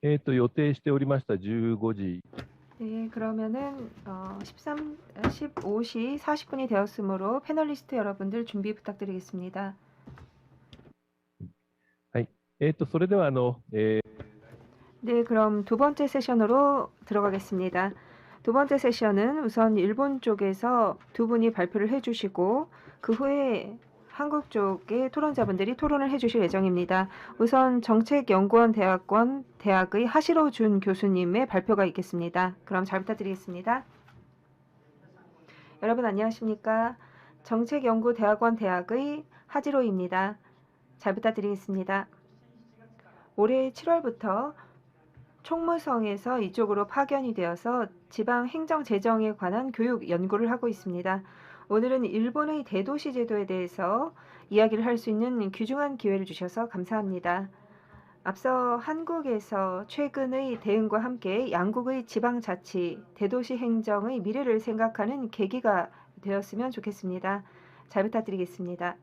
予定しておりました15時。네, 그러면은 15시 40분이 되었으므로 패널리스트 여러분들 준비 부탁드리겠습니다. はい。それでは、네, 그럼 두 번째 세션으로 들어가겠습니다. 두 번째 세션은 우선 일본 쪽에서 두 분이 발표를 해주시고 그 후에 한국 쪽의 토론자분들이 토론을 해주실 예정입니다. 우선 정책연구원 대학원 대학의 하시로 준 교수님의 발표가 있겠습니다. 그럼 잘 부탁드리겠습니다. 여러분 안녕하십니까? 정책연구대학원 대학의 하지로입니다. 잘 부탁드리겠습니다. 올해 7월부터 총무성에서 이쪽으로 파견이 되어서 지방 행정 재정에 관한 교육 연구를 하고 있습니다. 오늘은 일본의 대도시 제도에 대해서 이야기를 할 수 있는 귀중한 기회를 주셔서 감사합니다. 앞서 한국에서 최근의 대응과 함께 양국의 지방자치, 대도시 행정의 미래를 생각하는 계기가 되었으면 좋겠습니다. 잘 부탁드리겠습니다.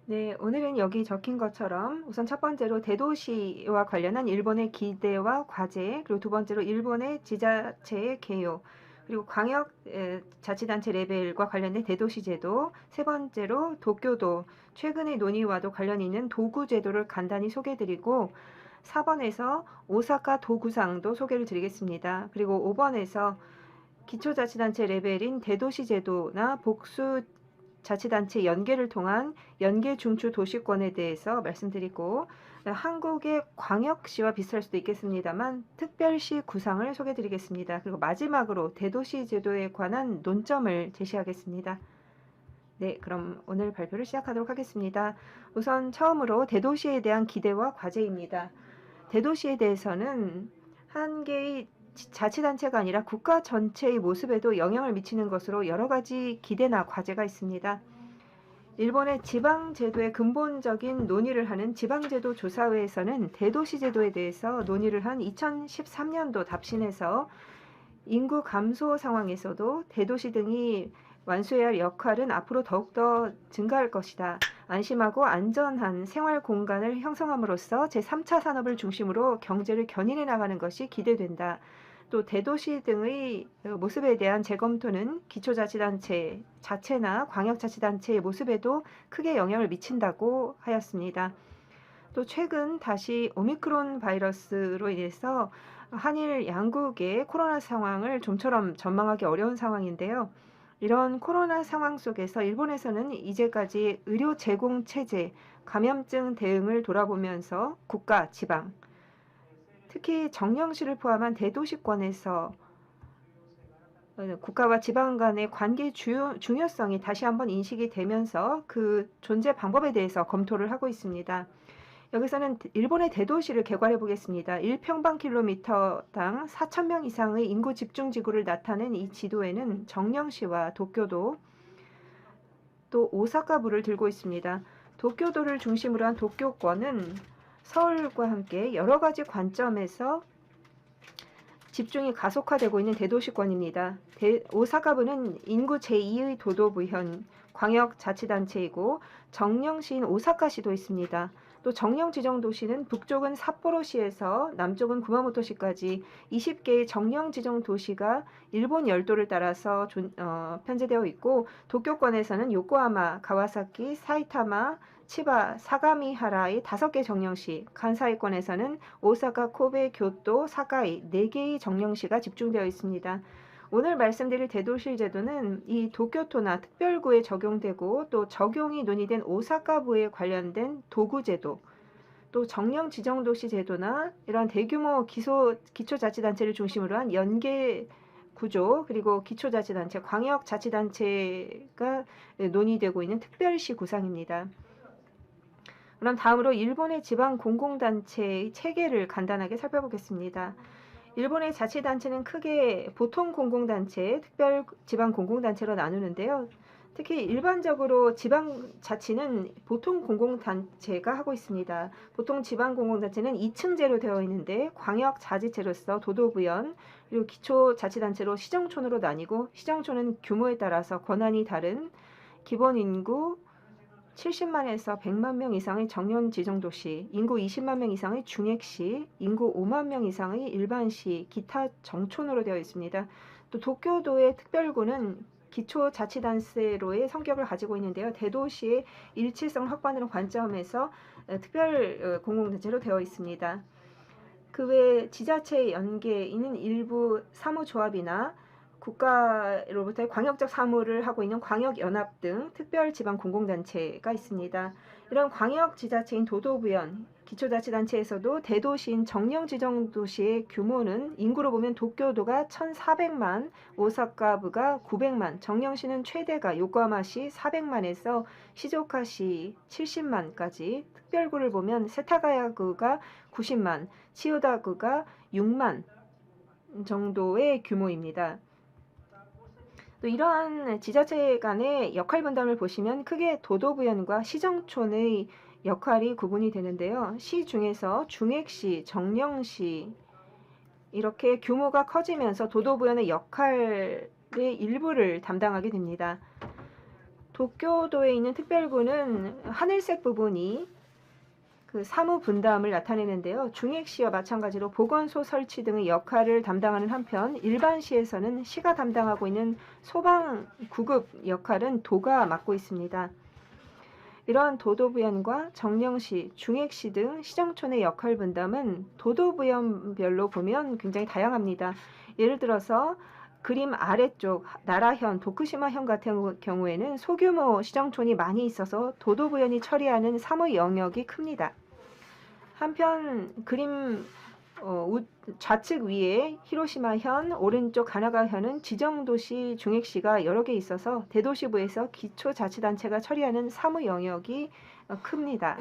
네, 오늘은 여기 적힌 것처럼 우선 첫 번째로 대도시와 관련한 일본의 기대와 과제, 그리고 두 번째로 일본의 지자체의 개요, 그리고 광역 자치단체 레벨과 관련된 대도시 제도, 세 번째로 도쿄도, 최근의 논의와도 관련 있는 도구 제도를 간단히 소개해드리고 4번에서 오사카 도구상도 소개를 드리겠습니다. 그리고 5번에서 기초자치단체 레벨인 대도시 제도나 복수 자치단체 연계를 통한 연계 중추 도시권에 대해서 말씀드리고 한국의 광역시와 비슷할 수도 있겠습니다만 특별시 구상을 소개드리겠습니다. 그리고 마지막으로 대도시 제도에 관한 논점을 제시하겠습니다. 네, 그럼 오늘 발표를 시작하도록 하겠습니다. 우선 처음으로 대도시에 대한 기대와 과제입니다. 대도시에 대해서는 한 개의 자치단체가 아니라 국가 전체의 모습에도 영향을 미치는 것으로 여러 가지 기대나 과제가 있습니다. 일본의 지방제도의 근본적인 논의를 하는 지방제도 조사회에서는 대도시 제도에 대해서 논의를 한 2013년도 답신에서 인구 감소 상황에서도 대도시 등이 완수해야 할 역할은 앞으로 더욱더 증가할 것이다. 안심하고 안전한 생활 공간을 형성함으로써 제3차 산업을 중심으로 경제를 견인해 나가는 것이 기대된다. 또 대도시 등의 모습에 대한 재검토는 기초자치단체 자체나 광역자치단체의 모습에도 크게 영향을 미친다고 하였습니다. 또 최근 다시 오미크론 바이러스로 인해서 한일 양국의 코로나 상황을 좀처럼 전망하기 어려운 상황인데요. 이런 코로나 상황 속에서 일본에서는 이제까지 의료 제공 체제, 감염증 대응을 돌아보면서 국가, 지방, 특히 정령시를 포함한 대도시권에서 국가와 지방 간의 관계 중요성이 다시 한번 인식이 되면서 그 존재 방법에 대해서 검토를 하고 있습니다. 여기서는 일본의 대도시를 개괄해 보겠습니다. 1평방킬로미터당 4,000명 이상의 인구 집중지구를 나타낸 이 지도에는 정령시와 도쿄도 또 오사카부를 들고 있습니다. 도쿄도를 중심으로 한 도쿄권은 서울과 함께 여러 가지 관점에서 집중이 가속화되고 있는 대도시권입니다. 오사카부는 인구 제2의 도도부현 광역자치단체이고 정령시인 오사카시도 있습니다. 또 정령지정도시는 북쪽은 삿포로시에서 남쪽은 구마모토시까지 20개의 정령지정도시가 일본 열도를 따라서 편제되어 있고 도쿄권에서는 요코하마, 가와사키, 사이타마, 치바, 사가미하라의 5개 정령시, 간사이권에서는 오사카, 코베, 교토, 사카이 4개의 정령시가 집중되어 있습니다. 오늘 말씀드릴 대도시 제도는 이 도쿄토나 특별구에 적용되고 또 적용이 논의된 오사카부에 관련된 도구제도, 또 정령 지정도시 제도나 이런 대규모 기초자치단체를 중심으로 한 연계 구조, 그리고 기초자치단체, 광역자치단체가 논의되고 있는 특별시 구상입니다. 그럼 다음으로 일본의 지방 공공단체의 체계를 간단하게 살펴보겠습니다. 일본의 자치단체는 크게 보통 공공단체, 특별 지방 공공단체로 나누는데요. 특히 일반적으로 지방자치는 보통 공공단체가 하고 있습니다. 보통 지방공공단체는 2층제로 되어 있는데 광역자치체로서 도도부연, 그리고 기초자치단체로 시정촌으로 나뉘고 시정촌은 규모에 따라서 권한이 다른 기본인구, 70만에서 100만 명 이상의 정년 지정도시, 인구 20만 명 이상의 중액시, 인구 5만 명 이상의 일반시, 기타 정촌으로 되어 있습니다. 또 도쿄도의 특별구는 기초자치단체로의 성격을 가지고 있는데요. 대도시의 일치성 확보하는 관점에서 특별 공공단체로 되어 있습니다. 그 외 지자체 연계에 있는 일부 사무조합이나 국가로부터의 광역적 사무를 하고 있는 광역연합 등 특별지방공공단체가 있습니다. 이런 광역지자체인 도도부현, 기초자치단체에서도 대도시인 정령지정도시의 규모는 인구로 보면 도쿄도가 1,400만, 오사카부가 900만, 정령시는 최대가 요코하마시 400만에서 시즈오카시 70만까지, 특별구를 보면 세타가야구가 90만, 치요다구가 6만 정도의 규모입니다. 또 이러한 지자체 간의 역할 분담을 보시면 크게 도도부현과 시정촌의 역할이 구분이 되는데요. 시 중에서 중액시, 정령시 이렇게 규모가 커지면서 도도부현의 역할의 일부를 담당하게 됩니다. 도쿄도에 있는 특별구는 하늘색 부분이 그 사무 분담을 나타내는데요. 중액시와 마찬가지로 보건소 설치 등의 역할을 담당하는 한편 일반시에서는 시가 담당하고 있는 소방 구급 역할은 도가 맡고 있습니다. 이러한 도도부현과 정령시, 중액시 등 시정촌의 역할 분담은 도도부현별로 보면 굉장히 다양합니다. 예를 들어서 그림 아래쪽 나라현, 도쿠시마현 같은 경우에는 소규모 시정촌이 많이 있어서 도도부현이 처리하는 사무 영역이 큽니다. 한편 그림 좌측 위에 히로시마현, 오른쪽 가나가현은 지정도시 중액시가 여러 개 있어서 대도시부에서 기초자치단체가 처리하는 사무 영역이 큽니다.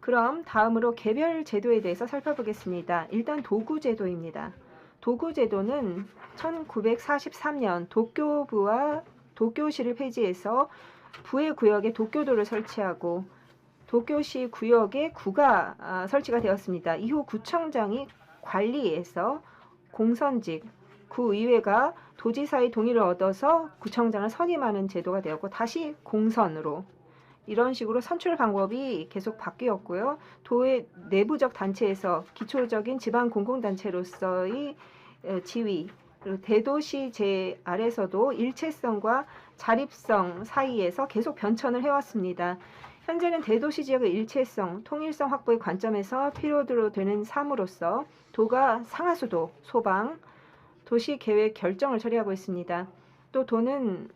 그럼 다음으로 개별 제도에 대해서 살펴보겠습니다. 일단 도구제도입니다. 도구제도는 1943년 도쿄부와 도쿄시를 폐지해서 부의 구역에 도쿄도를 설치하고 도쿄시 구역에 구가 설치가 되었습니다. 이후 구청장이 관리해서 공선직, 구의회가 도지사의 동의를 얻어서 구청장을 선임하는 제도가 되었고 다시 공선으로 이런 식으로 선출 방법이 계속 바뀌었고요. 도의 내부적 단체에서 기초적인 지방 공공단체로서의 지위, 그리고 대도시제 아래서도 일체성과 자립성 사이에서 계속 변천을 해왔습니다. 현재는 대도시 지역의 일체성, 통일성 확보의 관점에서 필요로 되는 사무로서 도가 상하수도, 소방, 도시계획 결정을 처리하고 있습니다. 또 도는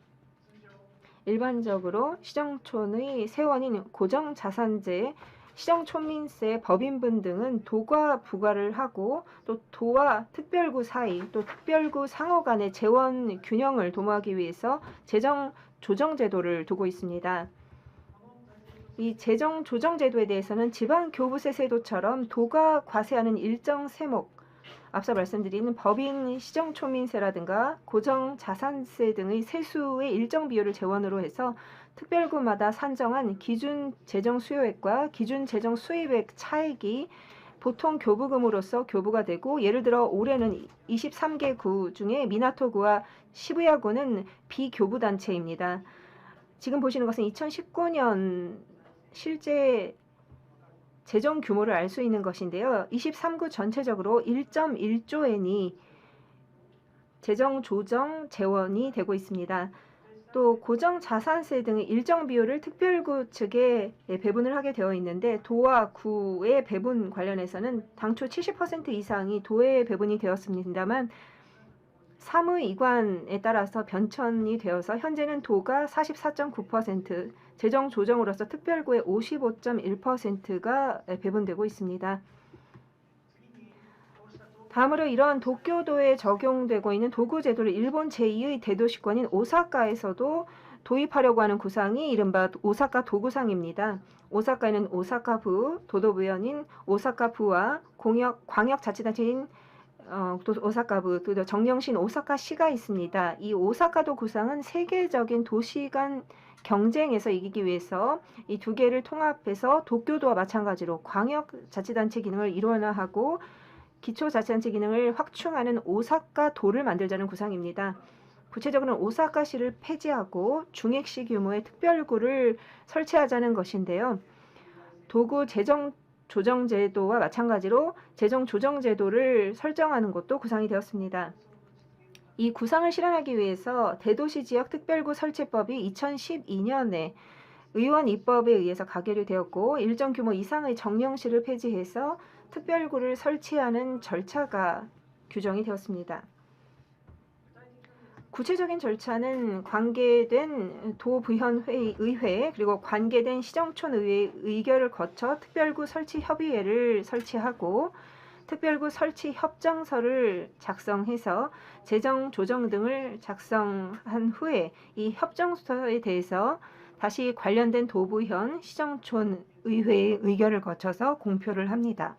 일반적으로 시정촌의 세원인 고정자산제, 시정촌민세, 법인분 등은 도가 부과를 하고 또 도와 특별구 사이, 또 특별구 상호 간의 재원 균형을 도모하기 위해서 재정 조정 제도를 두고 있습니다. 이 재정 조정 제도에 대해서는 지방교부세 제도처럼 도가 과세하는 일정 세목, 앞서 말씀드린 법인 시정촌민세라든가 고정자산세 등의 세수의 일정 비율을 재원으로 해서 특별구마다 산정한 기준 재정 수요액과 기준 재정 수입액 차액이 보통 교부금으로서 교부가 되고, 예를 들어 올해는 23개 구 중에 미나토구와 시부야구는 비교부단체입니다. 지금 보시는 것은 2019년 실제 재정 규모를 알 수 있는 것인데요. 23구 전체적으로 1.1조엔이 재정 조정 재원이 되고 있습니다. 또 고정자산세 등의 일정 비율을 특별구 측에 배분을 하게 되어 있는데 도와 구의 배분 관련해서는 당초 70% 이상이 도에 배분이 되었습니다만 사무이관에 따라서 변천이 되어서 현재는 도가 44.9%, 재정 조정으로서 특별구의 55.1%가 배분되고 있습니다. 다음으로 이러한 도쿄도에 적용되고 있는 도구 제도를 일본 제2의 대도시권인 오사카에서도 도입하려고 하는 구상이 이른바 오사카 도구상입니다. 오사카에는 오사카부, 도도부현인 오사카부와 광역자치단체인 오사카부, 또 정령시인 오사카시가 있습니다. 이 오사카도 구상은 세계적인 도시 간 경쟁에서 이기기 위해서 이 두 개를 통합해서 도쿄도와 마찬가지로 광역자치단체 기능을 일원화하고 기초자치단체 기능을 확충하는 오사카도를 만들자는 구상입니다. 구체적으로는 오사카시를 폐지하고 중액시 규모의 특별구를 설치하자는 것인데요. 도구 재정 조정 제도와 마찬가지로 재정 조정 제도를 설정하는 것도 구상이 되었습니다. 이 구상을 실현하기 위해서 대도시 지역 특별구 설치법이 2012년에 의원 입법에 의해서 가결이 되었고 일정 규모 이상의 정령시를 폐지해서 특별구를 설치하는 절차가 규정이 되었습니다. 구체적인 절차는 관계된 도부현의회 그리고 관계된 시정촌의회의 의결을 거쳐 특별구 설치 협의회를 설치하고 특별구 설치 협정서를 작성해서 재정 조정 등을 작성한 후에 이 협정서에 대해서 다시 관련된 도부현 시정촌 의회의 의결을 거쳐서 공표를 합니다.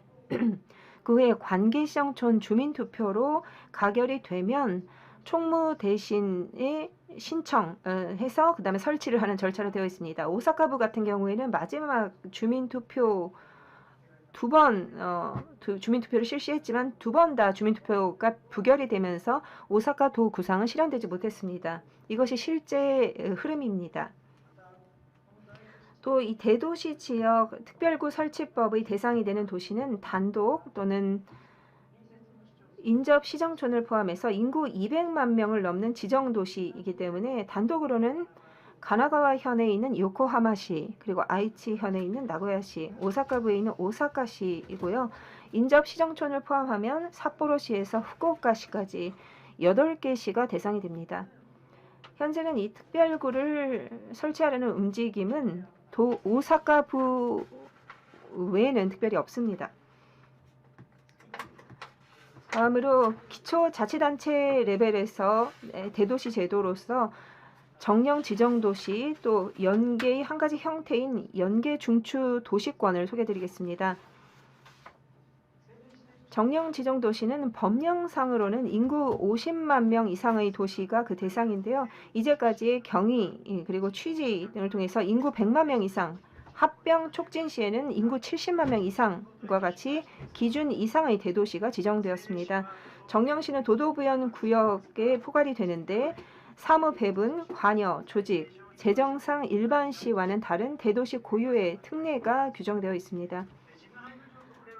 그 후에 관계시정촌 주민투표로 가결이 되면 총무 대신에 신청해서 그 다음에 설치를 하는 절차로 되어 있습니다. 오사카부 같은 경우에는 마지막 주민투표 주민투표를 실시했지만 두 번 다 주민투표가 부결이 되면서 오사카 도 구상은 실현되지 못했습니다. 이것이 실제 흐름입니다. 또 이 대도시 지역 특별구 설치법의 대상이 되는 도시는 단독 또는 인접 시정촌을 포함해서 인구 200만 명을 넘는 지정도시이기 때문에 단독으로는 가나가와 현에 있는 요코하마시, 그리고 아이치 현에 있는 나고야시, 오사카부에 있는 오사카시이고요. 인접 시정촌을 포함하면 삿포로시에서 후쿠오카시까지 8개 시가 대상이 됩니다. 현재는 이 특별구를 설치하려는 움직임은 오사카부 외에는 특별히 없습니다. 다음으로 기초자치단체 레벨에서 대도시 제도로서 정령 지정도시 또 연계의 한 가지 형태인 연계 중추 도시권을 소개해드리겠습니다. 정령 지정도시는 법령상으로는 인구 50만 명 이상의 도시가 그 대상인데요. 이제까지의 경위 그리고 취지 등을 통해서 인구 100만 명 이상, 합병 촉진 시에는 인구 70만 명 이상과 같이 기준 이상의 대도시가 지정되었습니다. 정령시는 도도부연 구역에 포괄이 되는데 사무 배분, 관여, 조직, 재정상 일반시와는 다른 대도시 고유의 특례가 규정되어 있습니다.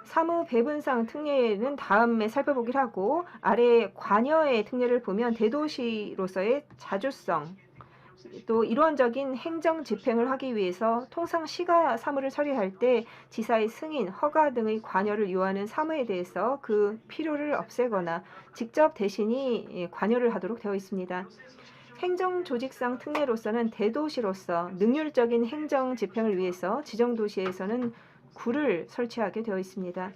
사무 배분상 특례는 다음에 살펴보기로 하고 아래 관여의 특례를 보면 대도시로서의 자주성, 또 일원적인 행정 집행을 하기 위해서 통상 시가 사무를 처리할 때 지사의 승인, 허가 등의 관여를 요하는 사무에 대해서 그 필요를 없애거나 직접 대신이 관여를 하도록 되어 있습니다. 행정조직상 특례로서는 대도시로서 능률적인 행정 집행을 위해서 지정도시에서는 구를 설치하게 되어 있습니다.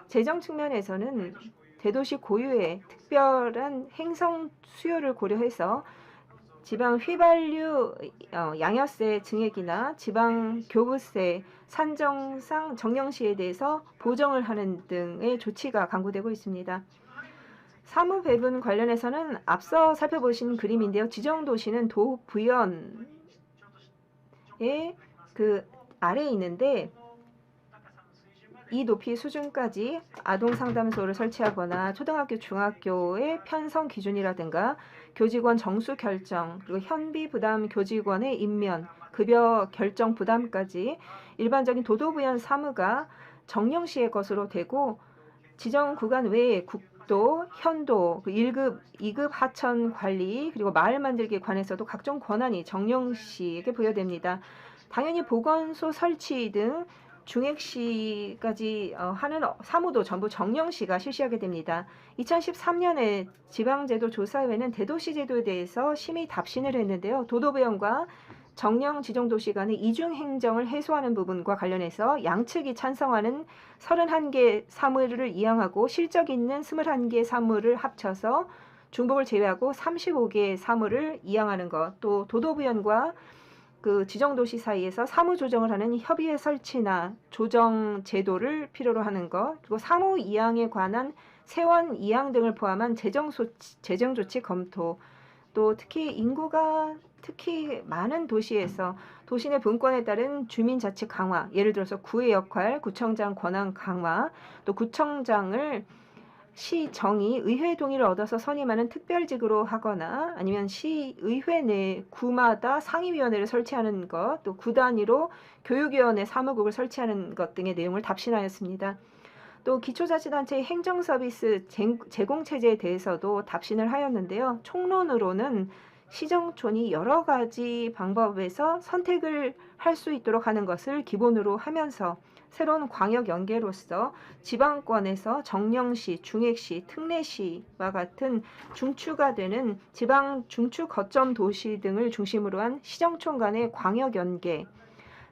재정 측면에서는 대도시 고유의 특별한 행성 수요를 고려해서 지방 휘발유 양여세 증액이나 지방 교부세 산정상 정령시에 대해서 보정을 하는 등의 조치가 강구되고 있습니다. 사무 배분 관련해서는 앞서 살펴보신 그림인데요. 지정도시는 도부연의 그 아래에 있는데 이 높이 수준까지 아동상담소를 설치하거나 초등학교, 중학교의 편성 기준이라든가 교직원 정수 결정, 그리고 현비 부담 교직원의 임면, 급여 결정 부담까지 일반적인 도도부연 사무가 정령시의 것으로 되고 지정 구간 외에 국도, 현도, 1급, 2급 하천 관리, 그리고 마을 만들기에 관해서도 각종 권한이 정령시에게 부여됩니다. 당연히 보건소 설치 등 중액시까지 하는 사무도 전부 정령시가 실시하게 됩니다. 2013년에 지방제도 조사회는 대도시 제도에 대해서 심의 답신을 했는데요. 도도부연과 정령 지정도시 간의 이중행정을 해소하는 부분과 관련해서 양측이 찬성하는 31개 사무를 이양하고 실적 있는 21개 사무를 합쳐서 중복을 제외하고 35개 사무를 이양하는 것, 또 도도부연과 그 지정도시 사이에서 사무 조정을 하는 협의회 설치나 조정 제도를 필요로 하는 것, 그리고 사무 이양에 관한 세원 이양 등을 포함한 재정 조치 검토, 또 특히 인구가 많은 도시에서 도시 내 분권에 따른 주민자치 강화, 예를 들어서 구의 역할, 구청장 권한 강화, 또 구청장을 시정이 의회 동의를 얻어서 선임하는 특별직으로 하거나 아니면 시의회 내 구마다 상임위원회를 설치하는 것, 또 구 단위로 교육위원회 사무국을 설치하는 것 등의 내용을 답신하였습니다. 또 기초자치단체의 행정서비스 제공체제에 대해서도 답신을 하였는데요. 총론으로는 시정촌이 여러 가지 방법에서 선택을 할 수 있도록 하는 것을 기본으로 하면서 새로운 광역 연계로서 지방권에서 정령시, 중액시, 특례시와 같은 중추가 되는 지방 중추 거점 도시 등을 중심으로 한 시정촌 간의 광역 연계,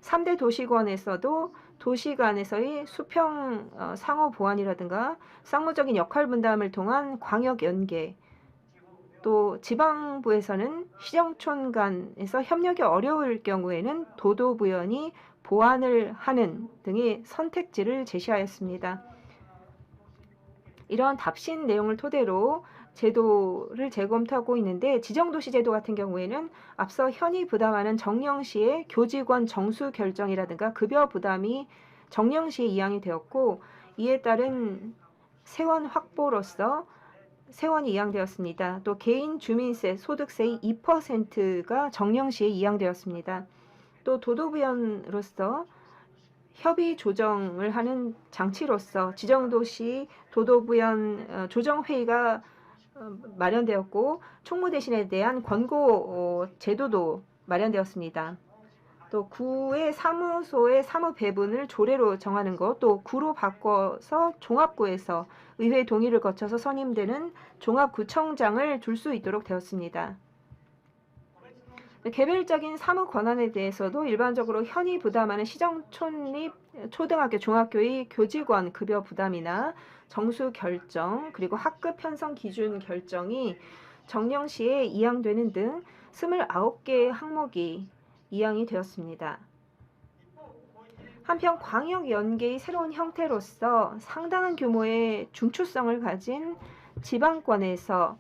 3대 도시권에서도 도시 간에서의 수평 상호 보완이라든가 쌍무적인 역할 분담을 통한 광역 연계, 또 지방부에서는 시정촌 간에서 협력이 어려울 경우에는 도도부연이 보완을 하는 등의 선택지를 제시하였습니다. 이러한 답신 내용을 토대로 제도를 재검토하고 있는데 지정도시 제도 같은 경우에는 앞서 현이 부담하는 정령시의 교직원 정수 결정이라든가 급여 부담이 정령시에 이양이 되었고 이에 따른 세원 확보로서 세원이 이양되었습니다. 또 개인 주민세, 소득세의 2%가 정령시에 이양되었습니다. 또 도도부연으로서 협의 조정을 하는 장치로서 지정도시 도도부연 조정회의가 마련되었고 총무 대신에 대한 권고 제도도 마련되었습니다. 또 구의 사무소의 사무 배분을 조례로 정하는 것, 또 구로 바꿔서 종합구에서 의회 동의를 거쳐서 선임되는 종합구청장을 줄 수 있도록 되었습니다. 개별적인 사무 권한에 대해서도 일반적으로 현이 부담하는 시정촌립 초등학교, 중학교의 교직원 급여 부담이나 정수 결정, 그리고 학급 편성 기준 결정이 정령시에 이양되는 등 29개 항목이 이양이 되었습니다. 한편 광역 연계의 새로운 형태로서 상당한 규모의 중추성을 가진 지방권에서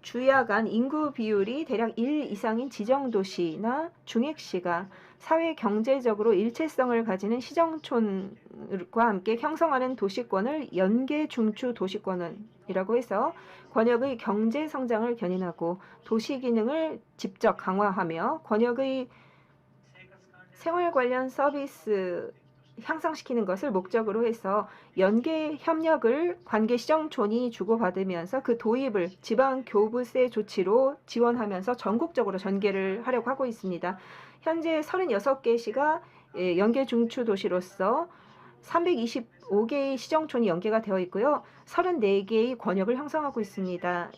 주야 간 인구 비율이 대략 1 이상인 지정도시나 중액시가 사회 경제적으로 일체성을 가지는 시정촌과 함께 형성하는 도시권을 연계 중추 도시권이라고 해서 권역의 경제 성장을 견인하고 도시 기능을 직접 강화하며 권역의 생활 관련 서비스 향상시키는 것을 목적으로 해서 연계 협력을 관계 시정촌이 주고받으면서 그 도입을 지방교부세 조치로 지원하면서 전국적으로 전개를 하려고 하고 있습니다. 현재 36개 시가 연계 중추 도시로서 325개의 시정촌이 연계가 되어 있고요. 34개의 권역을 형성하고 있습니다.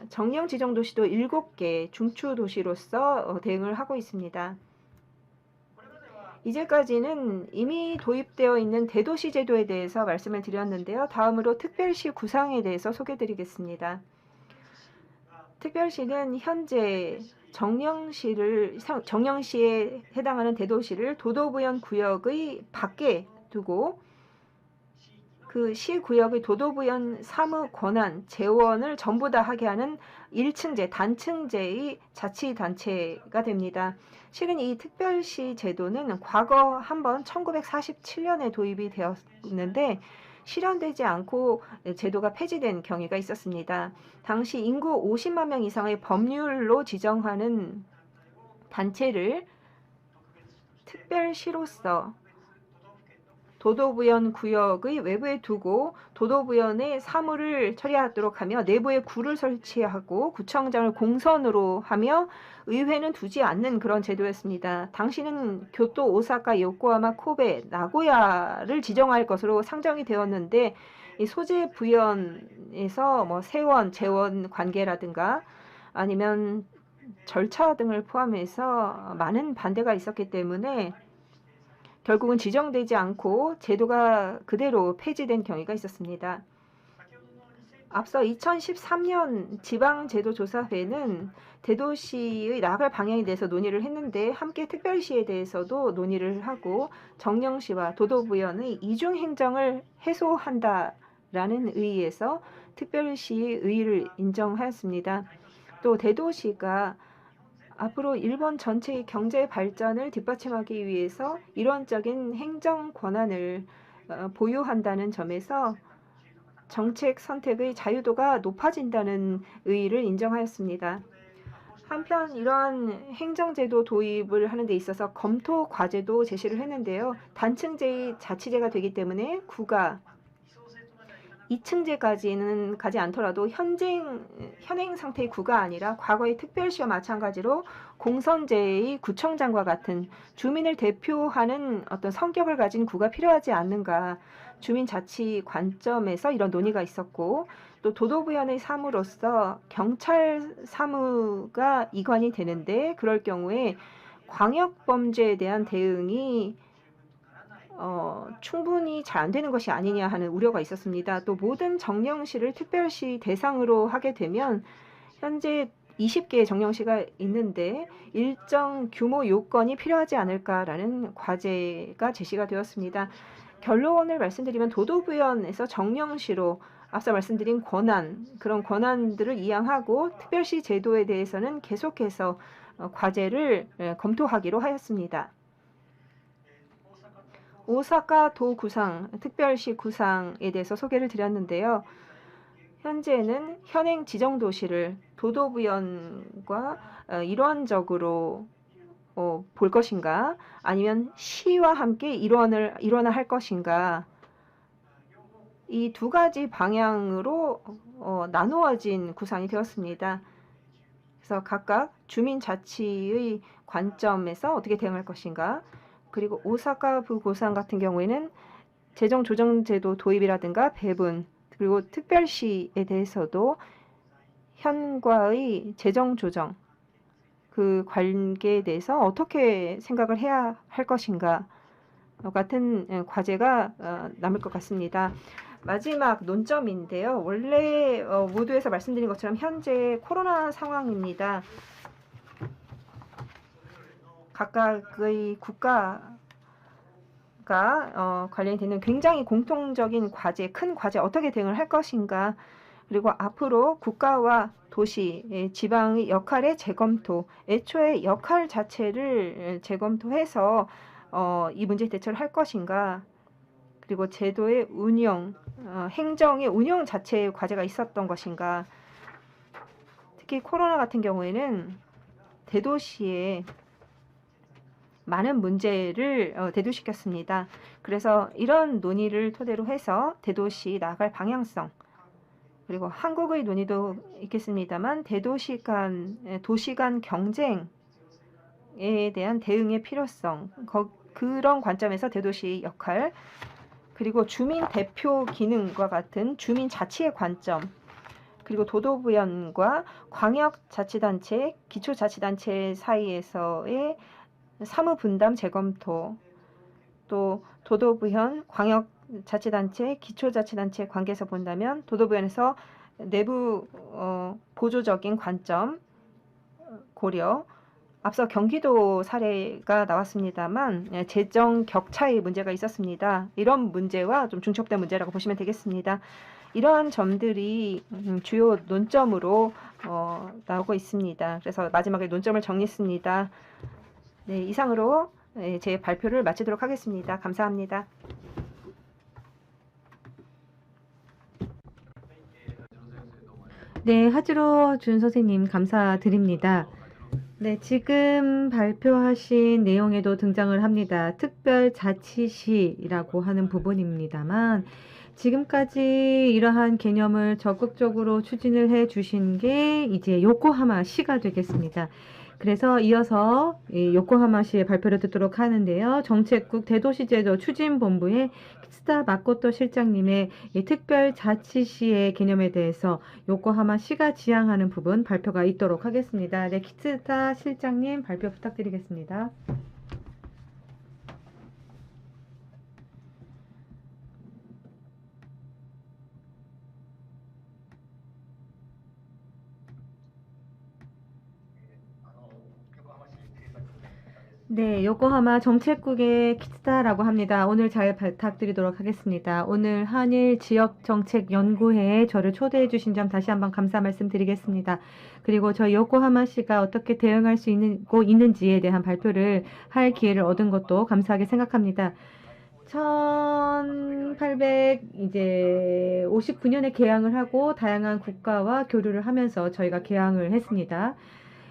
정령 지정도시도 7개 중추 도시로서 대응을 하고 있습니다. 이제까지는 이미 도입되어 있는 대도시 제도에 대해서 말씀을 드렸는데요. 다음으로 특별시 구상에 대해서 소개드리겠습니다. 특별시는 현재 정령시에 해당하는 대도시를 도도부연 구역의 밖에 두고 그 시구역의 도도부연 사무 권한, 재원을 전부 다 하게 하는 1층제, 단층제의 자치단체가 됩니다. 실은 이 특별시 제도는 과거 한번 1947년에 도입이 되었는데 실현되지 않고 제도가 폐지된 경위가 있었습니다. 당시 인구 50만 명 이상의 법률로 지정하는 단체를 특별시로서 도도부연 구역의 외부에 두고 도도부연의 사무를 처리하도록 하며 내부에 구를 설치하고 구청장을 공선으로 하며 의회는 두지 않는 그런 제도였습니다. 당시는 교토, 오사카, 요코하마, 코베, 나고야를 지정할 것으로 상정이 되었는데 이 소재 부연에서 세원, 재원 관계라든가 아니면 절차 등을 포함해서 많은 반대가 있었기 때문에 결국은 지정되지 않고 제도가 그대로 폐지된 경위가 있었습니다. 앞서 2013년 지방제도조사회는 대도시의 나아갈 방향에 대해서 논의를 했는데 함께 특별시에 대해서도 논의를 하고 정령시와 도도부연의 이중행정을 해소한다라는 의의에서 특별시의 의의를 인정하였습니다. 또 대도시가 앞으로 일본 전체의 경제 발전을 뒷받침하기 위해서 일원적인 행정 권한을 보유한다는 점에서 정책 선택의 자유도가 높아진다는 의의를 인정하였습니다. 한편 이러한 행정제도 도입을 하는 데 있어서 검토 과제도 제시를 했는데요. 단층제의 자치제가 되기 때문에 구가 2층제까지는 가지 않더라도 현행 상태의 구가 아니라 과거의 특별시와 마찬가지로 공선제의 구청장과 같은 주민을 대표하는 어떤 성격을 가진 구가 필요하지 않는가, 주민자치 관점에서 이런 논의가 있었고, 또 도도부연의 사무로서 경찰 사무가 이관이 되는데 그럴 경우에 광역범죄에 대한 대응이 충분히 잘 안 되는 것이 아니냐 하는 우려가 있었습니다. 또 모든 정령시를 특별시 대상으로 하게 되면 현재 20개의 정령시가 있는데 일정 규모 요건이 필요하지 않을까라는 과제가 제시가 되었습니다. 결론을 말씀드리면 도도부연에서 정령시로 앞서 말씀드린 그런 권한들을 이양하고 특별시 제도에 대해서는 계속해서 과제를 검토하기로 하였습니다. 오사카 도 구상, 특별시 구상에 대해서 소개를 드렸는데요. 현재는 현행 지정도시를 도도부연과 일원적으로 볼 것인가, 아니면 시와 함께 일원화할 것인가, 이 두 가지 방향으로 나누어진 구상이 되었습니다. 그래서 각각 주민자치의 관점에서 어떻게 대응할 것인가, 그리고 오사카부 고상 같은 경우에는 재정조정제도 도입이라든가 배분, 그리고 특별시에 대해서도 현과의 재정조정, 그 관계에 대해서 어떻게 생각을 해야 할 것인가 같은 과제가 남을 것 같습니다. 마지막 논점인데요. 원래 모두에서 말씀드린 것처럼 현재 코로나 상황입니다. 각각의 국가가 관련이 되는 굉장히 공통적인 과제, 큰 과제 어떻게 대응을 할 것인가, 그리고 앞으로 국가와 도시, 지방의 역할의 재검토, 애초에 역할 자체를 재검토해서 이 문제 대처를 할 것인가, 그리고 제도의 운영, 행정의 운영 자체의 과제가 있었던 것인가. 특히 코로나 같은 경우에는 대도시에 많은 문제를 대두시켰습니다. 그래서 이런 논의를 토대로 해서 대도시 나아갈 방향성, 그리고 한국의 논의도 있겠습니다만 도시 간 경쟁에 대한 대응의 필요성, 그런 관점에서 대도시의 역할, 그리고 주민 대표 기능과 같은 주민 자치의 관점, 그리고 도도부연과 광역자치단체, 기초자치단체 사이에서의 사무분담 재검토, 또 도도부현, 광역자치단체, 기초자치단체 관계에서 본다면 도도부현에서 내부 보조적인 관점 고려, 앞서 경기도 사례가 나왔습니다만 재정 격차의 문제가 있었습니다. 이런 문제와 좀 중첩된 문제라고 보시면 되겠습니다. 이러한 점들이 주요 논점으로 나오고 있습니다. 그래서 마지막에 논점을 정리했습니다. 네, 이상으로 제 발표를 마치도록 하겠습니다. 감사합니다. 네, 하지로 준 선생님 감사드립니다. 네, 지금 발표하신 내용에도 등장을 합니다. 특별자치시라고 하는 부분입니다만 지금까지 이러한 개념을 적극적으로 추진을 해 주신 게 이제 요코하마시가 되겠습니다. 그래서 이어서 요코하마시의 발표를 듣도록 하는데요. 정책국 대도시제도 추진본부의 키츠다 마코토 실장님의 특별자치시의 개념에 대해서 요코하마시가 지향하는 부분 발표가 있도록 하겠습니다. 네, 키츠다 실장님 발표 부탁드리겠습니다. 네, 요코하마 정책국의 키츠다라고 합니다. 오늘 잘 부탁드리도록 하겠습니다. 오늘 한일 지역정책연구회에 저를 초대해 주신 점 다시 한번 감사 말씀드리겠습니다. 그리고 저희 요코하마시가 어떻게 대응할 수 있는지에 대한 발표를 할 기회를 얻은 것도 감사하게 생각합니다. 이제 59년에 개항을 하고 다양한 국가와 교류를 하면서 저희가 개항을 했습니다.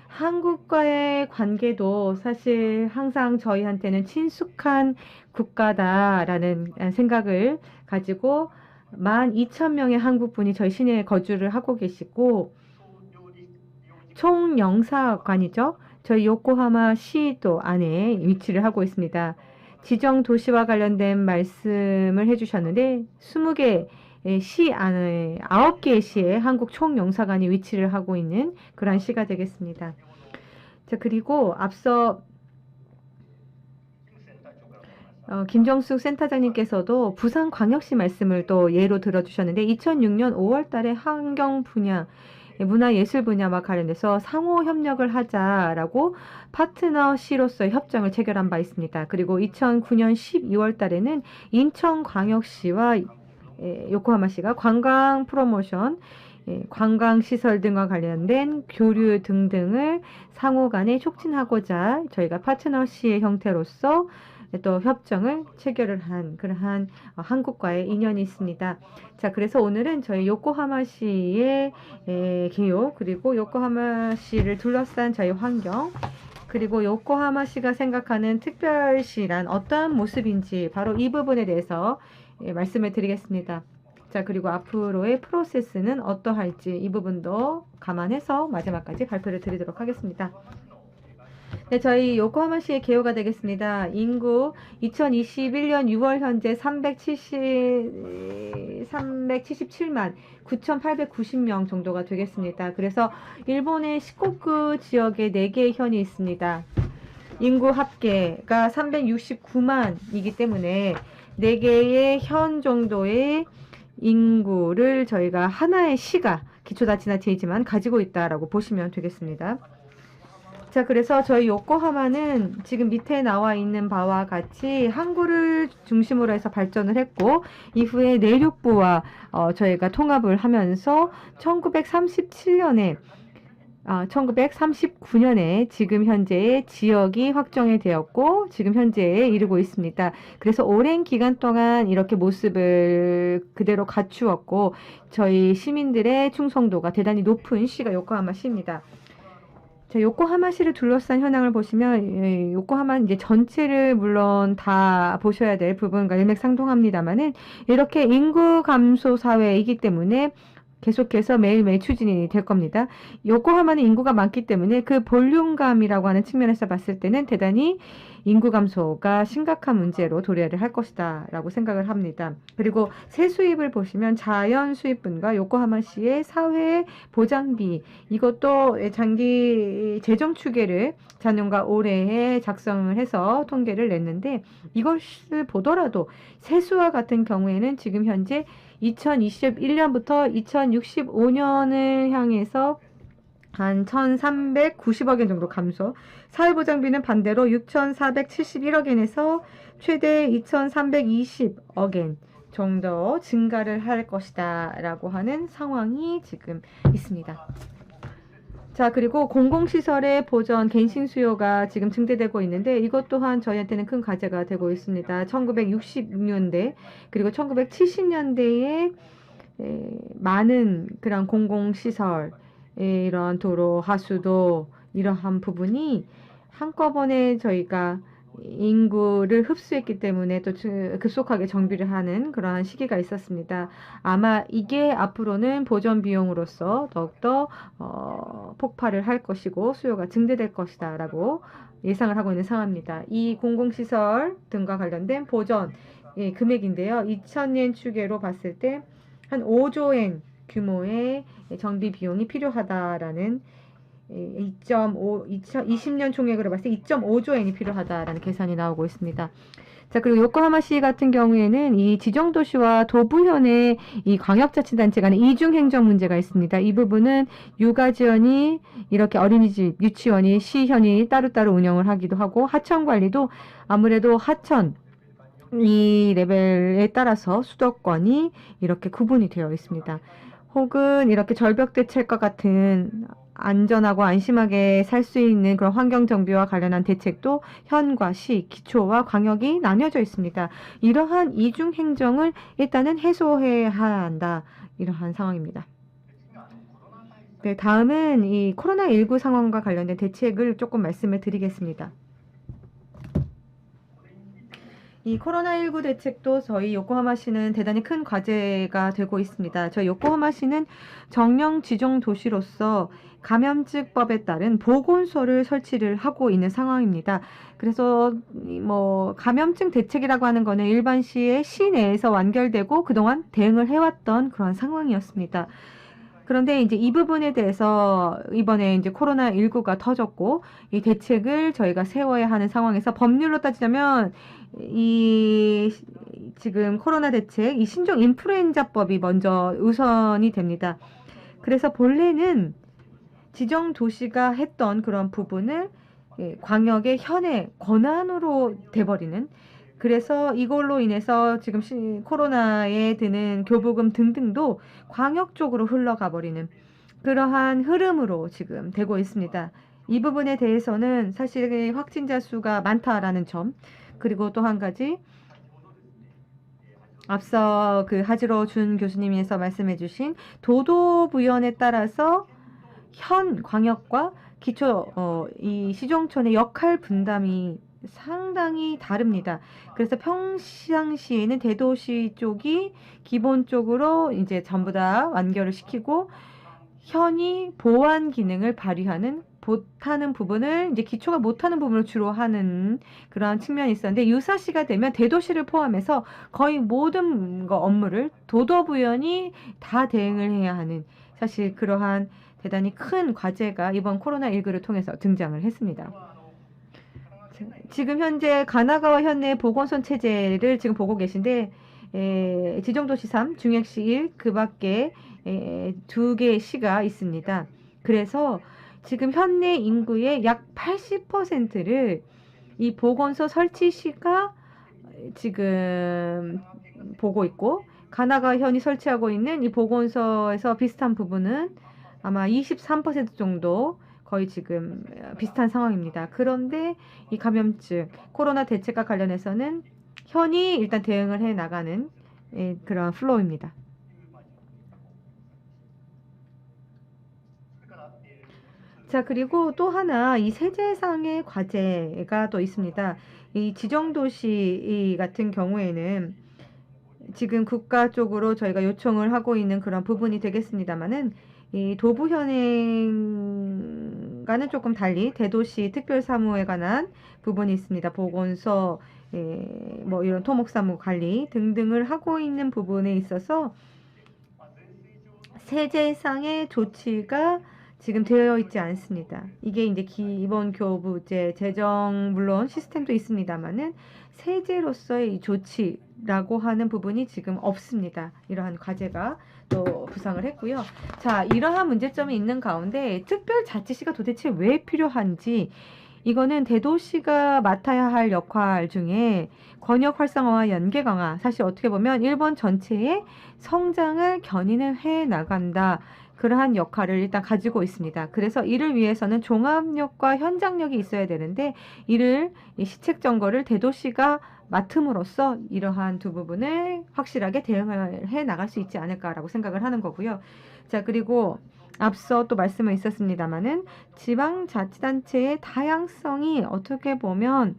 한국과의 관계도 사실 항상 저희한테는 친숙한 국가다라는 생각을 가지고 12,000명의 한국분이 저희 시내에 거주를 하고 계시고, 총영사관이죠. 저희 요코하마 시도 안에 위치를 하고 있습니다. 지정 도시와 관련된 말씀을 해주셨는데 20개 시 안에 9개의 시에 한국 총영사관이 위치를 하고 있는 그러한 시가 되겠습니다. 자, 그리고 앞서 김정숙 센터장님께서도 부산광역시 말씀을 또 예로 들어주셨는데 2006년 5월 달에 환경 분야, 문화예술 분야와 관련해서 상호 협력을 하자라고 파트너시로서의 협정을 체결한 바 있습니다. 그리고 2009년 12월 달에는 인천광역시와 요코하마시가 관광 프로모션, 관광시설 등과 관련된 교류 등등을 상호 간에 촉진하고자 저희가 파트너시의 형태로서 또 협정을 체결을 한 그러한 한국과의 인연이 있습니다. 자, 그래서 오늘은 저희 요코하마시의 개요, 그리고 요코하마시를 둘러싼 저희 환경, 그리고 요코하마시가 생각하는 특별시란 어떠한 모습인지 바로 이 부분에 대해서 말씀을 드리겠습니다. 자, 그리고 앞으로의 프로세스는 어떠할지 이 부분도 감안해서 마지막까지 발표를 드리도록 하겠습니다. 네, 저희 요코하마시의 개요가 되겠습니다. 인구 2021년 6월 현재 377만 9,890명 정도가 되겠습니다. 그래서 일본의 시코쿠 지역에 4개의 현이 있습니다. 인구 합계가 369만이기 때문에 4개의 현 정도의 인구를 저희가 하나의 시가 기초다치나치이지만 가지고 있다라고 보시면 되겠습니다. 자, 그래서 저희 요코하마는 지금 밑에 나와 있는 바와 같이 항구를 중심으로 해서 발전을 했고, 이후에 내륙부와 저희가 통합을 하면서 1939년에 지금 현재의 지역이 확정이 되었고 지금 현재에 이르고 있습니다. 그래서 오랜 기간 동안 이렇게 모습을 그대로 갖추었고 저희 시민들의 충성도가 대단히 높은 시가 요코하마시입니다. 자, 요코하마시를 둘러싼 현황을 보시면 요코하마 이제 전체를 물론 다 보셔야 될 부분과 일맥상통합니다만은 이렇게 인구 감소 사회이기 때문에 계속해서 매일매일 추진이 될 겁니다. 요코하마는 인구가 많기 때문에 그 볼륨감이라고 하는 측면에서 봤을 때는 대단히 인구 감소가 심각한 문제로 도래를 할 것이다 라고 생각을 합니다. 그리고 세수입을 보시면 자연 수입분과 요코하마시의 사회 보장비, 이것도 장기 재정 추계를 작년과 올해에 작성을 해서 통계를 냈는데, 이것을 보더라도 세수와 같은 경우에는 지금 현재 2021년부터 2065년을 향해서 한 1,390억 엔 정도 감소, 사회보장비는 반대로 6,471억 엔에서 최대 2,320억 엔 정도 증가를 할 것이다 라고 하는 상황이 지금 있습니다. 자, 그리고 공공시설의 보전, 갱신 수요가 지금 증대되고 있는데 이것 또한 저희한테는 큰 과제가 되고 있습니다. 1960년대 그리고 1970년대에 많은 그런 공공시설, 이런 도로, 하수도 이러한 부분이 한꺼번에 저희가 인구를 흡수했기 때문에 또 급속하게 정비를 하는 그러한 시기가 있었습니다. 아마 이게 앞으로는 보전 비용으로서 더욱더 폭발을 할 것이고 수요가 증대될 것이다 라고 예상을 하고 있는 상황입니다. 이 공공시설 등과 관련된 보전 금액인데요. 2000년 추계로 봤을 때 한 5조 엔 규모의 정비 비용이 필요하다라는 2020년 총액으로 봤을 때 2.5조 엔이 필요하다라는 계산이 나오고 있습니다. 자, 그리고 요코하마시 같은 경우에는 이 지정도시와 도부현의 이 광역자치단체 간의 이중행정 문제가 있습니다. 이 부분은 육아지원이 이렇게 어린이집, 유치원이 시현이 따로따로 운영을 하기도 하고 하천관리도 아무래도 하천 이 레벨에 따라서 수도권이 이렇게 구분이 되어 있습니다. 혹은 이렇게 절벽대책과 같은 안전하고 안심하게 살 수 있는 그런 환경 정비와 관련한 대책도 현과 시, 기초와 광역이 나뉘어져 있습니다. 이러한 이중 행정을 일단은 해소해야 한다. 이러한 상황입니다. 네, 다음은 이 코로나19 상황과 관련된 대책을 조금 말씀을 드리겠습니다. 이 코로나19 대책도 저희 요코하마시는 대단히 큰 과제가 되고 있습니다. 저희 요코하마시는 정령 지정 도시로서 감염증법에 따른 보건소를 설치를 하고 있는 상황입니다. 그래서 뭐 감염증 대책이라고 하는 거는 일반 시 내에서 완결되고 그동안 대응을 해왔던 그런 상황이었습니다. 그런데 이제 이 부분에 대해서 이번에 이제 코로나19가 터졌고 이 대책을 저희가 세워야 하는 상황에서 법률로 따지자면 이 지금 코로나 대책, 이 신종 인플루엔자법이 먼저 우선이 됩니다. 그래서 본래는 지정 도시가 했던 그런 부분을 광역의 현의 권한으로 돼버리는, 그래서 이걸로 인해서 지금 코로나에 드는 교부금 등등도 광역 쪽으로 흘러가 버리는 그러한 흐름으로 지금 되고 있습니다. 이 부분에 대해서는 사실 확진자 수가 많다라는 점, 그리고 또 한 가지 앞서 그 하지로 준 교수님께서 말씀해 주신 도도부연에 따라서 현 광역과 기초 이 시종촌의 역할 분담이 상당히 다릅니다. 그래서 평상시에는 대도시 쪽이 기본적으로 이제 전부 다 완결을 시키고 현이 보완 기능을 발휘하는 못하는 부분을 이제 기초가 못하는 부분을 주로 하는 그러한 측면이 있었는데, 유사시가 되면 대도시를 포함해서 거의 모든 업무를 도도부연이 다 대응을 해야 하는, 사실 그러한 대단히 큰 과제가 이번 코로나19를 통해서 등장을 했습니다. 지금 현재 가나가와 현내 보건소 체제를 지금 보고 계신데 지정도시 3, 중역시 1, 그 밖에 2개의 시가 있습니다. 그래서 지금 현내 인구의 약 80%를 이 보건소 설치 시가 지금 보고 있고, 가나가 현이 설치하고 있는 이 보건소에서 비슷한 부분은 아마 23% 정도 거의 지금 비슷한 상황입니다. 그런데 이 감염증, 코로나 대책과 관련해서는 현이 일단 대응을 해 나가는 그런 플로우입니다. 자, 그리고 또 하나 이 세제상의 과제가 또 있습니다. 이 지정도시 같은 경우에는 지금 국가 쪽으로 저희가 요청을 하고 있는 그런 부분이 되겠습니다만은, 이 도부현행과는 조금 달리 대도시 특별사무에 관한 부분이 있습니다. 보건소, 뭐 이런 토목사무 관리 등등을 하고 있는 부분에 있어서 세제상의 조치가 지금 되어 있지 않습니다. 이게 이제 기본 교부제 재정 물론 시스템도 있습니다만은 세제로서의 이 조치라고 하는 부분이 지금 없습니다. 이러한 과제가 또 부상을 했고요. 자, 이러한 문제점이 있는 가운데 특별자치시가 도대체 왜 필요한지, 이거는 대도시가 맡아야 할 역할 중에 권역 활성화와 연계 강화, 사실 어떻게 보면 일본 전체의 성장을 견인을 해 나간다. 그러한 역할을 일단 가지고 있습니다. 그래서 이를 위해서는 종합력과 현장력이 있어야 되는데, 이를 시책 점거를 대도시가 맡음으로써 이러한 두 부분을 확실하게 대응을 해 나갈 수 있지 않을까라고 생각을 하는 거고요. 자, 그리고 앞서 또 말씀은 있었습니다만은 지방자치단체의 다양성이 어떻게 보면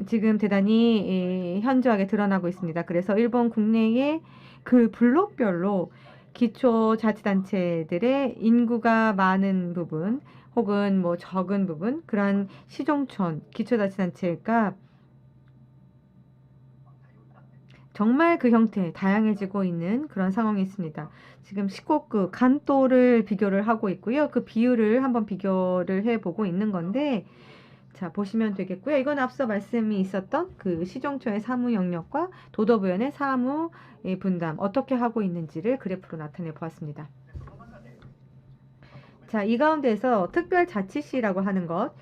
지금 대단히 현저하게 드러나고 있습니다. 그래서 일본 국내의 그 블록별로 기초자치단체들의 인구가 많은 부분 혹은 뭐 적은 부분, 그러한 시종촌 기초자치단체가 정말 그 형태 다양해지고 있는 그런 상황이 있습니다. 지금 19구 간도를 비교를 하고 있고요. 그 비율을 한번 비교를 해보고 있는 건데, 자, 보시면 되겠고요. 이건 앞서 말씀이 있었던 그 시종촌의 사무 영역과 도도부연의 사무 분담 어떻게 하고 있는지를 그래프로 나타내 보았습니다. 자, 이 가운데서 특별자치시라고 하는 것,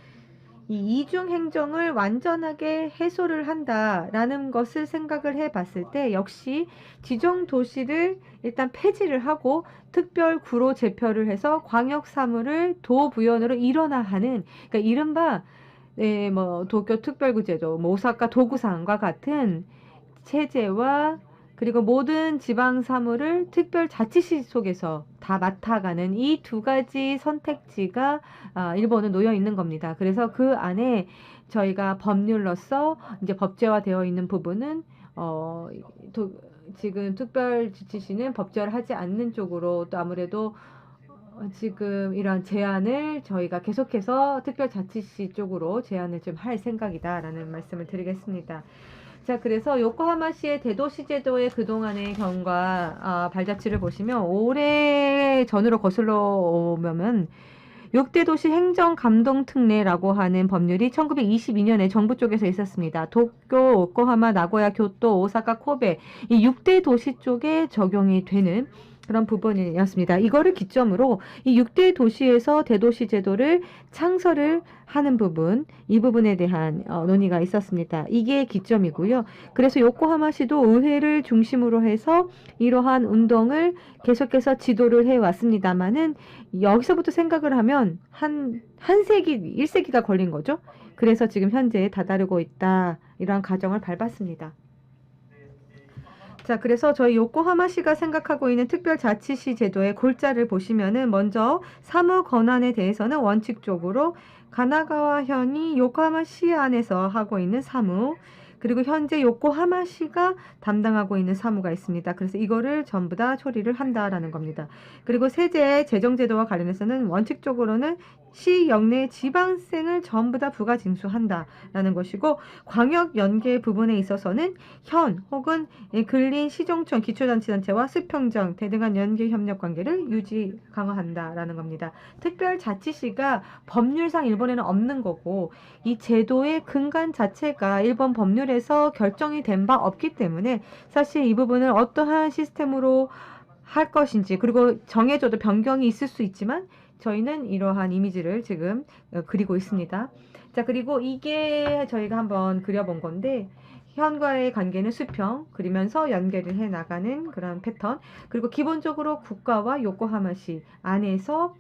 이 이중 행정을 완전하게 해소를 한다라는 것을 생각을 해 봤을 때 역시 지정 도시를 일단 폐지를 하고 특별 구로 제표를 해서 광역 사무를 도부연으로 일원화하는, 그러니까 이른바 뭐 도쿄 특별구제도, 뭐 오사카 도구상과 같은 체제와 그리고 모든 지방 사무를 특별자치시 속에서 다 맡아가는 이 두 가지 선택지가 일본은 놓여 있는 겁니다. 그래서 그 안에 저희가 법률로서 이제 법제화되어 있는 부분은 지금 특별자치시는 법제화를 하지 않는 쪽으로 또 아무래도 지금 이러한 제안을 저희가 계속해서 특별자치시 쪽으로 제안을 좀 할 생각이다라는 말씀을 드리겠습니다. 자, 그래서 요코하마시의 대도시 제도의 그동안의 경과 발자취를 보시면 오래 전으로 거슬러 오면 6대 도시 행정 감동 특례라고 하는 법률이 1922년에 정부 쪽에서 있었습니다. 도쿄, 요코하마, 나고야, 교토, 오사카, 코베 이 6대 도시 쪽에 적용이 되는 그런 부분이었습니다. 이거를 기점으로 이 6대 도시에서 대도시 제도를 창설을 하는 부분, 이 부분에 대한 논의가 있었습니다. 이게 기점이고요. 그래서 요코하마시도 의회를 중심으로 해서 이러한 운동을 계속해서 지도를 해왔습니다만은 여기서부터 생각을 하면 한 세기, 1세기가 걸린 거죠. 그래서 지금 현재 다다르고 있다. 이러한 과정을 밟았습니다. 자, 그래서 저희 요코하마시가 생각하고 있는 특별자치시 제도의 골자를 보시면은 먼저 사무 권한에 대해서는 원칙적으로 가나가와현이 요코하마시 안에서 하고 있는 사무, 그리고 현재 요코하마시가 담당하고 있는 사무가 있습니다. 그래서 이거를 전부 다 처리를 한다라는 겁니다. 그리고 세제 재정제도와 관련해서는 원칙적으로는 시 영내 지방세를 전부 다 부가 징수한다라는 것이고, 광역 연계 부분에 있어서는 현 혹은 근린 시정청 기초자치단체와 수평정 대등한 연계 협력 관계를 유지 강화한다라는 겁니다. 특별자치시가 법률상 일본에는 없는 거고 이 제도의 근간 자체가 일본 법률에서 결정이 된 바 없기 때문에 사실 이 부분을 어떠한 시스템으로 할 것인지, 그리고 정해져도 변경이 있을 수 있지만 저희는 이러한 이미지를 지금 그리고 있습니다. 자, 그리고 이게 저희가 한번 그려본 건데 현과의 관계는 수평 그리면서 연계를 해 나가는 그런 패턴, 그리고 기본적으로 국가와 요코하마시 안에서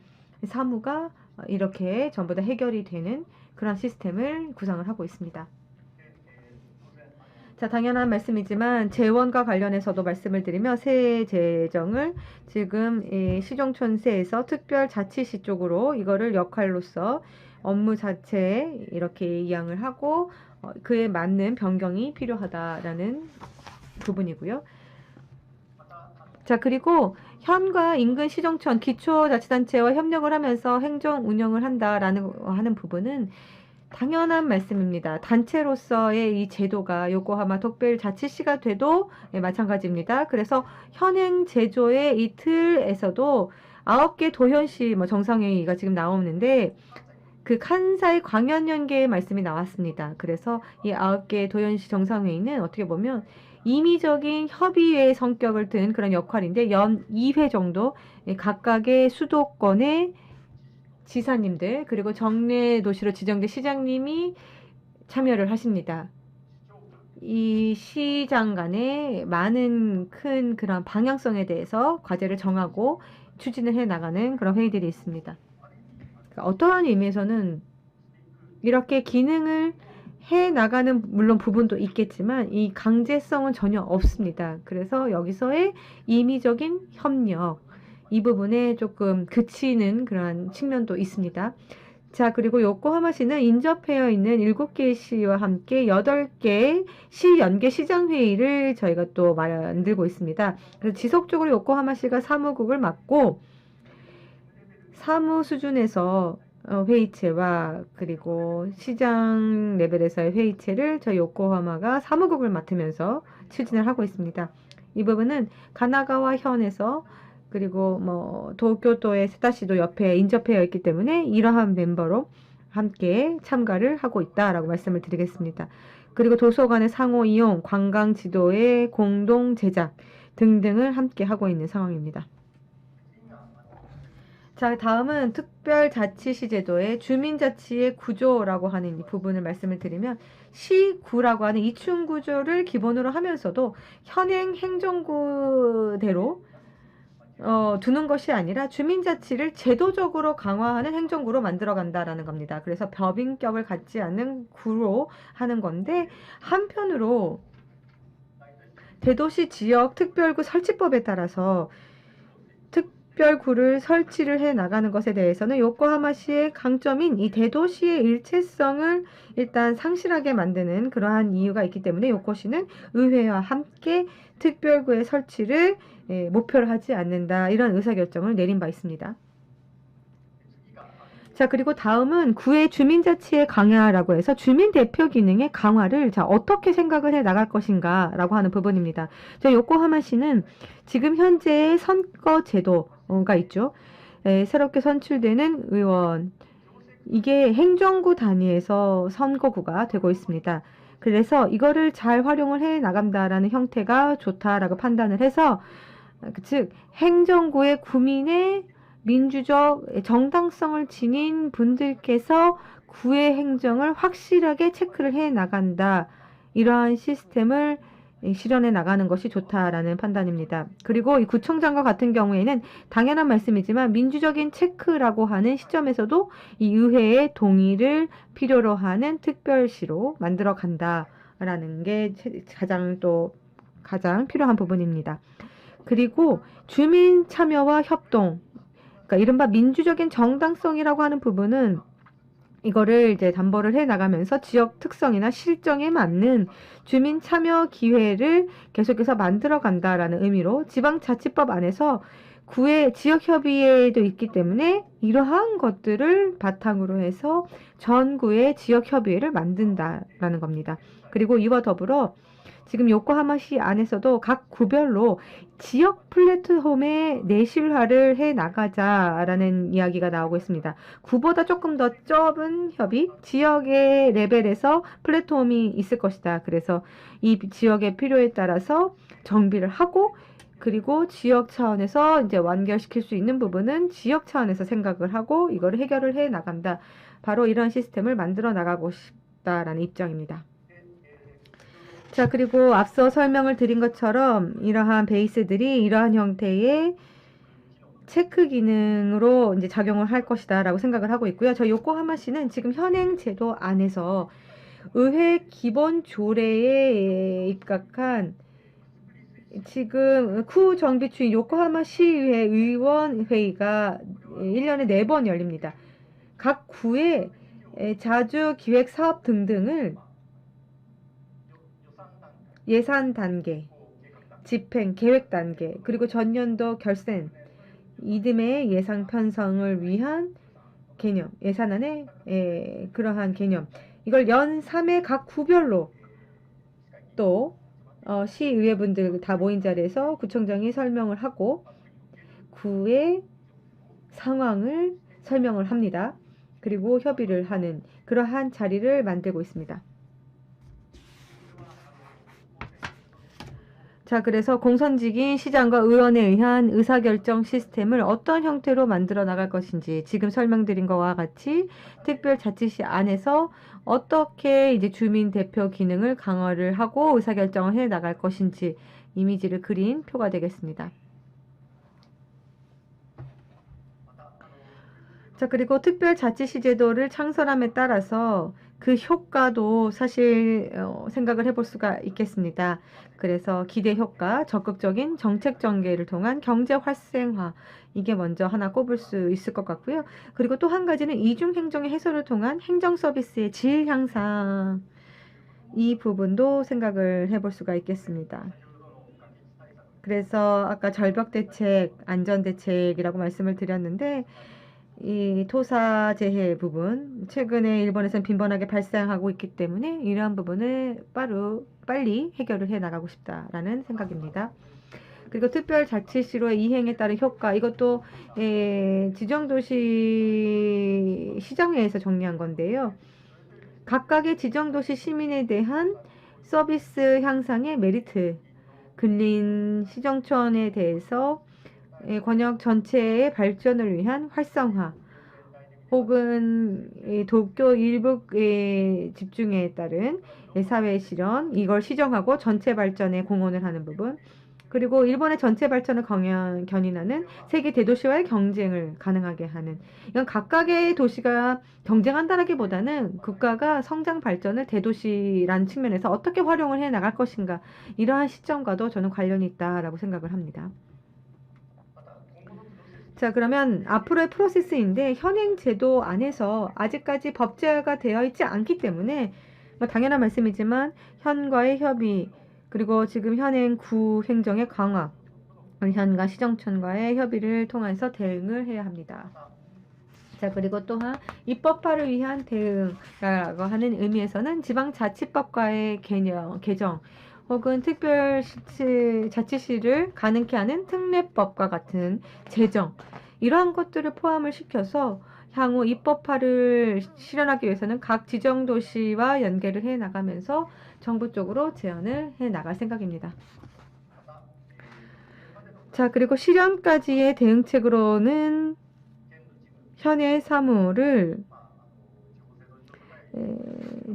사무가 이렇게 전부 다 해결이 되는 그런 시스템을 구상을 하고 있습니다. 자, 당연한 말씀이지만 재원과 관련해서도 말씀을 드리며 세 재정을 지금 시정촌세에서 특별자치시 쪽으로 이거를 역할로서 업무 자체에 이렇게 이양을 하고 그에 맞는 변경이 필요하다라는 부분이고요. 자, 그리고 현과 인근 시정촌 기초자치단체와 협력을 하면서 행정 운영을 하는 부분은 당연한 말씀입니다. 단체로서의 이 제도가 요코하마 특별자치시가 돼도 마찬가지입니다. 그래서 현행 제조의 이 틀에서도 9개 도현시 정상회의가 지금 나오는데 그 칸사이 광연연계의 말씀이 나왔습니다. 그래서 이 9개 도현시 정상회의는 어떻게 보면 임의적인 협의회의 성격을 든 그런 역할인데 연 2회 정도 각각의 수도권의 지사님들 그리고 정례 도시로 지정된 시장님이 참여를 하십니다. 이 시장 간의 많은 큰 그런 방향성에 대해서 과제를 정하고 추진을 해 나가는 그런 회의들이 있습니다. 그러니까 어떠한 의미에서는 이렇게 기능을 해 나가는 물론 부분도 있겠지만 이 강제성은 전혀 없습니다. 그래서 여기서의 임의적인 협력, 이 부분에 조금 그치는 그런 측면도 있습니다. 자, 그리고 요코하마시는 인접해 있는 7개의 시와 함께 8개 시 연계 시장회의를 저희가 또 만들고 있습니다. 그래서 지속적으로 요코하마시가 사무국을 맡고 사무 수준에서 회의체와 그리고 시장 레벨에서의 회의체를 저희 요코하마가 사무국을 맡으면서 추진을 하고 있습니다. 이 부분은 가나가와 현에서 그리고 도쿄도의 세타시도 옆에 인접해 있기 때문에 이러한 멤버로 함께 참가를 하고 있다라고 말씀을 드리겠습니다. 그리고 도서관의 상호 이용, 관광 지도의 공동 제작 등등을 함께 하고 있는 상황입니다. 자, 다음은 특별자치시 제도의 주민자치의 구조라고 하는 이 부분을 말씀을 드리면 시구라고 하는 이층 구조를 기본으로 하면서도 현행 행정구대로 두는 것이 아니라 주민자치를 제도적으로 강화하는 행정구로 만들어 간다라는 겁니다. 그래서 법인격을 갖지 않는 구로 하는 건데 한편으로 대도시 지역 특별구 설치법에 따라서 특별구를 설치를 해 나가는 것에 대해서는 요코하마시의 강점인 이 대도시의 일체성을 일단 상실하게 만드는 그러한 이유가 있기 때문에 요코시는 의회와 함께 특별구의 설치를 목표로 하지 않는다. 이런 의사결정을 내린 바 있습니다. 자, 그리고 다음은 구의 주민자치의 강화라고 해서 주민대표 기능의 강화를 어떻게 생각을 해 나갈 것인가 라고 하는 부분입니다. 저 요코하마시는 지금 현재의 선거 제도가 있죠. 새롭게 선출되는 의원, 이게 행정구 단위에서 선거구가 되고 있습니다. 그래서 이거를 잘 활용을 해 나간다라는 형태가 좋다라고 판단을 해서 즉 행정구의 구민의 민주적 정당성을 지닌 분들께서 구의 행정을 확실하게 체크를 해 나간다. 이러한 시스템을 실현해 나가는 것이 좋다라는 판단입니다. 그리고 이 구청장과 같은 경우에는 당연한 말씀이지만 민주적인 체크라고 하는 시점에서도 이 의회의 동의를 필요로 하는 특별시로 만들어 간다라는 게 가장 필요한 부분입니다. 그리고 주민 참여와 협동, 그러니까 이른바 민주적인 정당성이라고 하는 부분은 이거를 이제 담보를 해 나가면서 지역 특성이나 실정에 맞는 주민 참여 기회를 계속해서 만들어 간다라는 의미로 지방자치법 안에서 구의 지역협의회도 있기 때문에 이러한 것들을 바탕으로 해서 전구의 지역협의회를 만든다라는 겁니다. 그리고 이와 더불어 지금 요코하마시 안에서도 각 구별로 지역 플랫폼의 내실화를 해 나가자라는 이야기가 나오고 있습니다. 구보다 조금 더 좁은 협의, 지역의 레벨에서 플랫폼이 있을 것이다. 그래서 이 지역의 필요에 따라서 정비를 하고 그리고 지역 차원에서 이제 완결시킬 수 있는 부분은 지역 차원에서 생각을 하고 이거를 해결을 해 나간다. 바로 이런 시스템을 만들어 나가고 싶다라는 입장입니다. 자, 그리고 앞서 설명을 드린 것처럼 이러한 베이스들이 이러한 형태의 체크 기능으로 이제 작용을 할 것이다 라고 생각을 하고 있고요. 저 요코하마시는 지금 현행 제도 안에서 의회 기본 조례에 입각한 지금 구 정비추인 요코하마 시의회 의원회의가 1년에 4번 열립니다. 각 구의 자주 기획 사업 등등을 예산 단계, 집행, 계획 단계, 그리고 전년도 결산, 이듬해 예산 편성을 위한 개념, 예산안의 그러한 개념, 이걸 연 3회 각 구별로 또 시의회분들 다 모인 자리에서 구청장이 설명을 하고 구의 상황을 설명을 합니다. 그리고 협의를 하는 그러한 자리를 만들고 있습니다. 자, 그래서 공선직인 시장과 의원에 의한 의사결정 시스템을 어떤 형태로 만들어 나갈 것인지 지금 설명드린 것과 같이 특별자치시 안에서 어떻게 이제 주민 대표 기능을 강화를 하고 의사결정을 해 나갈 것인지 이미지를 그린 표가 되겠습니다. 자, 그리고 특별자치시 제도를 창설함에 따라서 그 효과도 사실 생각을 해볼 수가 있겠습니다. 그래서 기대 효과, 적극적인 정책 전개를 통한 경제 활성화, 이게 먼저 하나 꼽을 수 있을 것 같고요. 그리고 또 한 가지는 이중 행정의 해소를 통한 행정 서비스의 질 향상, 이 부분도 생각을 해볼 수가 있겠습니다. 그래서 아까 절벽 대책, 안전 대책이라고 말씀을 드렸는데 이 토사재해 부분, 최근에 일본에서는 빈번하게 발생하고 있기 때문에 이러한 부분을 빨리 해결을 해 나가고 싶다라는 생각입니다. 그리고 특별자치시로의 이행에 따른 효과, 이것도 지정도시 시장회에서 정리한 건데요. 각각의 지정도시 시민에 대한 서비스 향상의 메리트, 근린 시정촌에 대해서 권역 전체의 발전을 위한 활성화 혹은 도쿄 일북의 집중에 따른 사회 실현, 이걸 시정하고 전체 발전에 공헌을 하는 부분, 그리고 일본의 전체 발전을 견인하는 세계 대도시와의 경쟁을 가능하게 하는, 이건 각각의 도시가 경쟁한다라기보다는 국가가 성장 발전을 대도시라는 측면에서 어떻게 활용을 해 나갈 것인가, 이러한 시점과도 저는 관련이 있다라고 생각을 합니다. 자, 그러면 앞으로의 프로세스인데 현행 제도 안에서 아직까지 법제화가 되어 있지 않기 때문에 당연한 말씀이지만 현과의 협의, 그리고 지금 현행 구 행정의 강화, 현과 시정청과의 협의를 통해서 대응을 해야 합니다. 자, 그리고 또한 입법화를 위한 대응이라고 하는 의미에서는 지방자치법과의 개정 혹은 특별자치시를 가능케 하는 특례법과 같은 제정, 이러한 것들을 포함을 시켜서 향후 입법화를 실현하기 위해서는 각 지정도시와 연계를 해 나가면서 정부 쪽으로 제안을 해 나갈 생각입니다. 자, 그리고 실현까지의 대응책으로는 현행 사무를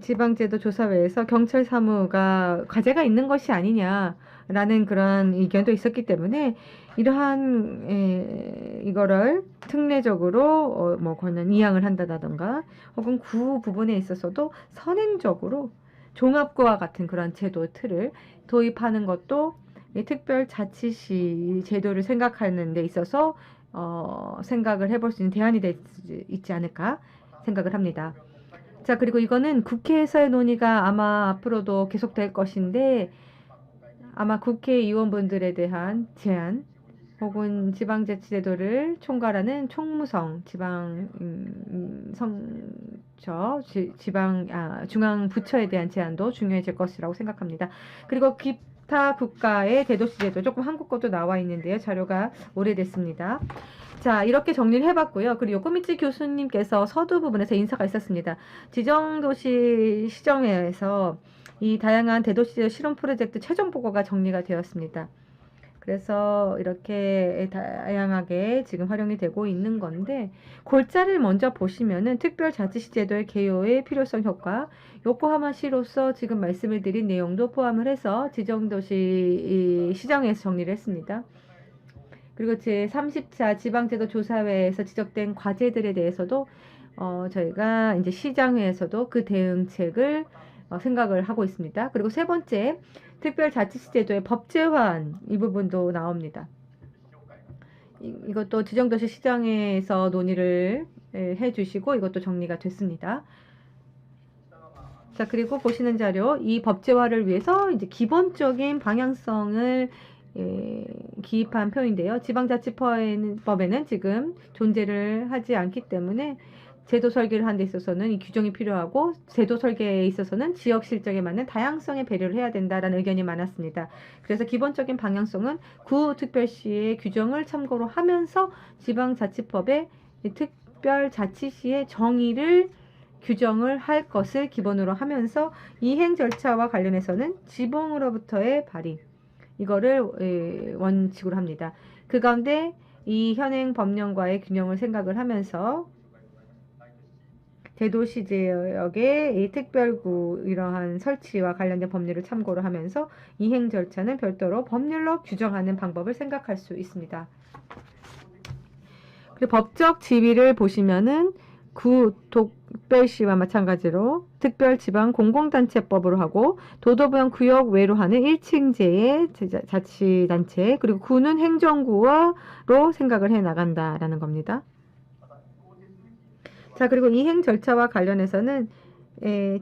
지방제도 조사회에서 경찰 사무가 과제가 있는 것이 아니냐라는 그런 의견도 있었기 때문에 이러한 이거를 특례적으로 권한 이양을 한다던가 혹은 구 부분에 있어서도 선행적으로 종합구와 같은 그런 제도 틀을 도입하는 것도 특별자치시 제도를 생각하는 데 있어서 생각을 해볼 수 있는 대안이 있지 않을까 생각을 합니다. 자, 그리고 이거는 국회에서의 논의가 아마 앞으로도 계속될 것인데 아마 국회의원분들에 대한 제안 혹은 지방자치제도를 총괄하는 총무성, 중앙부처에 대한 제안도 중요해질 것이라고 생각합니다. 그리고 기타 국가의 대도시제도, 조금 한국 것도 나와 있는데요. 자료가 오래됐습니다. 자, 이렇게 정리를 해봤고요. 그리고 요코미치 교수님께서 서두 부분에서 인사가 있었습니다. 지정도시 시정회에서 이 다양한 대도시 실험 프로젝트 최종 보고가 정리가 되었습니다. 그래서 이렇게 다양하게 지금 활용이 되고 있는 건데, 골자를 먼저 보시면은 특별자치시 제도의 개요의 필요성 효과, 요코하마시로서 지금 말씀을 드린 내용도 포함을 해서 지정도시 시정에서 정리를 했습니다. 그리고 제34 지방제도 조사회에서 지적된 과제들에 대해서도 저희가 이제 시장회에서도 그 대응책을 생각을 하고 있습니다. 그리고 세 번째, 특별자치시 제도의 법제화안, 이 부분도 나옵니다. 이것도 지정도시 시장회에서 논의를 해주시고 이것도 정리가 됐습니다. 자, 그리고 보시는 자료, 이 법제화를 위해서 이제 기본적인 방향성을 기입한 표인데요. 지방자치법에는 지금 존재를 하지 않기 때문에 제도 설계를 하는 데 있어서는 이 규정이 필요하고, 제도 설계에 있어서는 지역 실정에 맞는 다양성에 배려를 해야 된다라는 의견이 많았습니다. 그래서 기본적인 방향성은 구특별시의 규정을 참고로 하면서 지방자치법의 특별자치시의 정의를 규정을 할 것을 기본으로 하면서 이행 절차와 관련해서는 지방으로부터의 발의, 이거를 원칙으로 합니다. 그 가운데 이 현행 법령과의 균형을 생각을 하면서 대도시 지역의 이 특별구 이러한 설치와 관련된 법률을 참고로 하면서 이행 절차는 별도로 법률로 규정하는 방법을 생각할 수 있습니다. 그리고 법적 지위를 보시면은 구 특별시와 마찬가지로 특별지방공공단체법으로 하고, 도도부형 구역 외로 하는 1층제의 자치단체, 그리고 구는 행정구로 생각을 해 나간다라는 겁니다. 자, 그리고 이행 절차와 관련해서는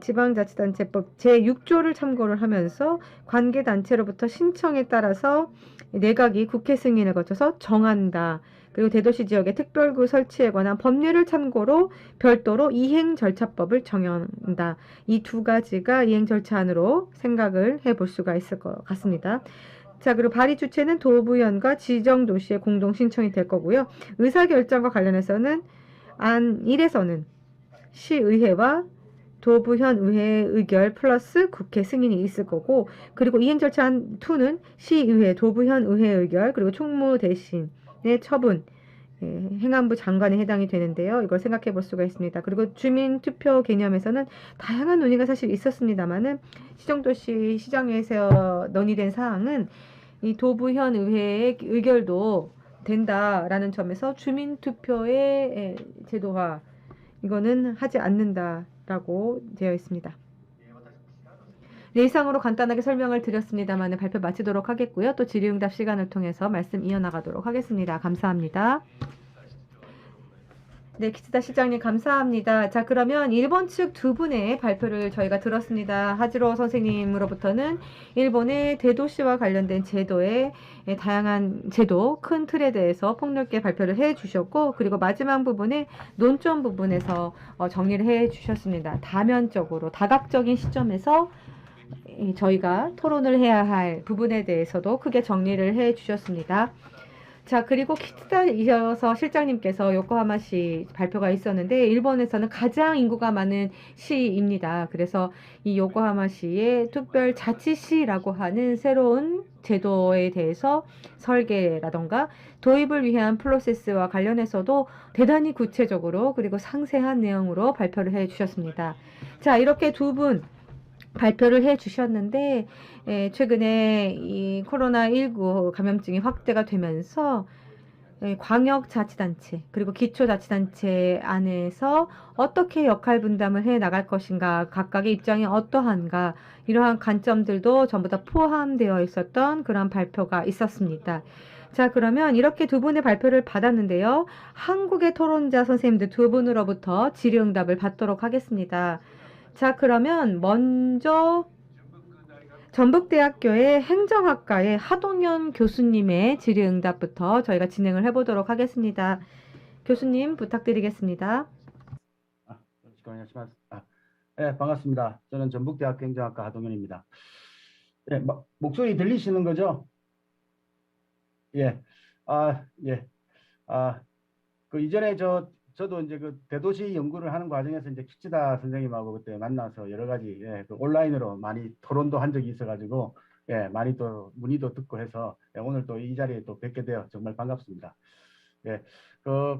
지방자치단체법 제6조를 참고를 하면서 관계단체로부터 신청에 따라서 내각이 국회 승인을 거쳐서 정한다. 그리고 대도시 지역의 특별구 설치에 관한 법률을 참고로 별도로 이행 절차법을 정한다. 이 두 가지가 이행 절차안으로 생각을 해볼 수가 있을 것 같습니다. 자, 그리고 발의 주체는 도부현과 지정도시의 공동 신청이 될 거고요. 의사결정과 관련해서는 안 1에서는 시의회와 도부현 의회 의결 플러스 국회 승인이 있을 거고, 그리고 이행 절차안 2는 시의회, 도부현 의회 의결, 그리고 총무 대신 처분, 행안부 장관에 해당이 되는데요. 이걸 생각해 볼 수가 있습니다. 그리고 주민투표 개념에서는 다양한 논의가 사실 있었습니다만은 시정도시 시장에서 논의된 사항은 이 도부현 의회의 의결도 된다라는 점에서 주민투표의 제도화 이거는 하지 않는다라고 되어 있습니다. 네, 이상으로 간단하게 설명을 드렸습니다만 발표 마치도록 하겠고요. 또 질의응답 시간을 통해서 말씀 이어나가도록 하겠습니다. 감사합니다. 네, 기치다 실장님 감사합니다. 자, 그러면 1번 측 두 분의 발표를 저희가 들었습니다. 하지로 선생님으로부터는 일본의 대도시와 관련된 제도의 다양한 제도, 큰 틀에 대해서 폭넓게 발표를 해 주셨고, 그리고 마지막 부분에 논점 부분에서 정리를 해 주셨습니다. 다면적으로, 다각적인 시점에서 저희가 토론을 해야 할 부분에 대해서도 크게 정리를 해 주셨습니다. 자, 그리고 키치다 이어서 실장님께서 요코하마시 발표가 있었는데 일본에서는 가장 인구가 많은 시입니다. 그래서 이 요코하마시의 특별자치시라고 하는 새로운 제도에 대해서 설계라던가 도입을 위한 프로세스와 관련해서도 대단히 구체적으로 그리고 상세한 내용으로 발표를 해 주셨습니다. 자, 이렇게 두 분 발표를 해 주셨는데 최근에 이 코로나19 감염증이 확대가 되면서 광역자치단체 그리고 기초자치단체 안에서 어떻게 역할 분담을 해 나갈 것인가, 각각의 입장이 어떠한가, 이러한 관점들도 전부 다 포함되어 있었던 그런 발표가 있었습니다. 자, 그러면 이렇게 두 분의 발표를 받았는데요. 한국의 토론자 선생님들 두 분으로부터 질의응답을 받도록 하겠습니다. 자, 그러면 먼저 전북대학교의 행정학과의 하동현 교수님의 질의응답부터 저희가 진행을 해보도록 하겠습니다. 교수님 부탁드리겠습니다. 네, 반갑습니다. 저는 전북대학교 행정학과 하동현입니다. 예, 목소리 들리시는 거죠? 예. 예. 그 이전에 저도 이제 그 대도시 연구를 하는 과정에서 이제 키치다 선생님하고 그때 만나서 여러 가지 그 온라인으로 많이 토론도 한 적이 있어가지고 많이 또 문의도 듣고 해서 오늘 또 이 자리에 또 뵙게 되어 정말 반갑습니다.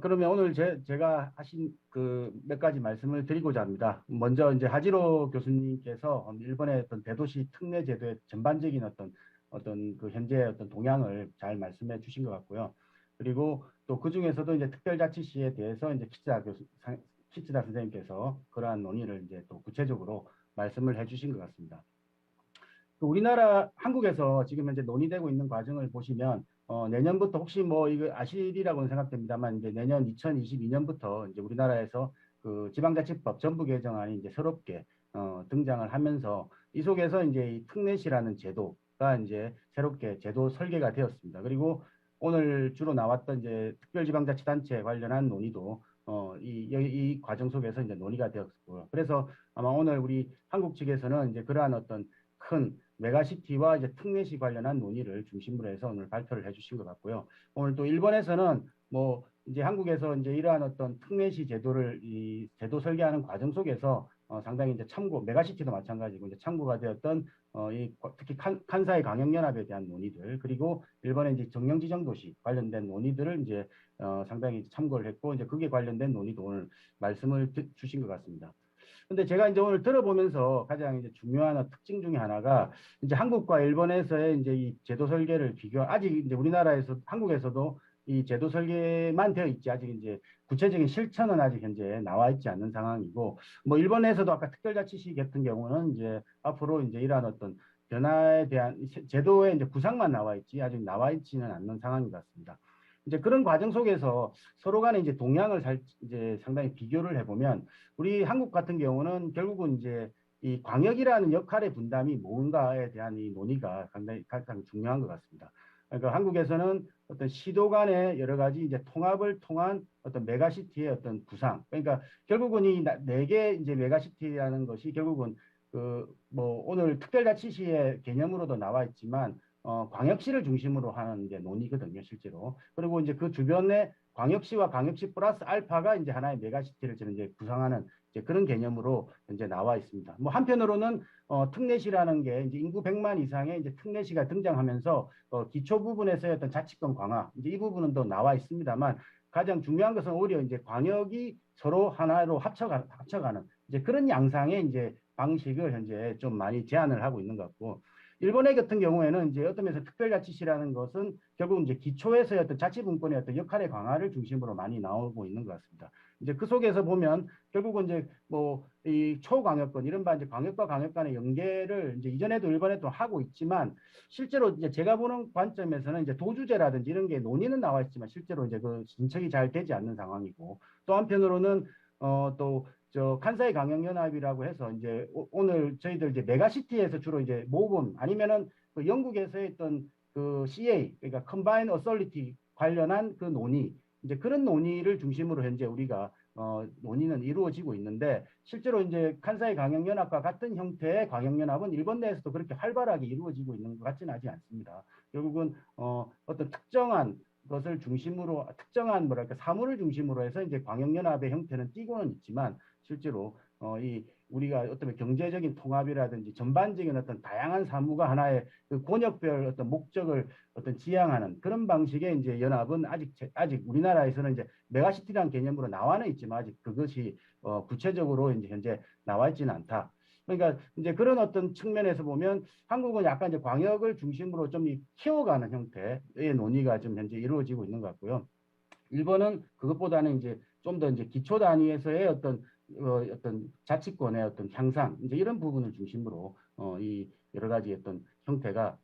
그러면 오늘 제가 하신 그 몇 가지 말씀을 드리고자 합니다. 먼저 이제 하지로 교수님께서 일본의 어떤 대도시 특례 제도의 전반적인 어떤 그 현재 어떤 동향을 잘 말씀해 주신 것 같고요. 그리고 또 그 중에서도 이제 특별자치시에 대해서 이제 키치다 선생님께서 그러한 논의를 이제 또 구체적으로 말씀을 해주신 것 같습니다. 우리나라 한국에서 지금 현재 논의되고 있는 과정을 보시면 내년부터 혹시 뭐 이거 아시리라고는 생각됩니다만 이제 내년 2022년부터 이제 우리나라에서 그 지방자치법 전부 개정안이 이제 새롭게 등장을 하면서 이 속에서 이제 이 특례시라는 제도가 이제 새롭게 제도 설계가 되었습니다. 그리고 오늘 주로 나왔던 이제 특별지방자치단체 관련한 논의도 이 과정 속에서 이제 논의가 되었고요. 그래서 아마 오늘 우리 한국 측에서는 이제 그러한 어떤 큰 메가시티와 이제 특례시 관련한 논의를 중심으로 해서 오늘 발표를 해주신 것 같고요. 오늘 또 일본에서는 뭐 이제 한국에서 이제 이러한 어떤 특례시 제도를 이 제도 설계하는 과정 속에서 상당히 이제 메가시티도 마찬가지고 이제 참고가 되었던 특히 칸사이 강역연합에 대한 논의들, 그리고 일본의 이제 정령지정도시 관련된 논의들을 이제 상당히 참고를 했고 이제 그게 관련된 논의도 오늘 말씀을 주신 것 같습니다. 근데 제가 이제 오늘 들어보면서 가장 이제 중요한 특징 중에 하나가 이제 한국과 일본에서의 이제 이 제도 설계를 아직 이제 우리나라에서 한국에서도 이 제도 설계만 되어 있지 아직 이제 구체적인 실천은 아직 현재 나와 있지 않는 상황이고, 뭐 일본에서도 아까 특별자치시 같은 경우는 이제 앞으로 이제 이러한 어떤 변화에 대한 제도의 이제 구상만 나와 있지 아직 나와 있지는 않는 상황인 것 같습니다. 이제 그런 과정 속에서 서로 간에 이제 동향을 이제 상당히 비교를 해보면 우리 한국 같은 경우는 결국은 이제 이 광역이라는 역할의 분담이 뭔가에 대한 이 논의가 상당히 가장 중요한 것 같습니다. 그러니까 한국에서는 어떤 시도 간의 여러 가지 이제 통합을 통한 어떤 메가시티의 어떤 구상. 그러니까 결국은 이 네 개 이제 메가시티라는 것이 결국은 그 뭐 오늘 특별자치시의 개념으로도 나와 있지만 광역시를 중심으로 하는 이제 논의거든요, 실제로. 그리고 이제 그 주변에 광역시와 광역시 플러스 알파가 이제 하나의 메가시티를 저는 이제 구성하는 이제 그런 개념으로 현재 나와 있습니다. 뭐 한편으로는 특례시라는 게 이제 인구 100만 이상의 이제 특례시가 등장하면서 기초 부분에서의 어떤 자치권 강화 이제 이 부분은 또 나와 있습니다만 가장 중요한 것은 오히려 이제 광역이 서로 하나로 합쳐가는 이제 그런 양상의 이제 방식을 현재 좀 많이 제안을 하고 있는 것 같고 일본의 같은 경우에는 이제 어떤 면에서 특별자치시라는 것은 결국 이제 기초에서의 어떤 자치분권의 어떤 역할의 강화를 중심으로 많이 나오고 있는 것 같습니다. 이제 그 속에서 보면 결국은 이제 뭐 이 초광역권 이른바 이제 광역과 광역 간의 연계를 이제 이전에도 일본에도 하고 있지만 실제로 이제 제가 보는 관점에서는 이제 도주제라든지 이런 게 논의는 나와 있지만 실제로 이제 그 진척이 잘 되지 않는 상황이고 또 한편으로는 또 저 칸사이 강역연합이라고 해서 이제 오늘 저희들 이제 메가시티에서 주로 이제 모금 아니면은 그 영국에서 했던 그 CA 그러니까 컴바인 어설리티 관련한 그 논의 이제 그런 논의를 중심으로 현재 우리가 논의는 이루어지고 있는데 실제로 이제 칸사이 강역연합과 같은 형태의 광역연합은 일본 내에서도 그렇게 활발하게 이루어지고 있는 것 같지는 하지 않습니다. 결국은 어떤 특정한 것을 중심으로 특정한 뭐랄까 사물을 중심으로 해서 이제 광역연합의 형태는 띄고는 있지만 실제로 이 우리가 어떤 경제적인 통합이라든지 전반적인 어떤 다양한 사무가 하나의 그 권역별 어떤 목적을 어떤 지향하는 그런 방식의 이제 연합은 아직 우리나라에서는 이제 메가시티라는 개념으로 나와는 있지만 아직 그것이 구체적으로 이제 현재 나와 있지는 않다. 그러니까 이제 그런 어떤 측면에서 보면 한국은 약간 이제 광역을 중심으로 좀 키워가는 형태의 논의가 지금 현재 이루어지고 있는 것 같고요. 일본은 그것보다는 이제 좀 더 이제 기초 단위에서의 어떤 자치권의 어떤 향상 이제 이런 부분을 중심으로 이 여러 가지 어떤 형태가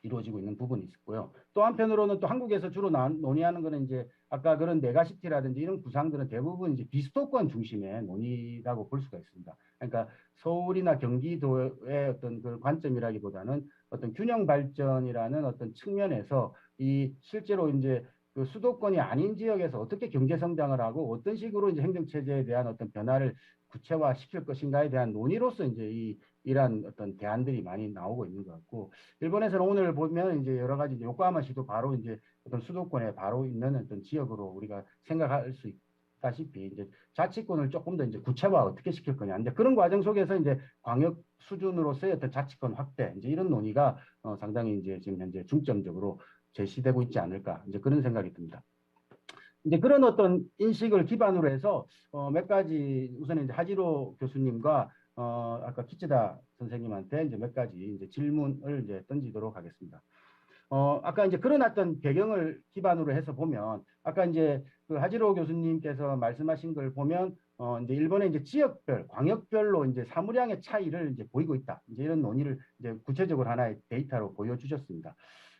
이루어지고 있는 부분이 있고요. 또 한편으로는 또 한국에서 주로 논의하는 거는 이제 아까 그런 메가시티라든지 이런 구상들은 대부분 이제 비수도권 중심의 논의라고 볼 수가 있습니다. 그러니까 서울이나 경기도의 어떤 그 관점이라기보다는 어떤 균형 발전이라는 어떤 측면에서 이 실제로 이제 그 수도권이 아닌 지역에서 어떻게 경제 성장을 하고 어떤 식으로 이제 행정 체제에 대한 어떤 변화를 구체화시킬 것인가에 대한 논의로서 이제 이러한 어떤 대안들이 많이 나오고 있는 것 같고 일본에서는 오늘 보면 이제 여러 가지 이제 요코하마시도 바로 이제 어떤 수도권에 바로 있는 어떤 지역으로 우리가 생각할 수 있다시피 이제 자치권을 조금 더 이제 구체화 어떻게 시킬 거냐 이제 그런 과정 속에서 이제 광역 수준으로서의 어떤 자치권 확대 이제 이런 논의가 상당히 이제 지금 현재 중점적으로 제시되고 있지 않을까 이제 그런 생각이 듭니다. 이제 그런 어떤 인식을 기반으로 해서 몇 가지 우선 이제 하지로 교수님과 아까 키치다 선생님한테 이제 몇 가지 이제 질문을 이제 던지도록 하겠습니다. 아까 이제 그런 어떤 배경을 기반으로 해서 보면 아까 이제 그 하지로 교수님께서 말씀하신 걸 보면 이제 일본의 이제 지역별, 광역별로 이제 사물량의 차이를 이제 보이고 있다. 이제 이런 논의를 이제 구체적으로 하나의 데이터로 보여주셨습니다.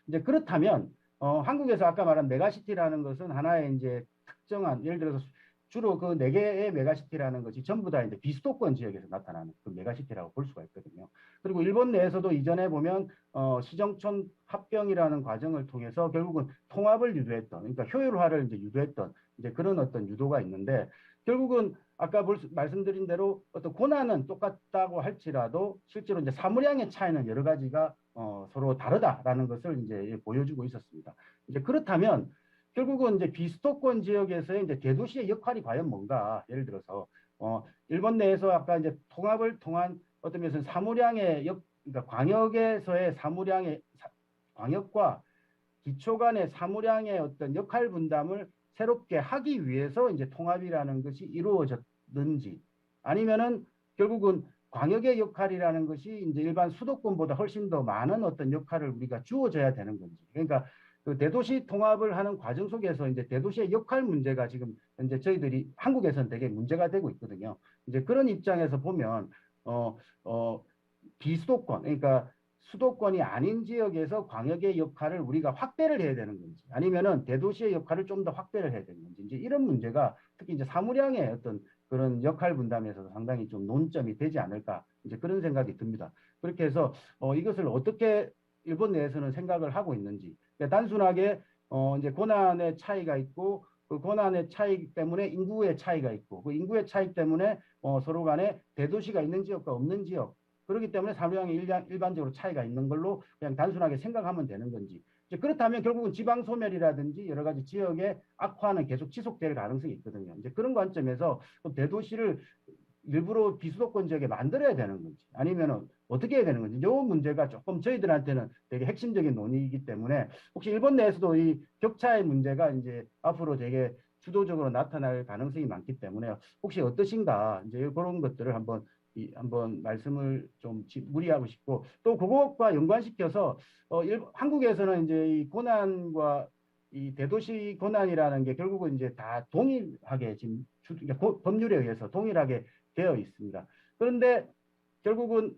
이제 그렇다면 한국에서 아까 말한 메가시티라는 것은 하나의 이제 특정한 예를 들어서 주로 그 4개의 메가시티라는 것이 전부 다 이제 비수도권 지역에서 나타나는 그 메가시티라고 볼 수가 있거든요. 그리고 일본 내에서도 이전에 보면 시정촌 합병이라는 과정을 통해서 결국은 통합을 유도했던, 그러니까 효율화를 이제 유도했던 이제 그런 어떤 유도가 있는데 결국은 아까 말씀드린 대로 어떤 권한은 똑같다고 할지라도 실제로 이제 사물량의 차이는 여러 가지가 서로 다르다라는 것을 이제 보여주고 있었습니다. 이제 그렇다면 결국은 이제 비수도권 지역에서의 이제 대도시의 역할이 과연 뭔가 예를 들어서 일본 내에서 아까 이제 통합을 통한 어떤 면에서는 사물량의 그러니까 광역에서의 광역과 기초 간의 사물량의 어떤 역할 분담을 새롭게 하기 위해서 이제 통합이라는 것이 이루어졌는지 아니면은 결국은 광역의 역할이라는 것이 이제 일반 수도권보다 훨씬 더 많은 어떤 역할을 우리가 주어져야 되는 건지. 그러니까 그 대도시 통합을 하는 과정 속에서 이제 대도시의 역할 문제가 지금 현재 저희들이 한국에서는 되게 문제가 되고 있거든요. 이제 그런 입장에서 보면 비수도권 그러니까 수도권이 아닌 지역에서 광역의 역할을 우리가 확대를 해야 되는 건지 아니면은 대도시의 역할을 좀 더 확대를 해야 되는 건지 이제 이런 문제가 특히 이제 사무량의 어떤 그런 역할 분담에서도 상당히 좀 논점이 되지 않을까 이제 그런 생각이 듭니다. 그렇게 해서 이것을 어떻게 일본 내에서는 생각을 하고 있는지 그러니까 단순하게 이제 권한의 차이가 있고 그 권한의 차이 때문에 인구의 차이가 있고 그 인구의 차이 때문에 서로 간에 대도시가 있는 지역과 없는 지역 그렇기 때문에 사무량이 일반적으로 차이가 있는 걸로 그냥 단순하게 생각하면 되는 건지 이제 그렇다면 결국은 지방 소멸이라든지 여러 가지 지역의 악화는 계속 지속될 가능성이 있거든요. 이제 그런 관점에서 대도시를 일부러 비수도권 지역에 만들어야 되는 건지 아니면은 어떻게 해야 되는 건지 이 문제가 조금 저희들한테는 되게 핵심적인 논의이기 때문에 혹시 일본 내에서도 이 격차의 문제가 이제 앞으로 되게 주도적으로 나타날 가능성이 많기 때문에 혹시 어떠신가 이제 그런 것들을 한번 말씀을 좀 문의하고 싶고 또 그것과 연관시켜서 한국에서는 이제 이 고난과 이 대도시 고난이라는 게 결국은 이제 다 동일하게 지금 그러니까 법률에 의해서 동일하게 되어 있습니다. 그런데 결국은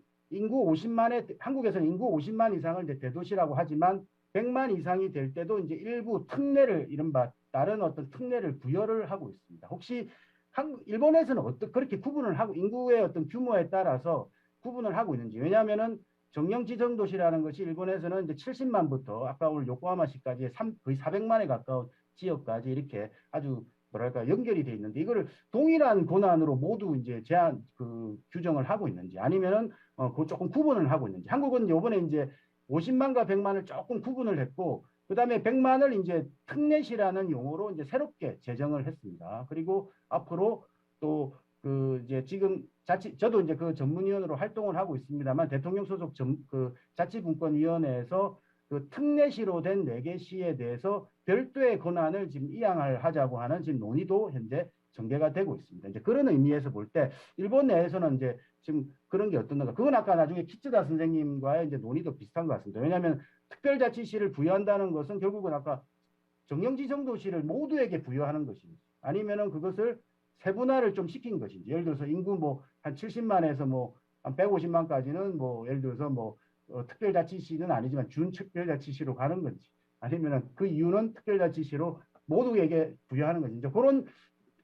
한국에서는 인구 50만 이상을 이제 대도시라고 하지만 100만 이상이 될 때도 이제 일부 특례를 이른바 다른 어떤 특례를 부여를 하고 있습니다. 혹시 일본에서는 그렇게 구분을 하고 인구의 어떤 규모에 따라서 구분을 하고 있는지 왜냐하면은 정령지정도시라는 것이 일본에서는 이제 70만부터 아까 오늘 요코하마시까지 거의 400만에 가까운 지역까지 이렇게 아주 뭐랄까 연결이 돼 있는데 이거를 동일한 권한으로 모두 이제 규정을 하고 있는지 아니면은 그 조금 구분을 하고 있는지 한국은 요번에 이제 50만과 100만을 조금 구분을 했고 그다음에 100만을 이제 특례시라는 용어로 이제 새롭게 제정을 했습니다. 그리고 앞으로 또 이제 지금 저도 이제 그 전문위원으로 활동을 하고 있습니다만 대통령 소속 자치분권위원회에서 그 특례시로 된 4개 시에 대해서 별도의 권한을 지금 하자고 하는 지금 논의도 현재 전개가 되고 있습니다. 이제 그런 의미에서 볼 때 일본 내에서는 이제 지금 그런 게 어떤가 그건 아까 나중에 키츠다 선생님과의 이제 논의도 비슷한 것 같습니다. 왜냐하면 특별자치시를 부여한다는 것은 결국은 아까 정령지정도시를 모두에게 부여하는 것인지 아니면은 그것을 세분화를 좀 시킨 것인지 예를 들어서 인구 뭐 한 70만에서 뭐 한 150만까지는 뭐 예를 들어서 뭐 특별자치시는 아니지만 준특별자치시로 가는 건지 아니면은 그 이유는 특별자치시로 모두에게 부여하는 건지 이제 그런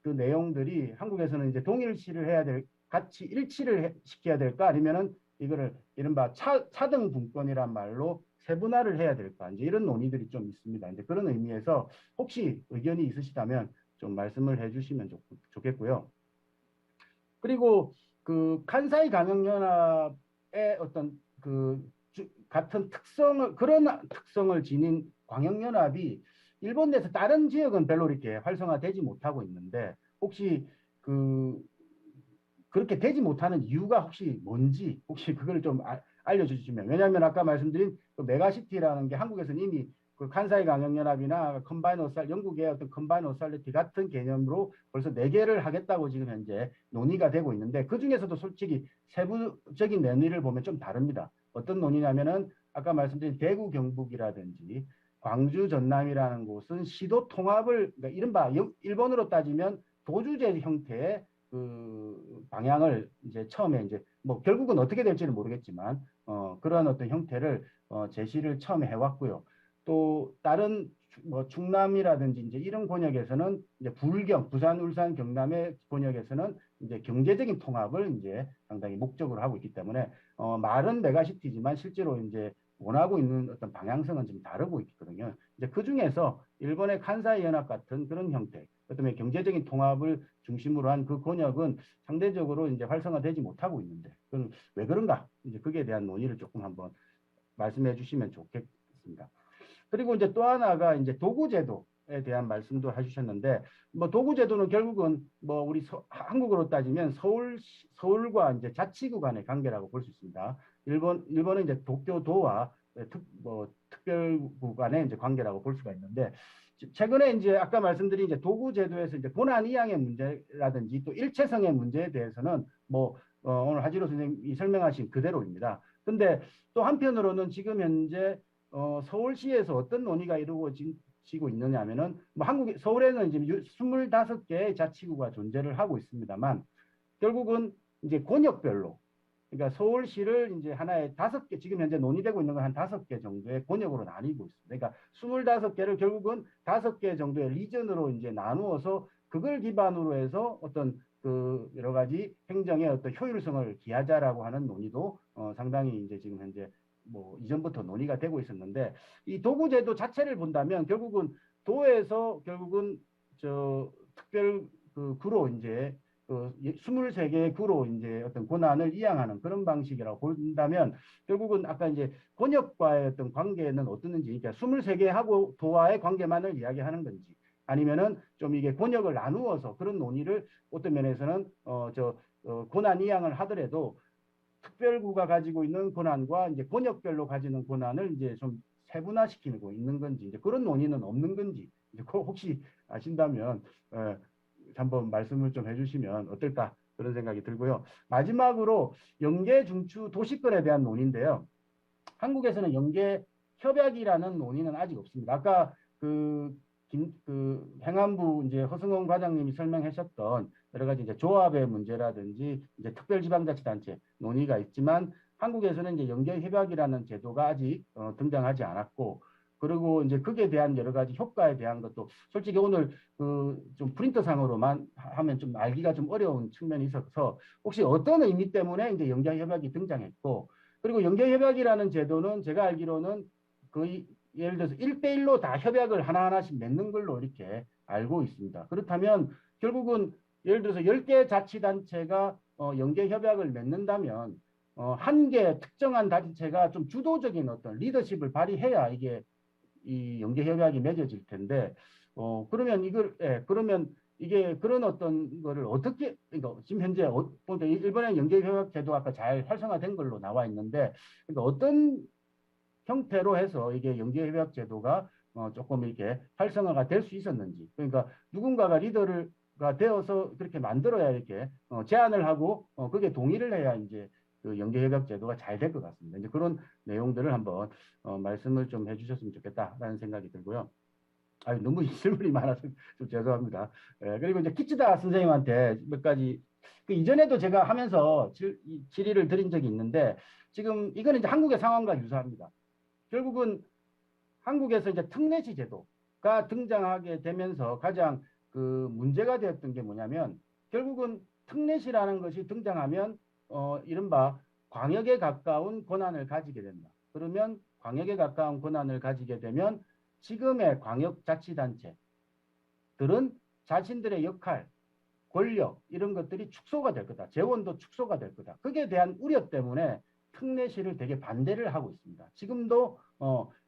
그 내용들이 한국에서는 이제 동일시를 해야 같이 일치를 시켜야 될까 아니면은 이거를 이른바 차등 분권이란 말로 세분화를 해야 될까 이제 이런 논의들이 좀 있습니다. 이제 그런 의미에서 혹시 의견이 있으시다면 좀 말씀을 해주시면 좋겠고요. 그리고 그 칸사이 광역연합의 어떤 같은 그런 특성을 지닌 광역연합이 일본 내에서 다른 지역은 별로 이렇게 활성화되지 못하고 있는데 혹시 그렇게 되지 못하는 이유가 혹시 뭔지 혹시 그걸 좀 알려주시면 왜냐하면 아까 말씀드린 그 메가시티라는 게 한국에서는 이미 그 칸사이 강역연합이나 영국의 어떤 컴바인 오살리티 같은 개념으로 벌써 4개를 하겠다고 지금 현재 논의가 되고 있는데 그 중에서도 솔직히 세부적인 논의를 보면 좀 다릅니다. 어떤 논의냐면은 아까 말씀드린 대구 경북이라든지 광주 전남이라는 곳은 시도 통합을 그러니까 이른바 일본으로 따지면 도주제 형태의 그 방향을 이제 처음에 이제 뭐 결국은 어떻게 될지는 모르겠지만 그런 어떤 형태를 제시를 처음에 해왔고요. 또 다른 뭐 충남이라든지 이제 이런 권역에서는 이제 부산, 울산, 경남의 권역에서는 이제 경제적인 통합을 이제 상당히 목적으로 하고 있기 때문에 말은 메가시티지만 실제로 이제 원하고 있는 어떤 방향성은 좀 다르고 있거든요. 이제 그 중에서 일본의 칸사이 연합 같은 그런 형태, 그다음에 경제적인 통합을 중심으로 한 그 권역은 상대적으로 이제 활성화되지 못하고 있는데, 그건 왜 그런가? 이제 거기에 대한 논의를 조금 한번 말씀해 주시면 좋겠습니다. 그리고 이제 또 하나가 이제 도구제도에 대한 말씀도 해주셨는데, 뭐 도구제도는 결국은 뭐 우리 한국으로 따지면 서울과 이제 자치구 간의 관계라고 볼 수 있습니다. 일본은 이제 도쿄도와 특별구 간의 이제 관계라고 볼 수가 있는데, 최근에 이제 아까 말씀드린 이제 도구제도에서 이제 고난 이양의 문제라든지 또 일체성의 문제에 대해서는 뭐 오늘 하지로 선생님이 설명하신 그대로입니다. 근데 또 한편으로는 지금 현재 서울시에서 어떤 논의가 이루어지고 있느냐 하면은 뭐 서울에는 이제 25개의 자치구가 존재를 하고 있습니다만 결국은 이제 권역별로 그러니까 서울시를 이제 하나의 5개 지금 현재 논의되고 있는 건 한 5개 정도의 권역으로 나뉘고 있습니다. 그러니까 25개를 결국은 5개 정도의 리전으로 이제 나누어서 그걸 기반으로 해서 어떤 그 여러 가지 행정의 어떤 효율성을 기하자라고 하는 논의도 상당히 이제 지금 현재 뭐 이전부터 논의가 되고 있었는데 이 도구제도 자체를 본다면 결국은 도에서 결국은 특별 구로 이제 23개의 구로 이제 어떤 권한을 이양하는 그런 방식이라고 본다면 결국은 아까 이제 권역과의 어떤 관계는 어떻는지 그러니까 23개하고 도와의 관계만을 이야기하는 건지 아니면은 좀 이게 권역을 나누어서 그런 논의를 어떤 면에서는 권한 이양을 하더라도 특별구가 가지고 있는 권한과 이제 권역별로 가지는 권한을 이제 좀 세분화시키고 있는 건지 이제 그런 논의는 없는 건지 이제 혹시 아신다면 한번 말씀을 좀 해주시면 어떨까 그런 생각이 들고요. 마지막으로 연계 중추 도시권에 대한 논의인데요. 한국에서는 연계 협약이라는 논의는 아직 없습니다. 아까 그 행안부 이제 허승원 과장님이 설명하셨던 여러 가지 이제 조합의 문제라든지 이제 특별지방자치단체 논의가 있지만 한국에서는 이제 연계협약이라는 제도가 아직 등장하지 않았고 그리고 이제 그에 대한 여러 가지 효과에 대한 것도 솔직히 오늘 좀 프린터상으로만 하면 좀 알기가 좀 어려운 측면이 있어서 혹시 어떤 의미 때문에 이제 연계협약이 등장했고 그리고 연계협약이라는 제도는 제가 알기로는 거의 예를 들어서 1대1로 다 협약을 하나하나씩 맺는 걸로 이렇게 알고 있습니다. 그렇다면 결국은 예를 들어서 10개 자치단체가 연계협약을 맺는다면 한 개 특정한 단체가 좀 주도적인 어떤 리더십을 발휘해야 이게 이 연계협약이 맺어질 텐데 그러면 그러면 이게 그런 어떤 거를 어떻게 그러니까 지금 현재 보니까 일본의 연계협약 제도가 아까 잘 활성화된 걸로 나와 있는데 그러니까 어떤 형태로 해서 이게 연계협약 제도가 조금 이렇게 활성화가 될 수 있었는지 그러니까 누군가가 리더가 되어서 그렇게 만들어야 이렇게 제안을 하고 그게 동의를 해야 이제 그 연계협약 제도가 잘 될 것 같습니다. 이제 그런 내용들을 한번 말씀을 좀 해주셨으면 좋겠다라는 생각이 들고요. 너무 질문이 많아서 좀 죄송합니다. 그리고 이제 키치다 선생님한테 몇 가지 그 이전에도 제가 하면서 질의를 드린 적이 있는데 지금 이거는 이제 한국의 상황과 유사합니다. 결국은 한국에서 이제 특례시 제도가 등장하게 되면서 가장 그 문제가 되었던 게 뭐냐면 결국은 특례시라는 것이 등장하면 이른바 광역에 가까운 권한을 가지게 된다. 그러면 광역에 가까운 권한을 가지게 되면 지금의 광역자치단체들은 자신들의 역할, 권력 이런 것들이 축소가 될 거다. 재원도 축소가 될 거다. 그에 대한 우려 때문에 특례시를 되게 반대를 하고 있습니다. 지금도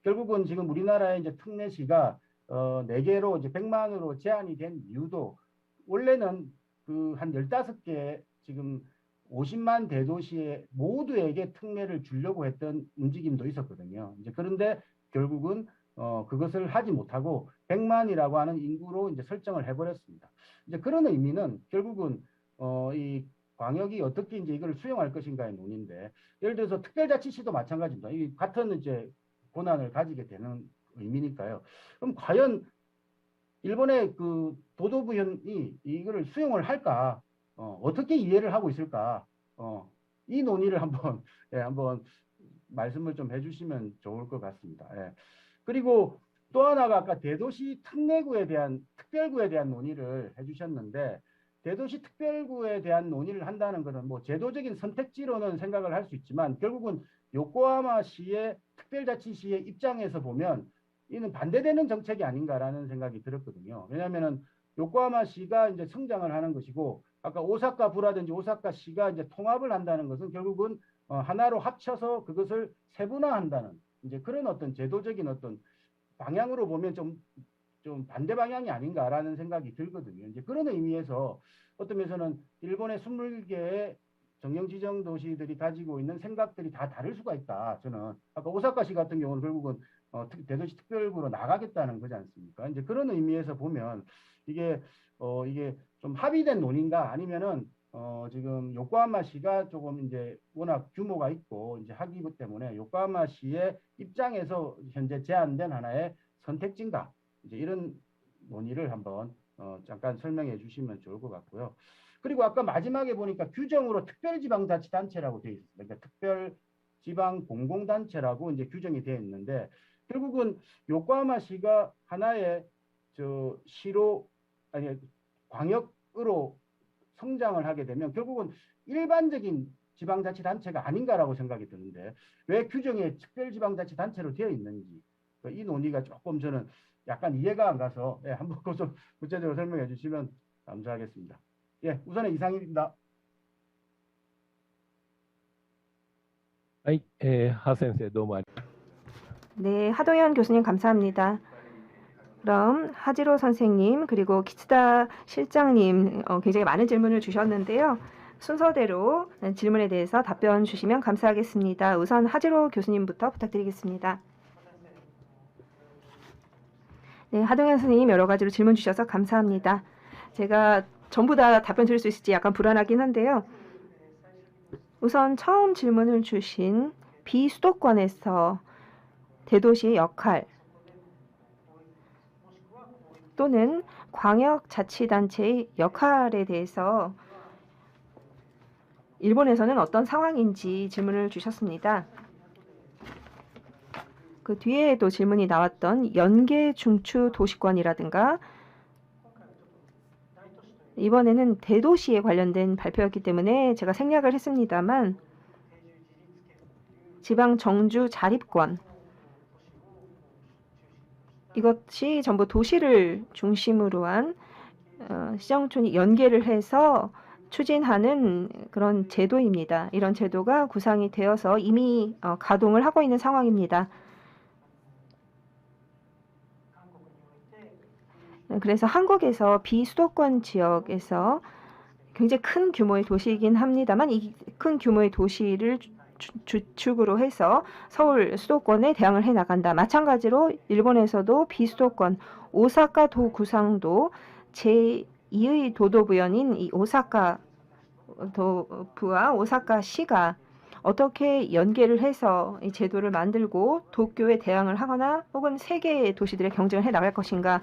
결국은 지금 우리나라의 이제 특례시가 4개로 이제 100만으로 제한이 된 이유도 원래는 그 한 15개 지금 50만 대도시에 모두에게 특례를 주려고 했던 움직임도 있었거든요. 이제 그런데 결국은 그것을 하지 못하고 100만이라고 하는 인구로 이제 설정을 해버렸습니다. 이제 그런 의미는 결국은 이 광역이 어떻게 이제 이걸 수용할 것인가의 논의인데 예를 들어서 특별자치시도 마찬가지입니다. 이 같은 이제 권한을 가지게 되는 의미니까요. 그럼 과연 일본의 그 도도부현이 이거를 수용을 할까? 어떻게 이해를 하고 있을까? 이 논의를 한번 한번 말씀을 좀 해주시면 좋을 것 같습니다. 그리고 또 하나가 아까 대도시 특례구에 대한 특별구에 대한 논의를 해주셨는데 대도시 특별구에 대한 논의를 한다는 것은 뭐 제도적인 선택지로는 생각을 할 수 있지만 결국은 요코하마시의 특별자치시의 입장에서 보면 이는 반대되는 정책이 아닌가라는 생각이 들었거든요. 왜냐하면은 요코하마시가 이제 성장을 하는 것이고 아까 오사카부라든지 오사카시가 이제 통합을 한다는 것은 결국은 하나로 합쳐서 그것을 세분화한다는 이제 그런 어떤 제도적인 어떤 방향으로 보면 좀 반대 방향이 아닌가라는 생각이 들거든요. 이제 그런 의미에서 어떤 면에서는 일본의 20개의 정령-지정 도시들이 가지고 있는 생각들이 다 다를 수가 있다. 저는 아까 오사카시 같은 경우는 결국은 대도시 특별구로 나가겠다는 거지 않습니까? 이제 그런 의미에서 보면 이게 좀 합의된 논의인가 아니면은 지금 요코하마시가 조금 이제 워낙 규모가 있고 이제 하기 때문에 요코하마시의 입장에서 현재 제안된 하나의 선택지인가 이제 이런 논의를 한번 잠깐 설명해 주시면 좋을 것 같고요. 그리고 아까 마지막에 보니까 규정으로 특별지방자치단체라고 되어 있습니다. 그러니까 특별지방공공단체라고 이제 규정이 되어 있는데 결국은 요코하마시가 하나의 시로 아니 광역으로 성장을 하게 되면 결국은 일반적인 지방자치단체가 아닌가라고 생각이 드는데 왜 규정에 특별지방자치단체로 되어 있는지 이 논의가 조금 저는 약간 이해가 안 가서 한번 좀 구체적으로 설명해 주시면 감사하겠습니다. 우선은 이상입니다. はい、ハ先生どうもあり 네, 하동현 교수님 감사합니다. 그럼 하지로 선생님 그리고 키츠다 실장님 굉장히 많은 질문을 주셨는데요. 순서대로 질문에 대해서 답변 주시면 감사하겠습니다. 우선 하지로 교수님부터 부탁드리겠습니다. 네, 하동현 선생님 여러 가지로 질문 주셔서 감사합니다. 제가 전부 다 답변 드릴 수 있을지 약간 불안하긴 한데요. 우선 처음 질문을 주신 비수도권에서 대도시의 역할 또는 광역자치단체의 역할에 대해서 일본에서는 어떤 상황인지 질문을 주셨습니다. 그 뒤에도 질문이 나왔던 연계 중추 도시권이라든가 이번에는 대도시에 관련된 발표였기 때문에 제가 생략을 했습니다만 지방 정주 자립권 이것이 전부 도시를 중심으로 한 시정촌이 연계를 해서 추진하는 그런 제도입니다. 이런 제도가 구상이 되어서 이미 가동을 하고 있는 상황입니다. 그래서 한국에서 비수도권 지역에서 굉장히 큰 규모의 도시이긴 합니다만 이 큰 규모의 도시를 주축으로 해서 서울 수도권에 대항을 해나간다. 마찬가지로 일본에서도 비수도권 오사카 도구상도 제2의 도도부현인 이 오사카 도부와 오사카시가 어떻게 연계를 해서 이 제도를 만들고 도쿄에 대항을 하거나 혹은 세계의 도시들의 경쟁을 해나갈 것인가.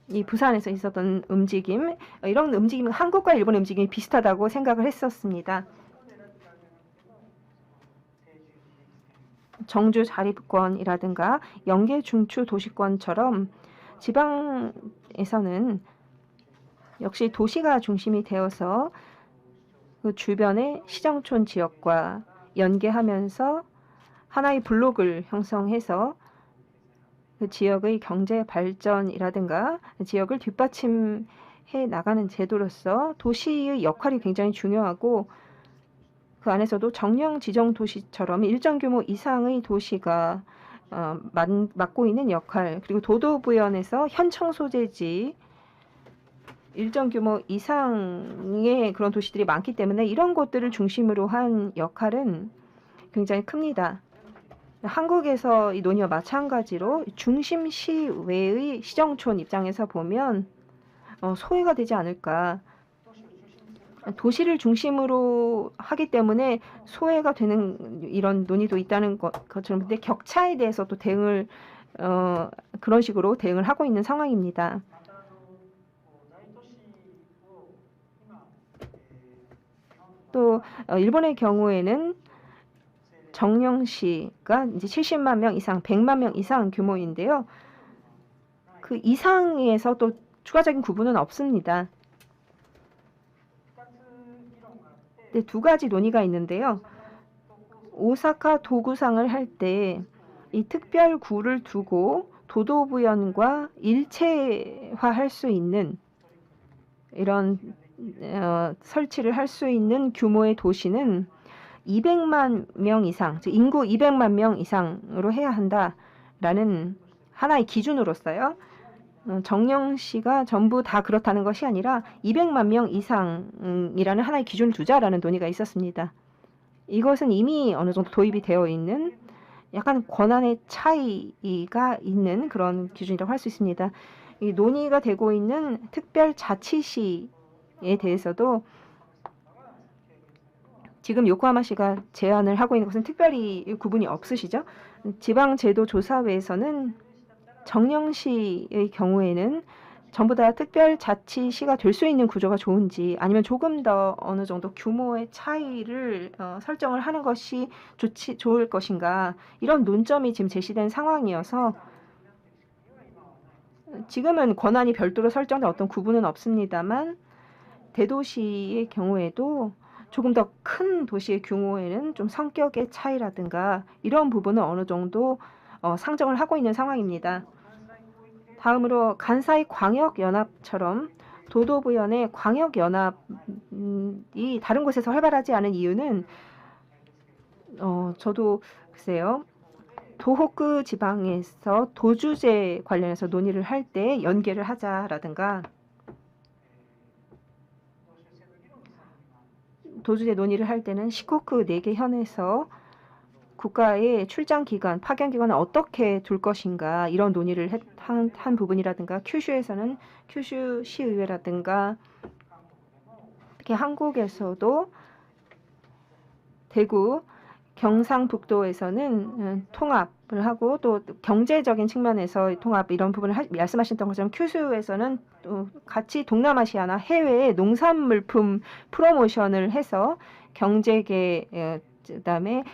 이 부산에서 있었던 움직임, 이런 움직임은 한국과 일본의 움직임이 비슷하다고 생각을 했었습니다. 정주 자립권이라든가 연계 중추 도시권처럼 지방에서는 역시 도시가 중심이 되어서 그 주변의 시정촌 지역과 연계하면서 하나의 블록을 형성해서 그 지역의 경제 발전이라든가 지역을 뒷받침해 나가는 제도로서 도시의 역할이 굉장히 중요하고 그 안에서도 정령 지정 도시처럼 일정 규모 이상의 도시가 맡고 있는 역할 그리고 도도부현에서 현청 소재지 일정 규모 이상의 그런 도시들이 많기 때문에 이런 곳들을 중심으로 한 역할은 굉장히 큽니다. 한국에서 이 논의와 마찬가지로 중심시 외의 시정촌 입장에서 보면 소외가 되지 않을까. 도시를 중심으로 하기 때문에 소외가 되는 이런 논의도 있다는 것처럼 근데 격차에 대해서 또 대응을 그런 식으로 대응을 하고 있는 상황입니다. 또 일본의 경우에는 정령시가 이제 70만 명 이상, 100만 명 이상 규모인데요. 그 이상에서 또 추가적인 구분은 없습니다. 네, 두 가지 논의가 있는데요. 오사카 도구상을 할 때 이 특별구를 두고 도도부현과 일체화할 수 있는 이런 설치를 할 수 있는 규모의 도시는 200만 명 이상, 즉 인구 200만 명 이상으로 해야 한다라는 하나의 기준으로서요. 정령시가 전부 다 그렇다는 것이 아니라 200만 명 이상이라는 하나의 기준을 두자라는 논의가 있었습니다. 이것은 이미 어느 정도 도입이 되어 있는 약간 권한의 차이가 있는 그런 기준이라고 할 수 있습니다. 이 논의가 되고 있는 특별자치시에 대해서도 지금 요코하마시가 제안을 하고 있는 것은 특별히 구분이 없으시죠? 지방제도조사회에서는 정령시의 경우에는 전부 다 특별자치시가 될 수 있는 구조가 좋은지 아니면 조금 더 어느 정도 규모의 차이를 설정을 하는 것이 좋을 것인가 이런 논점이 지금 제시된 상황이어서 지금은 권한이 별도로 설정된 어떤 구분은 없습니다만 대도시의 경우에도 조금 더 큰 도시의 규모에는 좀 성격의 차이라든가 이런 부분은 어느 정도 상정을 하고 있는 상황입니다. 다음으로 간사이 광역연합처럼 도도부현의 광역연합이 다른 곳에서 활발하지 않은 이유는 저도 글쎄요. 도호쿠 지방에서 도주제 관련해서 논의를 할 때 연계를 하자라든가 도주제 논의를 할 때는 시코쿠 4개 현에서 국가의 출장 기간, 파견 기간을 어떻게 둘 것인가 이런 논의를 한 부분이라든가 큐슈에서는 큐슈 시의회라든가 특히 한국에서도 대구 경상북도에서는 통합을 하고 또 경제적인 측면에서 통합 이런 부분을 말씀하셨던 것처럼 큐슈에서는 또 같이 동남아시아나 해외의 농산물품 프로모션을 해서 경제계 그다음에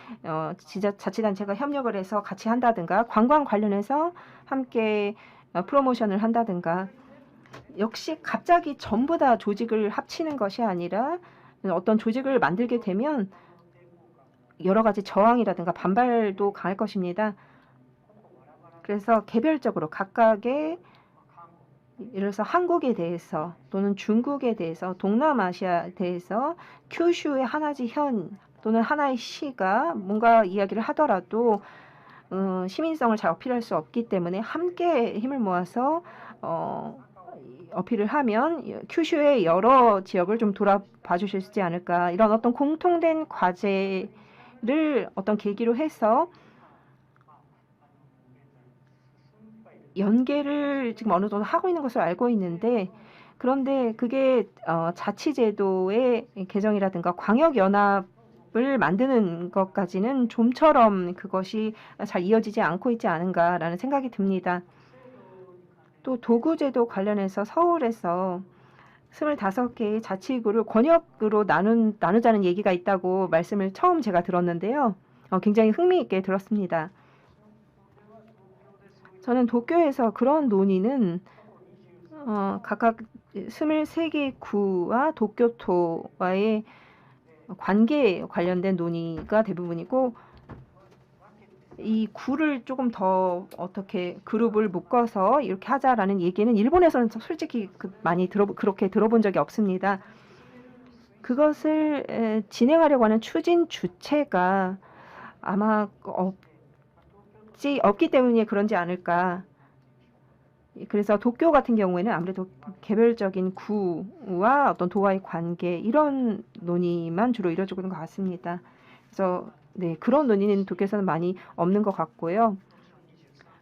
자치단체가 협력을 해서 같이 한다든가 관광 관련해서 함께 프로모션을 한다든가 역시 갑자기 전부 다 조직을 합치는 것이 아니라 어떤 조직을 만들게 되면 여러 가지 저항이라든가 반발도 강할 것입니다. 그래서 개별적으로 각각의 예를 들어서 한국에 대해서 또는 중국에 대해서 동남아시아에 대해서 큐슈의 하나지 현 또는 하나의 시가 뭔가 이야기를 하더라도 시민성을 잘 어필할 수 없기 때문에 함께 힘을 모아서 어필을 하면 큐슈의 여러 지역을 좀 돌아봐 주실 수 있지 않을까 이런 어떤 공통된 과제를 어떤 계기로 해서 연계를 지금 어느 정도 하고 있는 것으로 알고 있는데 그런데 그게 자치제도의 개정이라든가 광역연합을 만드는 것까지는 좀처럼 그것이 잘 이어지지 않고 있지 않은가라는 생각이 듭니다. 또 도구제도 관련해서 서울에서 25개의 자치구를 권역으로 나누자는 얘기가 있다고 말씀을 처음 제가 들었는데요. 굉장히 흥미있게 들었습니다. 저는 도쿄에서 그런 논의는 각각 23개 구와 도쿄토와의 관계에 관련된 논의가 대부분이고 이 구를 조금 더 어떻게 그룹을 묶어서 이렇게 하자라는 얘기는 일본에서는 솔직히 많이 그렇게 들어본 적이 없습니다. 그것을 진행하려고 하는 추진 주체가 아마 없기 때문에 그런지 않을까. 그래서 도쿄 같은 경우에는 아무래도 개별적인 구와 어떤 도와의 관계 이런 논의만 주로 이루어지고 있는 것 같습니다. 그래서 네, 그런 논의는 도쿄에서는 많이 없는 것 같고요.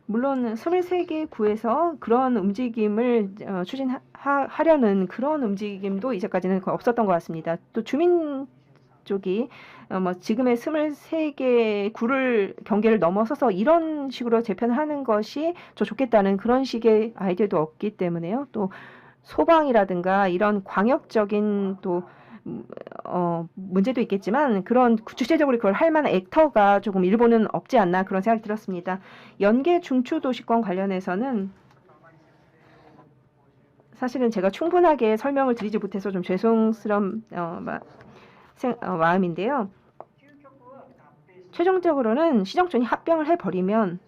물론 23개 구에서 그런 움직임을 추진하려는 그런 움직임도 이제까지는 거의 없었던 것 같습니다. 또 주민 쪽이 지금의 23개 구를 경계를 넘어서서 이런 식으로 재편을 하는 것이 더 좋겠다는 그런 식의 아이디어도 없기 때문에요. 또 소방이라든가 이런 광역적인 또 문제도 있겠지만 그런 주체적으로 그걸 할 만한 액터가 조금 일본은 없지 않나 그런 생각이 들었습니다. 연계 중추도시권 관련해서는 사실은 제가 충분하게 설명을 드리지 못해서 좀 죄송스러운 마음인데요. 최종적으로는 시정촌이 합병을 해버리면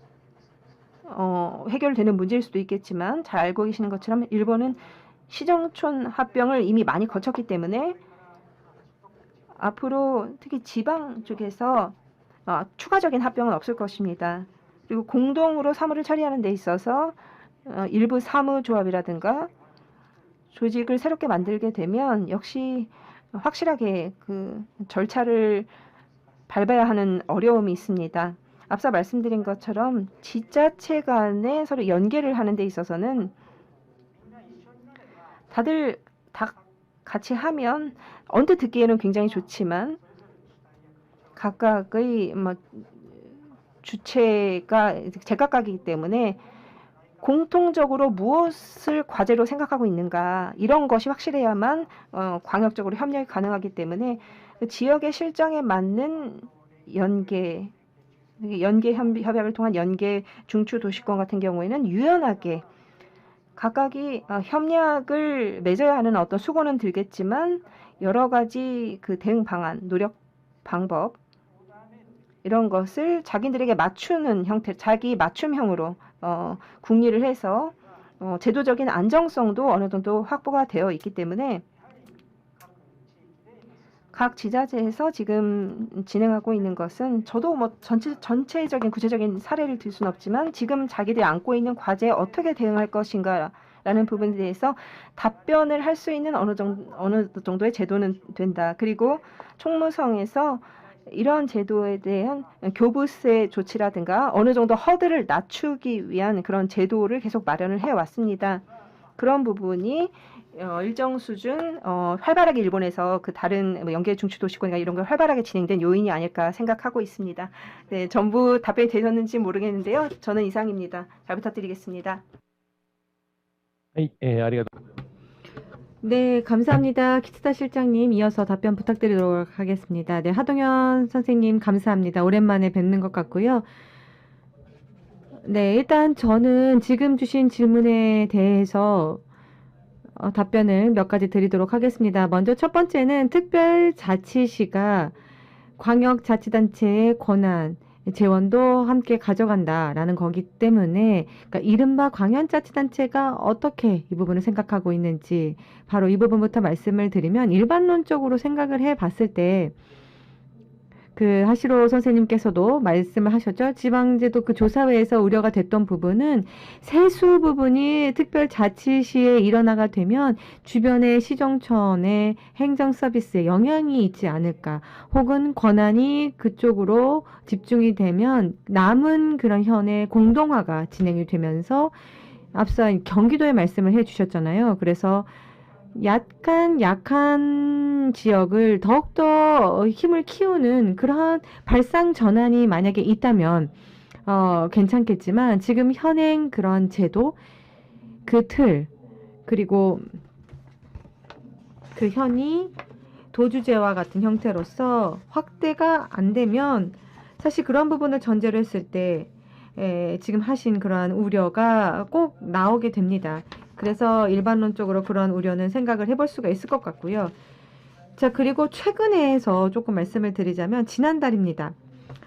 해결되는 문제일 수도 있겠지만 잘 알고 계시는 것처럼 일본은 시정촌 합병을 이미 많이 거쳤기 때문에 앞으로 특히 지방 쪽에서 추가적인 합병은 없을 것입니다. 그리고 공동으로 사무를 처리하는 데 있어서 일부 사무조합이라든가 조직을 새롭게 만들게 되면 역시 확실하게 그 절차를 밟아야 하는 어려움이 있습니다. 앞서 말씀드린 것처럼 지자체 간에 서로 연계를 하는 데 있어서는 다들 다 같이 하면 언뜻 듣기에는 굉장히 좋지만 각각의 주체가 제각각이기 때문에 공통적으로 무엇을 과제로 생각하고 있는가 이런 것이 확실해야만 광역적으로 협력이 가능하기 때문에 그 지역의 실정에 맞는 연계 협약을 통한 연계 중추 도시권 같은 경우에는 유연하게 각각이 협약을 맺어야 하는 어떤 수고는 들겠지만 여러 가지 그 대응 방안, 노력 방법 이런 것을 자기들에게 맞추는 형태, 자기 맞춤형으로 궁리를 해서 제도적인 안정성도 어느 정도 확보가 되어 있기 때문에 각 지자체에서 지금 진행하고 있는 것은 저도 전체적인 구체적인 사례를 들 수는 없지만 지금 자기들이 안고 있는 과제에 어떻게 대응할 것인가를 라는 부분에 대해서 답변을 할 수 있는 어느 정도의 제도는 된다. 그리고 총무성에서 이런 제도에 대한 교부세 조치라든가 어느 정도 허들을 낮추기 위한 그런 제도를 계속 마련을 해왔습니다. 그런 부분이 일정 수준 활발하게 일본에서 그 다른 뭐 연계 중추 도시권이나 이런 걸 활발하게 진행된 요인이 아닐까 생각하고 있습니다. 네, 전부 답변이 되셨는지 모르겠는데요. 저는 이상입니다. 잘 부탁드리겠습니다. はい、ありがとう。 네, 감사합니다. 키츠다 실장님 이어서 답변 부탁드리도록 하겠습니다. 네, 하동현 선생님 감사합니다. 오랜만에 뵙는 것 같고요. 네, 일단 저는 지금 주신 질문에 대해서 답변을 몇 가지 드리도록 하겠습니다. 먼저 첫 번째는 특별자치시가 광역자치단체의 권한, 재원도 함께 가져간다라는 거기 때문에 그러니까 이른바 광역자치단체가 어떻게 이 부분을 생각하고 있는지 바로 이 부분부터 말씀을 드리면 일반론적으로 생각을 해봤을 때 그 하시로 선생님께서도 말씀을 하셨죠. 지방제도 그 조사회에서 우려가 됐던 부분은 세수 부분이 특별자치시에 일어나가 되면 주변의 시정촌의 행정 서비스에 영향이 있지 않을까, 혹은 권한이 그쪽으로 집중이 되면 남은 그런 현의 공동화가 진행이 되면서 앞서 경기도의 말씀을 해주셨잖아요. 그래서 약한 지역을 더욱더 힘을 키우는 그러한 발상 전환이 만약에 있다면 괜찮겠지만 지금 현행 그런 제도, 그 틀, 그리고 그 현이 도주제와 같은 형태로서 확대가 안 되면 사실 그런 부분을 전제로 했을 때 지금 하신 그러한 우려가 꼭 나오게 됩니다. 그래서 일반론적으로 그런 우려는 생각을 해볼 수가 있을 것 같고요. 자, 그리고 최근에서 조금 말씀을 드리자면 지난달입니다.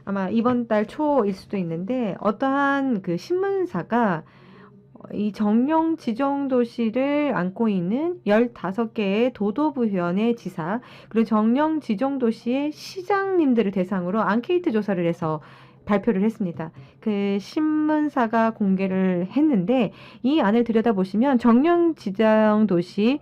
아마 이번 달 초일 수도 있는데 어떠한 그 신문사가 이 정령 지정도시를 안고 있는 15개의 도도부현의 지사 그리고 정령 지정도시의 시장님들을 대상으로 앙케이트 조사를 해서 발표를 했습니다. 그 신문사가 공개를 했는데 이 안을 들여다보시면 정령 지정도시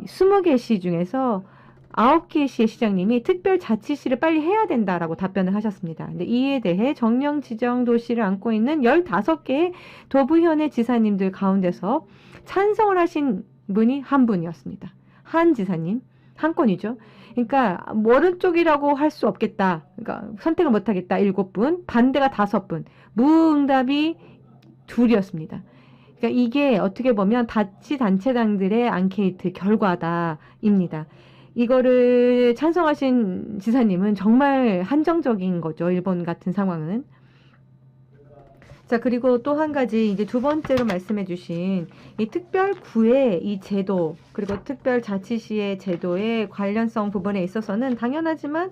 20개 시 중에서 9개 시의 시장님이 특별자치시를 빨리 해야 된다라고 답변을 하셨습니다. 근데 이에 대해 정령 지정도시를 안고 있는 15개의 도부현의 지사님들 가운데서 찬성을 하신 분이 한 분이었습니다. 한 지사님, 한 건이죠. 그러니까 어느 쪽이라고 할 수 없겠다. 그러니까 선택을 못하겠다. 7분, 반대가 5분, 무응답이 2이었습니다. 그러니까 이게 어떻게 보면 자치단체장들의 앙케이트 결과다입니다. 이거를 찬성하신 지사님은 정말 한정적인 거죠. 일본 같은 상황은. 자, 그리고 또 한 가지 이제 두 번째로 말씀해 주신 이 특별구의 이 제도 그리고 특별자치시의 제도의 관련성 부분에 있어서는 당연하지만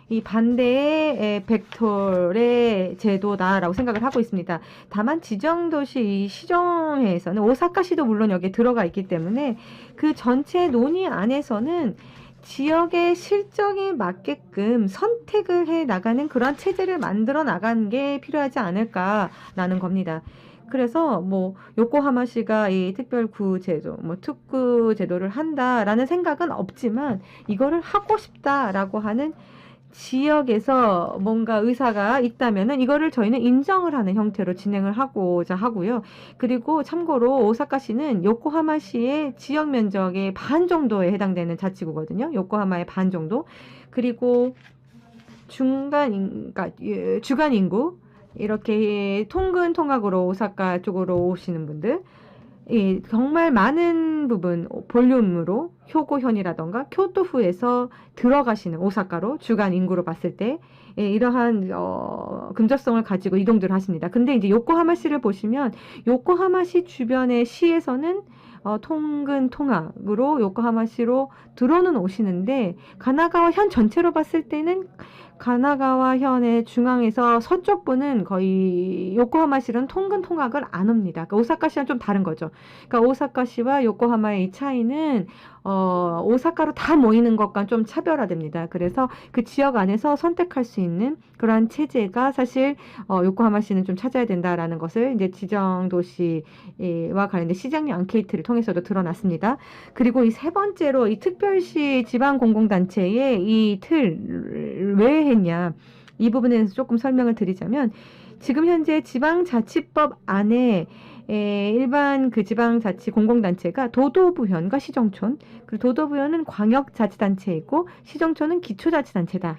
이 반대의 벡터의 제도다라고 생각을 하고 있습니다. 다만 지정도시 이 시정회에서는 오사카시도 물론 여기에 들어가 있기 때문에 그 전체 논의 안에서는 지역의 실정에 맞게끔 선택을 해 나가는 그런 체제를 만들어 나가는 게 필요하지 않을까라는 겁니다. 그래서 뭐 요코하마시가 이 특별구 제도, 뭐 특구 제도를 한다라는 생각은 없지만 이거를 하고 싶다라고 하는 지역에서 뭔가 의사가 있다면은 이거를 저희는 인정을 하는 형태로 진행을 하고자 하고요. 그리고 참고로 오사카시는 요코하마시의 지역 면적의 반 정도에 해당되는 자치구거든요. 요코하마의 반 정도. 그리고 그러니까 주간 인구 이렇게 통근 통학으로 오사카 쪽으로 오시는 분들 정말 많은 부분 볼륨으로 효고현이라던가 교토후에서 들어가시는 오사카로 주간 인구로 봤을 때 이러한 근접성을 가지고 이동들을 하십니다. 근데 이제 요코하마시를 보시면 요코하마시 주변의 시에서는 통근 통학으로 요코하마시로 들어는 오시는데 가나가와 현 전체로 봤을 때는 가나가와 현의 중앙에서 서쪽부는 거의 요코하마시는 통근 통학을 안 합니다. 그러니까 오사카시랑 좀 다른 거죠. 그러니까 오사카시와 요코하마의 이 차이는 오사카로 다 모이는 것과 좀 차별화됩니다. 그래서 그 지역 안에서 선택할 수 있는 그러한 체제가 사실 요코하마시는 좀 찾아야 된다라는 것을 이제 지정 도시와 관련된 시장령 앙케이트를 통해서도 드러났습니다. 그리고 이 세 번째로 이 특별시 지방공공단체의 이 틀 왜 했냐 이 부분에 대해서 조금 설명을 드리자면 지금 현재 지방자치법 안에 일반 그 지방자치 공공단체가 도도부현과 시정촌 그리고 도도부현은 광역자치단체이고 시정촌은 기초자치단체다.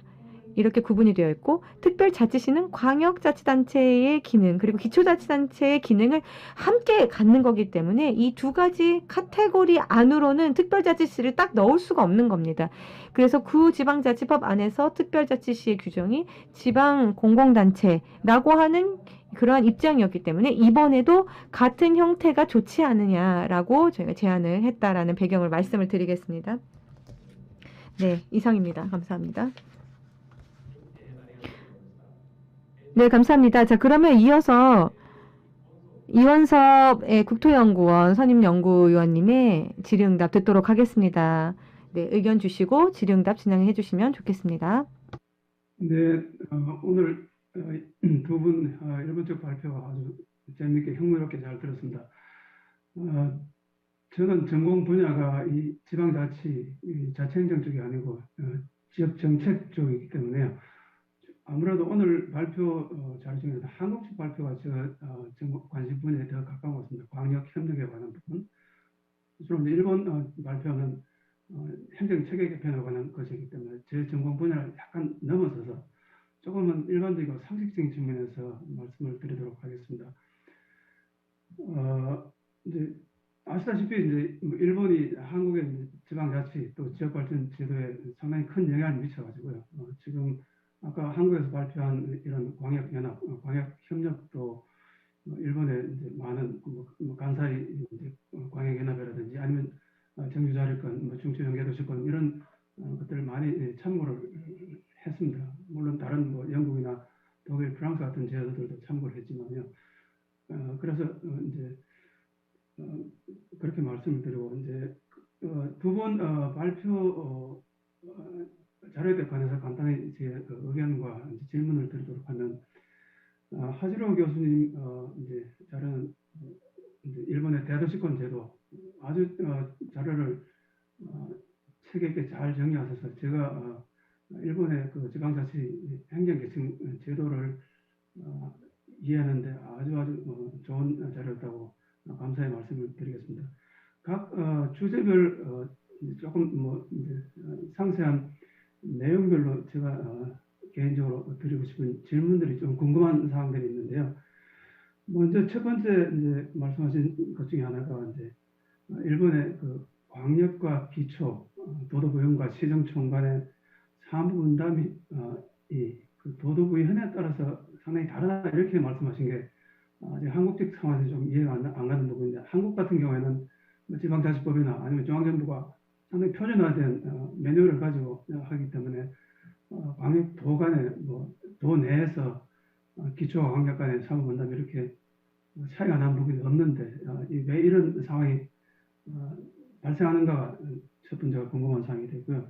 이렇게 구분이 되어 있고 특별자치시는 광역자치단체의 기능 그리고 기초자치단체의 기능을 함께 갖는 거기 때문에 이 두 가지 카테고리 안으로는 특별자치시를 딱 넣을 수가 없는 겁니다. 그래서 구지방자치법 안에서 특별자치시의 규정이 지방공공단체라고 하는 그러한 입장이었기 때문에 이번에도 같은 형태가 좋지 않느냐라고 저희가 제안을 했다라는 배경을 말씀을 드리겠습니다. 네, 이상입니다. 감사합니다. 네, 감사합니다. 자, 그러면 이어서 이원섭 국토연구원 선임연구위원님의 질의응답 듣도록 하겠습니다. 네, 의견 주시고 질의응답 진행해 주시면 좋겠습니다. 네, 오늘 두 분 일본 쪽 발표가 아주 재미있게 흥미롭게 잘 들었습니다. 저는 전공 분야가 이 지방자치, 이 자치행정 쪽이 아니고 지역정책 쪽이기 때문에요. 아무래도 오늘 발표 자료 중에서 한국식 발표가 저 관심 분야에 더 가까운 것 같습니다. 광역협력에 관한 부분. 주로 일본 발표는 행정체계 개편에 관한 것이기 때문에 제 전공 분야를 약간 넘어서서 조금은 일반적이고 상식적인 측면에서 말씀을 드리도록 하겠습니다. 이제 아시다시피 이제 일본이 한국의 지방자치 또 지역발전 제도에 상당히 큰 영향을 미쳐가지고요. 지금 아까 한국에서 발표한 이런 광역연합, 광역협력도 일본의 이제 많은 간사이 이제 광역연합이라든지 아니면 정규자립권, 중추연계도시권 이런 것들을 많이 참고를 했습니다. 물론 다른 영국이나 독일, 프랑스 같은 제도들도 참고를 했지만요. 그래서 이제 그렇게 말씀을 드리고 이제 두 번 발표 자료에 관해서 간단히 제 의견과 질문을 드리도록 하면 하지로 교수님 이제 자료는 이제 일본의 대도시권 제도 아주 자료를 책 있게 잘 정리하셔서 제가 일본의 그 지방자치 행정계층 제도를 이해하는데 아주 좋은 자료였다고 감사의 말씀을 드리겠습니다. 각 주제별 조금 이제 상세한 내용별로 제가 개인적으로 드리고 싶은 질문들이 좀 궁금한 사항들이 있는데요. 먼저 첫 번째 이제 말씀하신 것 중에 하나가 이제 일본의 그 광역과 기초, 도도부현과 시정촌 간의 사무 분담이 그 도도부의 현에 따라서 상당히 다르다 이렇게 말씀하신 게 한국적 상황에서 좀 이해가 안 가는 부분인데 한국 같은 경우에는 지방자치법이나 아니면 중앙정부가 상당히 표준화된 매뉴얼을 가지고 하기 때문에 광역도 간에 도 내에서 기초와 광역 간의 사무 분담이 이렇게 차이가 나는 부분이 없는데 왜 이런 상황이 발생하는가가 첫 번째가 궁금한 사항이 되고요.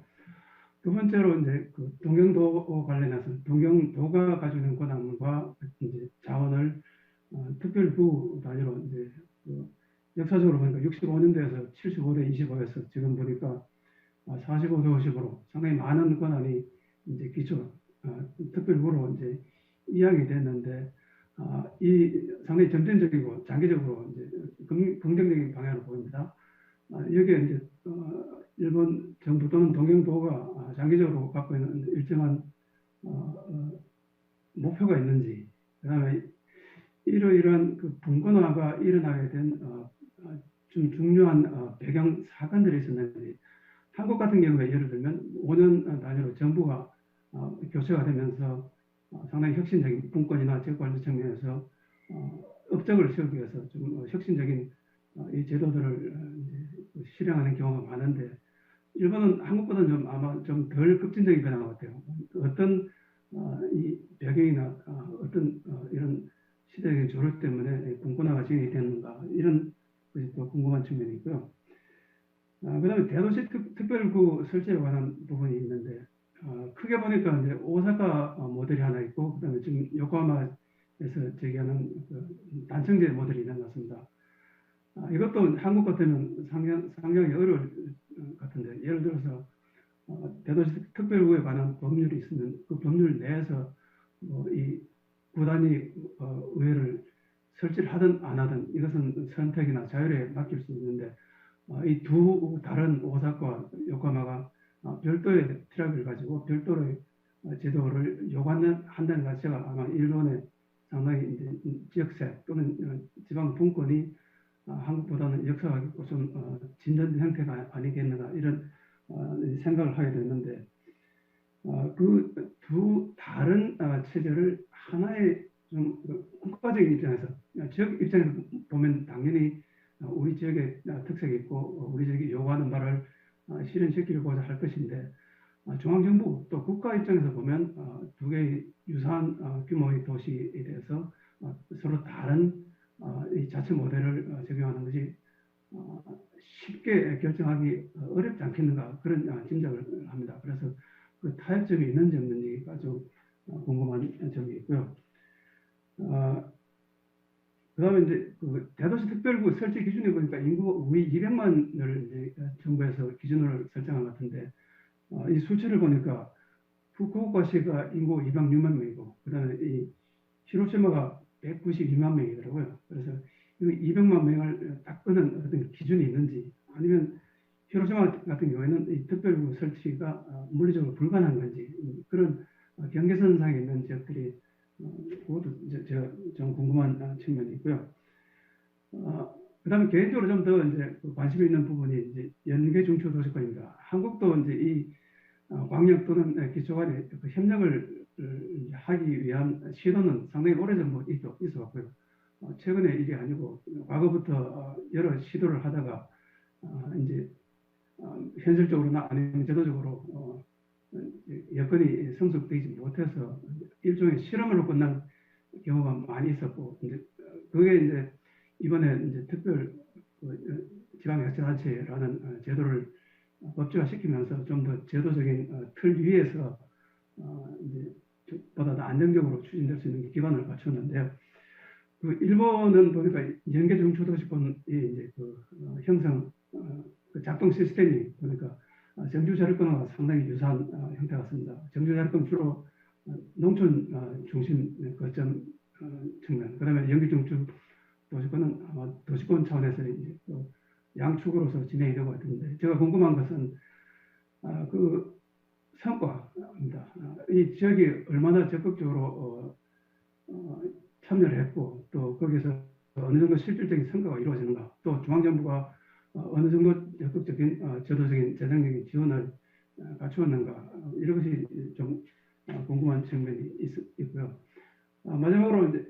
두 번째로 이제 그 동경도 관련해서 동경도가 가지고 있는 권한과 이제 자원을 특별부 단위로 이제 역사적으로 보니까 65년대에서 75대 25에서 지금 보니까 45대 50으로 상당히 많은 권한이 이제 기초 특별부로 이제 이양이 됐는데 이 상당히 점진적이고 장기적으로 이제 긍정적인 방향으로 보입니다. 여기에 이제 일본 정부 또는 동경도가 장기적으로 갖고 있는 일정한 목표가 있는지, 그다음에 이러이러한 그 분권화가 일어나게 된 좀 중요한 배경 사건들이 있었는지, 한국 같은 경우에 예를 들면 5년 단위로 정부가 교체가 되면서 상당히 혁신적인 분권이나 지역발전 측면에서 업적을 세우기 위해서 좀 혁신적인 이 제도들을 실행하는 경우가 많은데 일본은 한국보다는 좀 아마 좀 덜 급진적인 변화 같아요. 어떤 이 배경이나 어떤 이런 시대적인 조력 때문에 분권화가 진행이 됐는가 이런 것이 또 궁금한 측면이 있고요. 그다음에 대도시 특별구 설치에 관한 부분이 있는데 크게 보니까 이제 오사카 모델이 하나 있고 그다음에 지금 요코하마에서 제기하는 그 단층제 모델이 있는 것 같습니다. 이것도 한국 같으면 상당히 어려울 것 같은데 예를 들어서 대도시 특별구에 관한 법률이 있으면 그 법률 내에서 이 구단위 의회를 설치를 하든 안 하든 이것은 선택이나 자율에 맡길 수 있는데 이 두 다른 오사카와 요코하마가 별도의 트랙을 가지고 별도의 제도를 요구한다는 자체가 아마 일본의 상당히 이제 지역세 또는 지방 분권이 한국보다는 역사가 있고 좀 진전 형태가 아니겠는가 이런 생각을 하게 됐는데 그 두 다른 체제를 하나의 좀 국가적인 입장에서 지역 입장에서 보면 당연히 우리 지역의 특색이 있고 우리 지역이 요구하는 바를 실현시키려고자 할 것인데 중앙정부 또 국가 입장에서 보면 두 개의 유사한 규모의 도시에 대해서 서로 다른 이 자체 모델을 적용하는 것이 쉽게 결정하기 어렵지 않겠는가 그런 짐작을 합니다. 그래서 그 타협점이 있는지 없는지가 좀 궁금한 점이 있고요. 그다음에 이제 그 대도시 특별구 설치 기준에 보니까 인구가 우리 200만을 이제 정부에서 기준으로 설정한 것 같은데 이 수치를 보니까 후쿠오카시가 인구 206만 명이고 그다음에 이 히로시마가 192만 명이더라고요. 그래서 이 200만 명을 딱 끄는 어떤 기준이 있는지 아니면 히로시마 같은 경우에는 이 특별구 설치가 물리적으로 불가능한 건지 그런 경계선상에 있는 지역들이 그것도 제가 좀 궁금한 측면이 있고요. 그다음에 개인적으로 좀 더 이제 관심이 있는 부분이 이제 연계 중추 도시권입니다. 한국도 이제 이 광역 또는 기초간의 그 협력을 하기 위한 시도는 상당히 오래전부터 있어왔고요. 최근에 이게 아니고 과거부터 여러 시도를 하다가 이제 현실적으로나 아니면 제도적으로 여건이 성숙되지 못해서 일종의 실험으로 끝난 경우가 많이 있었고 이제 그게 이제 이번에 이제 특별 지방자치단체라는 제도를 법제화시키면서 좀 더 제도적인 틀 위에서 이제 보다 더 안정적으로 추진될 수 있는 기반을 갖췄는데요. 그 일본은 보니까 연계중추도시권이 이제 그 형성 그 작동 시스템이 보니까 정주자립권과 상당히 유사한 형태 같습니다. 정주자립권 주로 농촌 중심 거점 측면, 그다음에 연계중추 도시권은 아마 도시권 차원에서 이제 또 양축으로서 진행이 되고 있는데 제가 궁금한 것은 그 성과입니다. 이 지역이 얼마나 적극적으로 참여를 했고 또 거기서 어느 정도 실질적인 성과가 이루어지는가 또 중앙정부가 어느 정도 적극적인 제도적인 재정적인 지원을 갖추었는가 이런 것이 좀 궁금한 측면이 있고요. 마지막으로 이제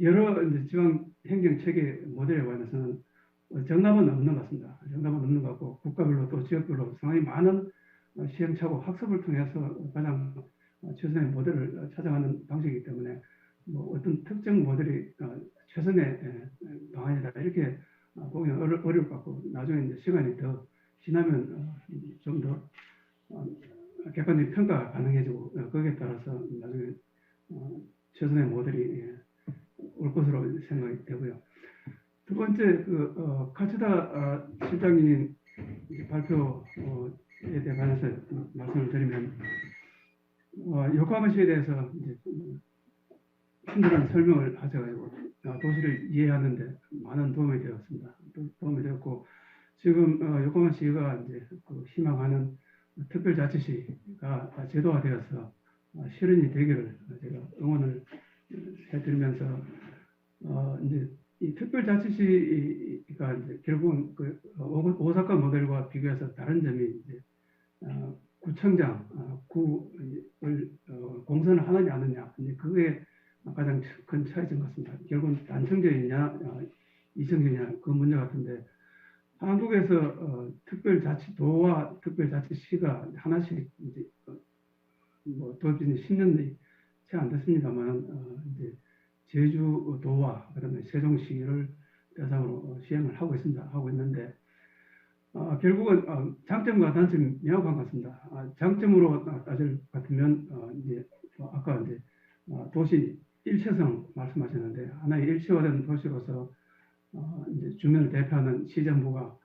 여러 이제 지방 행정 체계 모델에 관해서는 정답은 없는 것 같습니다. 정답은 없는 것 같고 국가별로 또 지역별로 상당히 많은 시행착오 학습을 통해서 가장 최선의 모델을 찾아가는 방식이기 때문에 뭐 어떤 특정 모델이 최선의 방안이다 이렇게 보기는 어려울 것 같고 나중에 이제 시간이 더 지나면 좀 더 객관적인 평가가 가능해지고 거기에 따라서 나중에 최선의 모델이 올 것으로 생각이 되고요. 두 번째 카츠다 실장님 발표에 관해서 말씀을 드리면 요코하마시에 대해서 이제 친절한 설명을 하셔가지고 도시를 이해하는데 많은 도움이 되었습니다. 도움이 되었고 지금 요코하마시가 이제 희망하는 특별자치시가 제도화되어서 실현이 되기를 제가 응원을 해드리면서 이제 이 특별자치시가 이제 결국은 그 오사카 모델과 비교해서 다른 점이 이제 구청장 구를 공선을 하느냐 안 하느냐 이제 그게 가장 큰 차이점 같습니다. 결국은 단청제이냐 이청제냐 그 문제 같은데 한국에서 특별자치도와 특별자치시가 하나씩 이제 뭐 도입된 지 10년이 채 안 됐습니다만 이제 제주도와 그다음에 세종시를 대상으로 시행을 하고 있는데 결국은 장점과 단점이 명확한 것 같습니다. 장점으로 따질 것 같으면 이제 아까 이제 도시 일체성 말씀하셨는데 하나의 일체화된 도시로서 이제 주민을 대표하는 시정부가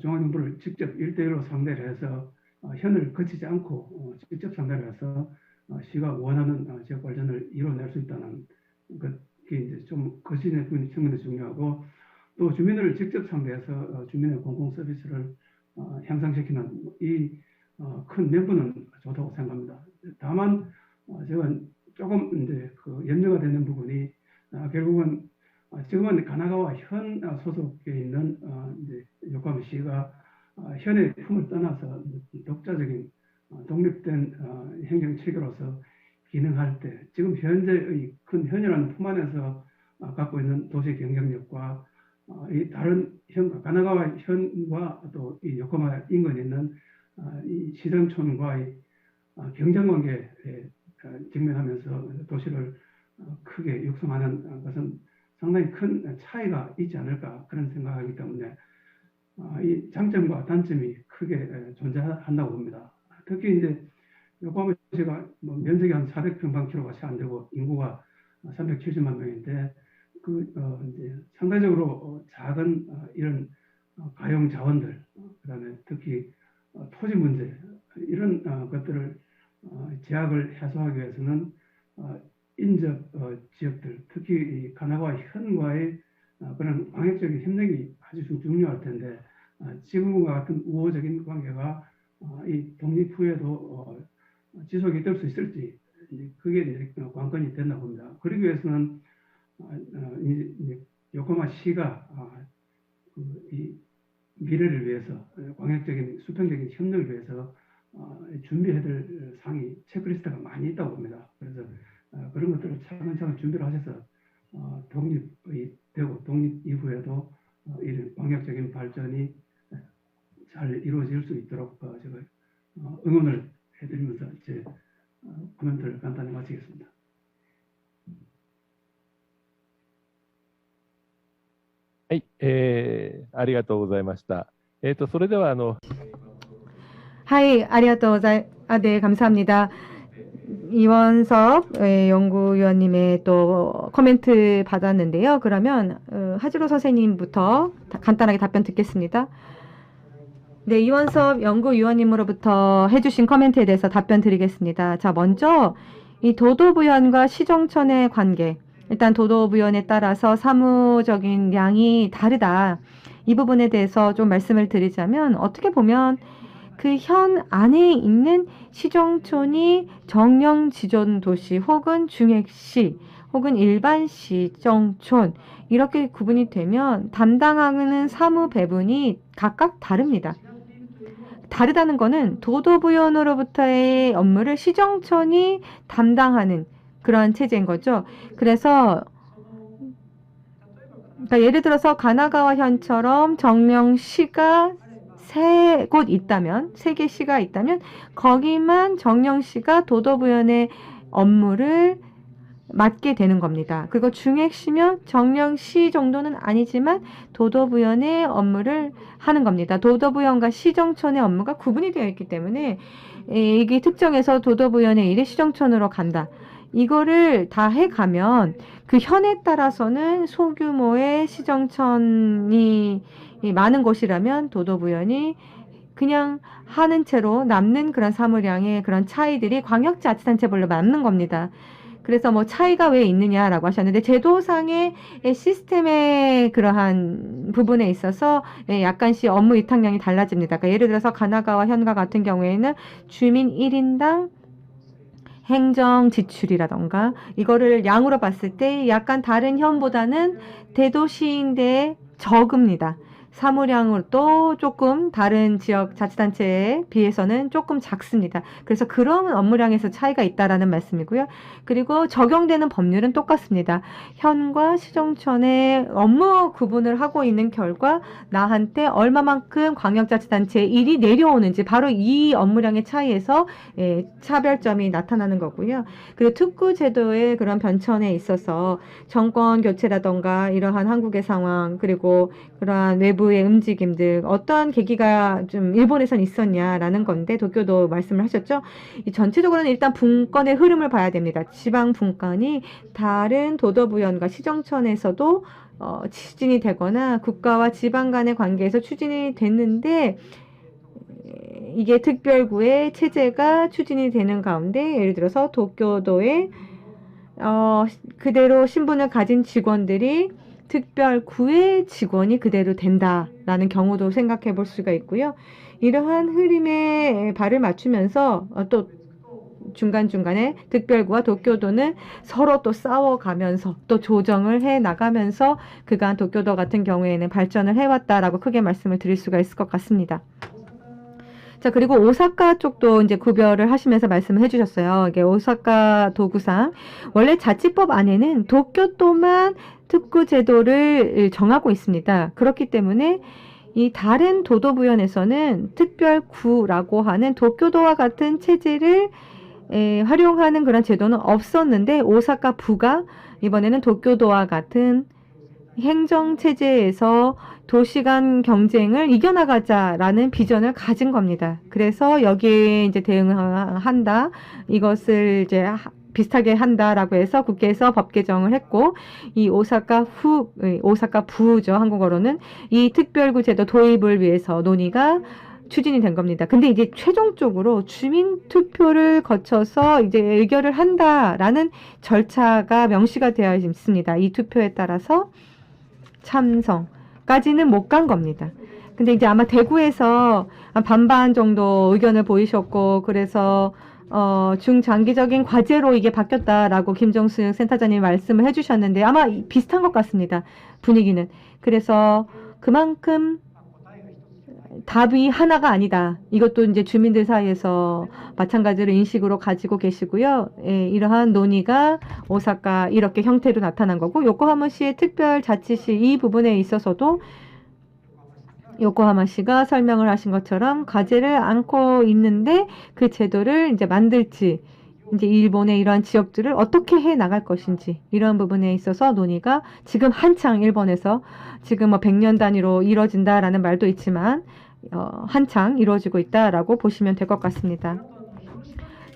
중앙정부를 직접 1대1로 상대를 해서 현을 거치지 않고 직접 상대를 해서 시가 원하는 지역 발전을 이뤄낼 수 있다는 그게 이제 좀 거시적인 측면이 중요하고 또 주민을 직접 상대해서 주민의 공공 서비스를 향상시키는 이 큰 명분은 좋다고 생각합니다. 다만 제가 조금 이제 그 염려가 되는 부분이 결국은 지금은 가나가와 현 소속에 있는 이제 요코하마시가 현의 품을 떠나서 독자적인 독립된 행정 체계로서 기능할 때 지금 현재의 큰 현이라는 품 안에서 갖고 있는 도시 경쟁력과 이 다른 현 가나가와 현과 또 이 요코하마 인근에 있는 이 시정촌과의 경쟁 관계에 직면하면서 도시를 크게 육성하는 것은 상당히 큰 차이가 있지 않을까 그런 생각하기 때문에 이 장점과 단점이 크게 존재한다고 봅니다. 특히 이제 요코하마시가 뭐 면적이 한 400평방킬로가 채 안 되고 인구가 370만 명인데 이제 상대적으로 작은 이런 가용 자원들, 그다음에 특히 토지 문제 이런 것들을 제약을 해소하기 위해서는 인접 지역들, 특히 이 가나가와 현과의 그런 광역적인 협력이 아주 중요할 텐데 지금과 같은 우호적인 관계가 이 독립 후에도 지속이 될 수 있을지 그게 이제 관건이 된다고 봅니다. 그러기 위해서는 이제 요코하마시가 이 미래를 위해서 광역적인 수평적인 협력을 위해서 준비해야 될 사항이 체크리스트가 많이 있다고 봅니다. 그래서 그런 것들을 차근차근 준비를 하셔서 독립이 되고 독립 이후에도 이런 광역적인 발전이 잘 이루어질 수 있도록 제가 응원을 해드리면서 제 코멘트를 간단히 마치겠습니다. はい、ありがとうございました。それでは하이, 네, 감사합니다. 이원섭 연구위원님의 또 코멘트 받았는데요. 그러면 하지로 선생님부터 간단하게 답변 듣겠습니다. 네, 이원섭 연구위원님으로부터 해주신 코멘트에 대해서 답변 드리겠습니다. 자, 먼저 이 도도부연과 시정촌의 관계. 일단 도도부연에 따라서 사무적인 양이 다르다. 이 부분에 대해서 좀 말씀을 드리자면 어떻게 보면 그 현 안에 있는 시정촌이 정령 지존 도시 혹은 중액시 혹은 일반 시정촌 이렇게 구분이 되면 담당하는 사무 배분이 각각 다릅니다. 다르다는 것은 도도부연으로부터의 업무를 시정촌이 담당하는 그러한 체제인 거죠. 그래서 그러니까 예를 들어서 가나가와 현처럼 정령시가 3곳 있다면, 3개 시가 있다면 거기만 정령시가 도도부연의 업무를 맡게 되는 겁니다. 그리고 중액시면 정령시 정도는 아니지만 도도부연의 업무를 하는 겁니다. 도도부연과 시정촌의 업무가 구분이 되어 있기 때문에 이게 특정해서 도도부연의 일이 시정촌으로 간다. 이거를 다 해가면 그 현에 따라서는 소규모의 시정촌이 많은 곳이라면 도도부연이 그냥 하는 채로 남는 그런 사무량의 그런 차이들이 광역자치단체별로 맞는 겁니다. 그래서 뭐 차이가 왜 있느냐라고 하셨는데 제도상의 시스템의 그러한 부분에 있어서 약간씩 업무 위탁량이 달라집니다. 그러니까 예를 들어서 가나가와 현가 같은 경우에는 주민 1인당 행정 지출이라던가 이거를 양으로 봤을 때 약간 다른 현보다는 대도시인데 적습니다. 사무량도 조금 다른 지역 자치단체에 비해서는 조금 작습니다. 그래서 그런 업무량에서 차이가 있다라는 말씀이고요. 그리고 적용되는 법률은 똑같습니다. 현과 시정촌의 업무 구분을 하고 있는 결과 나한테 얼마만큼 광역자치단체의 일이 내려오는지 바로 이 업무량의 차이에서 차별점이 나타나는 거고요. 그리고 특구제도의 그런 변천에 있어서 정권 교체라던가 이러한 한국의 상황 그리고 그러한 외부의 움직임들 어떠한 계기가 좀 일본에선 있었냐라는 건데 도쿄도 말씀을 하셨죠. 이 전체적으로는 일단 분권의 흐름을 봐야 됩니다. 지방 분권이 다른 도도부현과 시정천에서도 추진이 되거나 국가와 지방 간의 관계에서 추진이 됐는데 이게 특별구의 체제가 추진이 되는 가운데 예를 들어서 도쿄도에 그대로 신분을 가진 직원들이 특별구의 직원이 그대로 된다라는 경우도 생각해 볼 수가 있고요. 이러한 흐름에 발을 맞추면서 또 중간중간에 특별구와 도쿄도는 서로 또 싸워가면서 또 조정을 해 나가면서 그간 도쿄도 같은 경우에는 발전을 해왔다라고 크게 말씀을 드릴 수가 있을 것 같습니다. 자, 그리고 오사카 쪽도 이제 구별을 하시면서 말씀을 해주셨어요. 이게 오사카 도구상 원래 자치법 안에는 도쿄도만 특구 제도를 정하고 있습니다. 그렇기 때문에 이 다른 도도부현에서는 특별구라고 하는 도쿄도와 같은 체제를 활용하는 그런 제도는 없었는데 오사카 부가 이번에는 도쿄도와 같은 행정체제에서 도시 간 경쟁을 이겨나가자라는 비전을 가진 겁니다. 그래서 여기에 이제 대응한다. 이것을 이제 비슷하게 한다라고 해서 국회에서 법 개정을 했고, 이 오사카 부죠. 한국어로는 이 특별구 제도 도입을 위해서 논의가 추진이 된 겁니다. 근데 이제 최종적으로 주민 투표를 거쳐서 이제 의결을 한다라는 절차가 명시가 되어 있습니다. 이 투표에 따라서 참성까지는 못 간 겁니다. 근데 이제 아마 대구에서 반반 정도 의견을 보이셨고, 그래서 중장기적인 과제로 이게 바뀌었다라고 김정수 센터장님이 말씀을 해주셨는데 아마 비슷한 것 같습니다. 분위기는. 그래서 그만큼 답이 하나가 아니다. 이것도 이제 주민들 사이에서 마찬가지로 인식으로 가지고 계시고요. 이러한 논의가 오사카 이렇게 형태로 나타난 거고, 요코하마시의 특별자치시 이 부분에 있어서도 요코하마시가 설명을 하신 것처럼 과제를 안고 있는데 그 제도를 이제 만들지, 이제 일본의 이러한 지역들을 어떻게 해 나갈 것인지 이런 부분에 있어서 논의가 지금 한창 일본에서 지금 100년 단위로 이루어진다라는 말도 있지만 한창 이루어지고 있다라고 보시면 될 것 같습니다.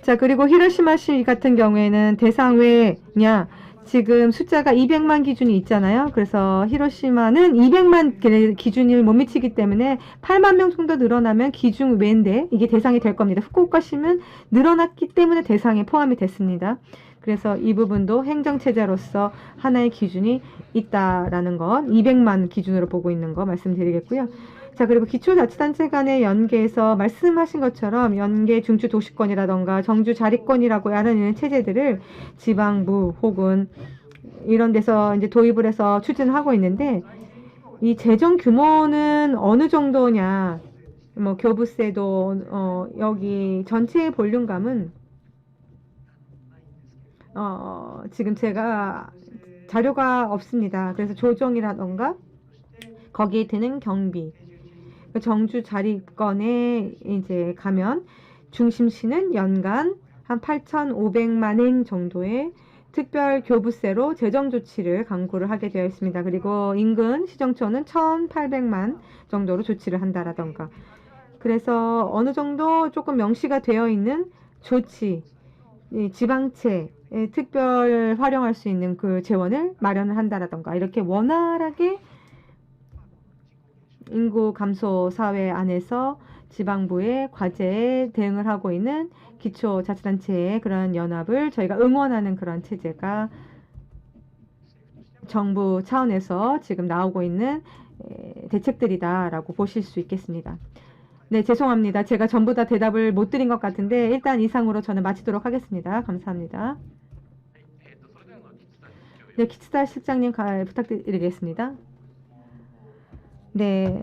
자, 그리고 히로시마시 같은 경우에는 대상 외냐 지금 숫자가 200만 기준이 있잖아요. 그래서 히로시마는 200만 기준을 못 미치기 때문에 8만 명 정도 늘어나면 기준 외인데 이게 대상이 될 겁니다. 후쿠오카시는 늘어났기 때문에 대상에 포함이 됐습니다. 그래서 이 부분도 행정체제로서 하나의 기준이 있다라는 것, 200만 기준으로 보고 있는 거 말씀드리겠고요. 자, 그리고 기초자치단체 간의 연계에서 말씀하신 것처럼 연계 중추 도시권이라던가 정주 자리권이라고 하는 체제들을 지방부 혹은 이런 데서 이제 도입을 해서 추진하고 있는데, 이 재정 규모는 어느 정도냐, 교부세도 여기 전체의 볼륨감은 지금 제가 자료가 없습니다. 그래서 조정이라던가 거기에 드는 경비, 정주 자리권에 이제 가면 중심시는 연간 한 8,500만 엔 정도의 특별 교부세로 재정 조치를 강구를 하게 되어 있습니다. 그리고 인근 시정촌은 1,800만 정도로 조치를 한다라던가. 그래서 어느 정도 조금 명시가 되어 있는 조치, 지방채 특별 활용할 수 있는 그 재원을 마련을 한다라던가, 이렇게 원활하게 인구 감소 사회 안에서 지방부의 과제에 대응을 하고 있는 기초자치단체의 그런 연합을 저희가 응원하는 그런 체제가 정부 차원에서 지금 나오고 있는 대책들이다라고 보실 수 있겠습니다. 네, 죄송합니다. 제가 전부 다 대답을 못 드린 것 같은데 일단 이상으로 저는 마치도록 하겠습니다. 감사합니다. 네, 키츠다 실장님 부탁드리겠습니다. 네,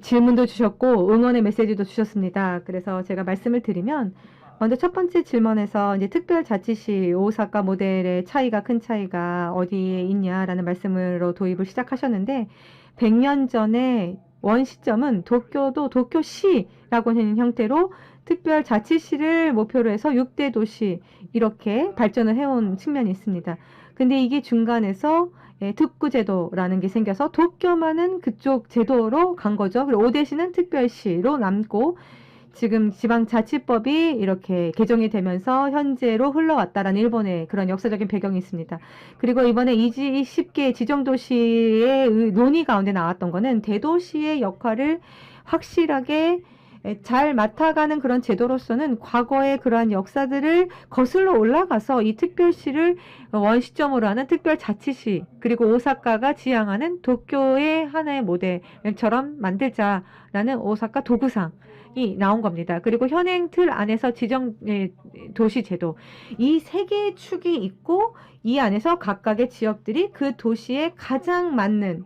질문도 주셨고 응원의 메시지도 주셨습니다. 그래서 제가 말씀을 드리면 먼저 첫 번째 질문에서 이제 특별자치시 오사카 모델의 차이가 큰 차이가 어디에 있냐라는 말씀으로 도입을 시작하셨는데 100년 전에 원 시점은 도쿄도 도쿄시라고 하는 형태로 특별자치시를 목표로 해서 6대 도시 이렇게 발전을 해온 측면이 있습니다. 근데 이게 중간에서 특구 제도라는 게 생겨서 도쿄만은 그쪽 제도로 간 거죠. 그리고 오대시는 특별시로 남고 지금 지방자치법이 이렇게 개정이 되면서 현재로 흘러왔다라는 일본의 그런 역사적인 배경이 있습니다. 그리고 이번에 10개 지정도시의 논의 가운데 나왔던 거는 대도시의 역할을 확실하게 잘 맡아가는 그런 제도로서는 과거의 그러한 역사들을 거슬러 올라가서 이 특별시를 원시점으로 하는 특별자치시 그리고 오사카가 지향하는 도쿄의 하나의 모델처럼 만들자라는 오사카 도구상이 나온 겁니다. 그리고 현행 틀 안에서 지정 도시 제도 이 세 개의 축이 있고 이 안에서 각각의 지역들이 그 도시에 가장 맞는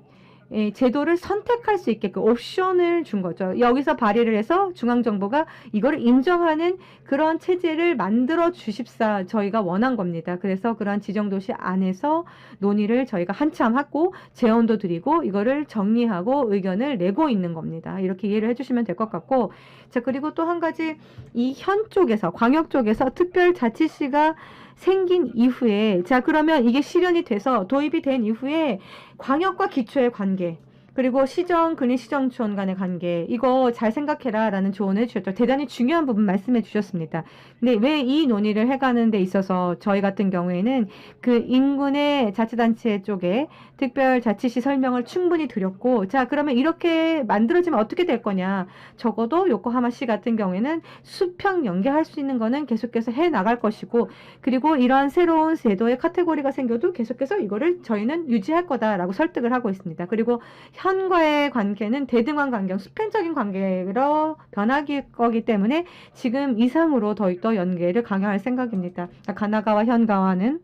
제도를 선택할 수 있게끔 옵션을 준 거죠. 여기서 발의를 해서 중앙정부가 이거를 인정하는 그런 체제를 만들어 주십사 저희가 원한 겁니다. 그래서 그런 지정도시 안에서 논의를 저희가 한참 하고 제언도 드리고 이거를 정리하고 의견을 내고 있는 겁니다. 이렇게 이해를 해주시면 될 것 같고 자 그리고 또 한 가지 이 현 쪽에서 광역 쪽에서 특별자치시가 생긴 이후에 자 그러면 이게 실현이 돼서 도입이 된 이후에 광역과 기초의 관계 그리고 시정, 근린시정촌 간의 관계 이거 잘 생각해라 라는 조언을 주셨죠. 대단히 중요한 부분 말씀해 주셨습니다. 근데 왜 이 논의를 해가는 데 있어서 저희 같은 경우에는 그 인근의 자치단체 쪽에 특별자치시 설명을 충분히 드렸고 자 그러면 이렇게 만들어지면 어떻게 될 거냐 적어도 요코하마시 같은 경우에는 수평 연계할 수 있는 거는 계속해서 해 나갈 것이고 그리고 이러한 새로운 제도의 카테고리가 생겨도 계속해서 이거를 저희는 유지할 거다라고 설득을 하고 있습니다. 그리고 현과의 관계는 대등한 관계, 수평적인 관계로 변할 거기 때문에 지금 이상으로 더욱더 연계를 강화할 생각입니다. 가나가와 현가와는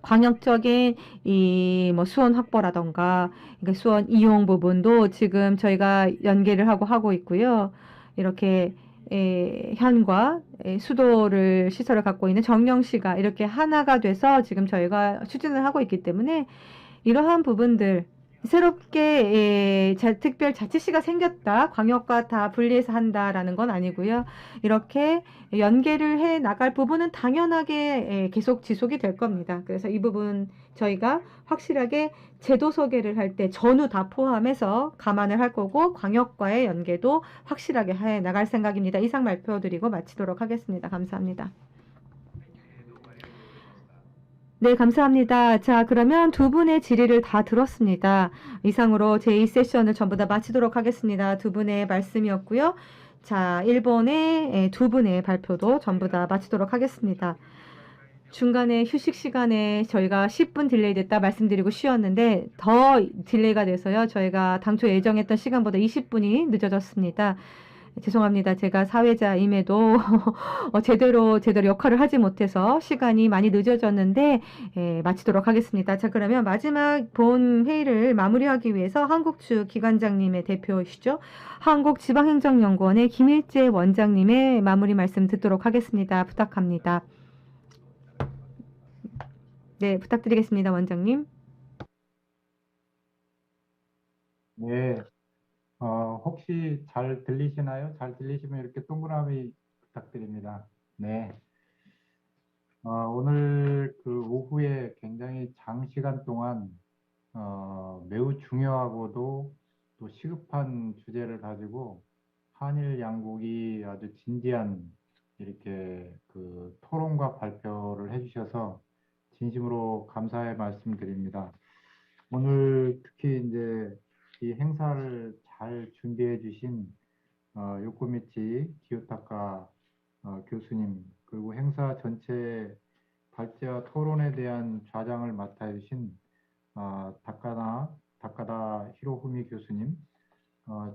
광역적인 이 뭐 수원 확보라던가 그러니까 수원 이용 부분도 지금 저희가 연계를 하고 있고요. 이렇게 현과 수도를 시설을 갖고 있는 정령시가 이렇게 하나가 돼서 지금 저희가 추진을 하고 있기 때문에 이러한 부분들 새롭게 특별자치시가 생겼다. 광역과 다 분리해서 한다라는 건 아니고요. 이렇게 연계를 해 나갈 부분은 당연하게 계속 지속이 될 겁니다. 그래서 이 부분 저희가 확실하게 제도 소개를 할 때 전후 다 포함해서 감안을 할 거고 광역과의 연계도 확실하게 해 나갈 생각입니다. 이상 발표드리고 마치도록 하겠습니다. 감사합니다. 네, 감사합니다. 자, 그러면 두 분의 질의를 다 들었습니다. 이상으로 제2세션을 전부 다 마치도록 하겠습니다. 두 분의 말씀이었고요. 자, 1번의 두 분의 발표도 전부 다 마치도록 하겠습니다. 중간에 휴식 시간에 저희가 10분 딜레이 됐다 말씀드리고 쉬었는데 더 딜레이가 돼서요. 저희가 당초 예정했던 시간보다 20분이 늦어졌습니다. 죄송합니다. 제가 사회자임에도 제대로 역할을 하지 못해서 시간이 많이 늦어졌는데 마치도록 하겠습니다. 자 그러면 마지막 본 회의를 마무리하기 위해서 한국측 기관장님의 대표이시죠. 한국지방행정연구원의 김일재 원장님의 마무리 말씀 듣도록 하겠습니다. 부탁합니다. 네, 부탁드리겠습니다. 원장님. 네, 혹시 잘 들리시나요? 잘 들리시면 이렇게 동그라미 부탁드립니다. 네. 오늘 그 오후에 굉장히 장시간 동안 매우 중요하고도 또 시급한 주제를 가지고 한일 양국이 아주 진지한 이렇게 그 토론과 발표를 해주셔서 진심으로 감사의 말씀드립니다. 오늘 특히 이제 이 행사를 잘 준비해 주신 요코미치 기요타카 교수님 그리고 행사 전체 발제와 토론에 대한 좌장을 맡아 주신 다카다 히로후미 교수님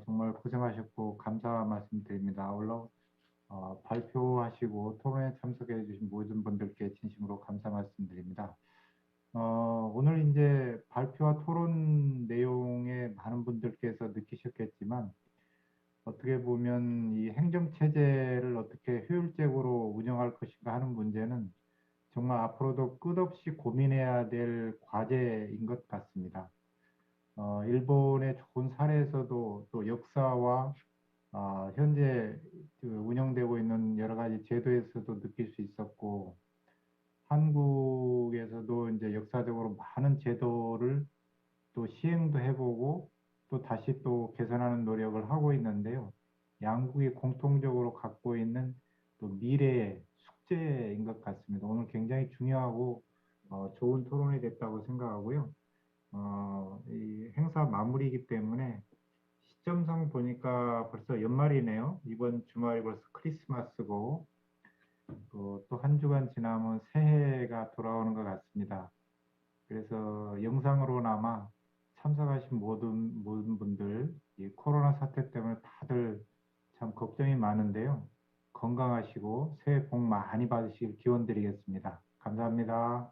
정말 고생하셨고 감사 말씀드립니다. 아울러 발표하시고 토론에 참석해 주신 모든 분들께 진심으로 감사 말씀드립니다. 오늘 이제 발표와 토론 내용에 많은 분들께서 느끼셨겠지만 어떻게 보면 이 행정체제를 어떻게 효율적으로 운영할 것인가 하는 문제는 정말 앞으로도 끝없이 고민해야 될 과제인 것 같습니다. 일본의 좋은 사례에서도 또 역사와 현재 운영되고 있는 여러 가지 제도에서도 느낄 수 있었고, 한국에서도 이제 역사적으로 많은 제도를 또 시행도 해보고 또 다시 또 개선하는 노력을 하고 있는데요. 양국이 공통적으로 갖고 있는 또 미래의 숙제인 것 같습니다. 오늘 굉장히 중요하고 좋은 토론이 됐다고 생각하고요. 이 행사 마무리이기 때문에 시점상 보니까 벌써 연말이네요. 이번 주말이 벌써 크리스마스고 또 한 주간 지나면 새해가 돌아오는 것 같습니다. 그래서 영상으로나마 참석하신 모든 분들 이 코로나 사태 때문에 다들 참 걱정이 많은데요. 건강하시고 새해 복 많이 받으시길 기원드리겠습니다. 감사합니다.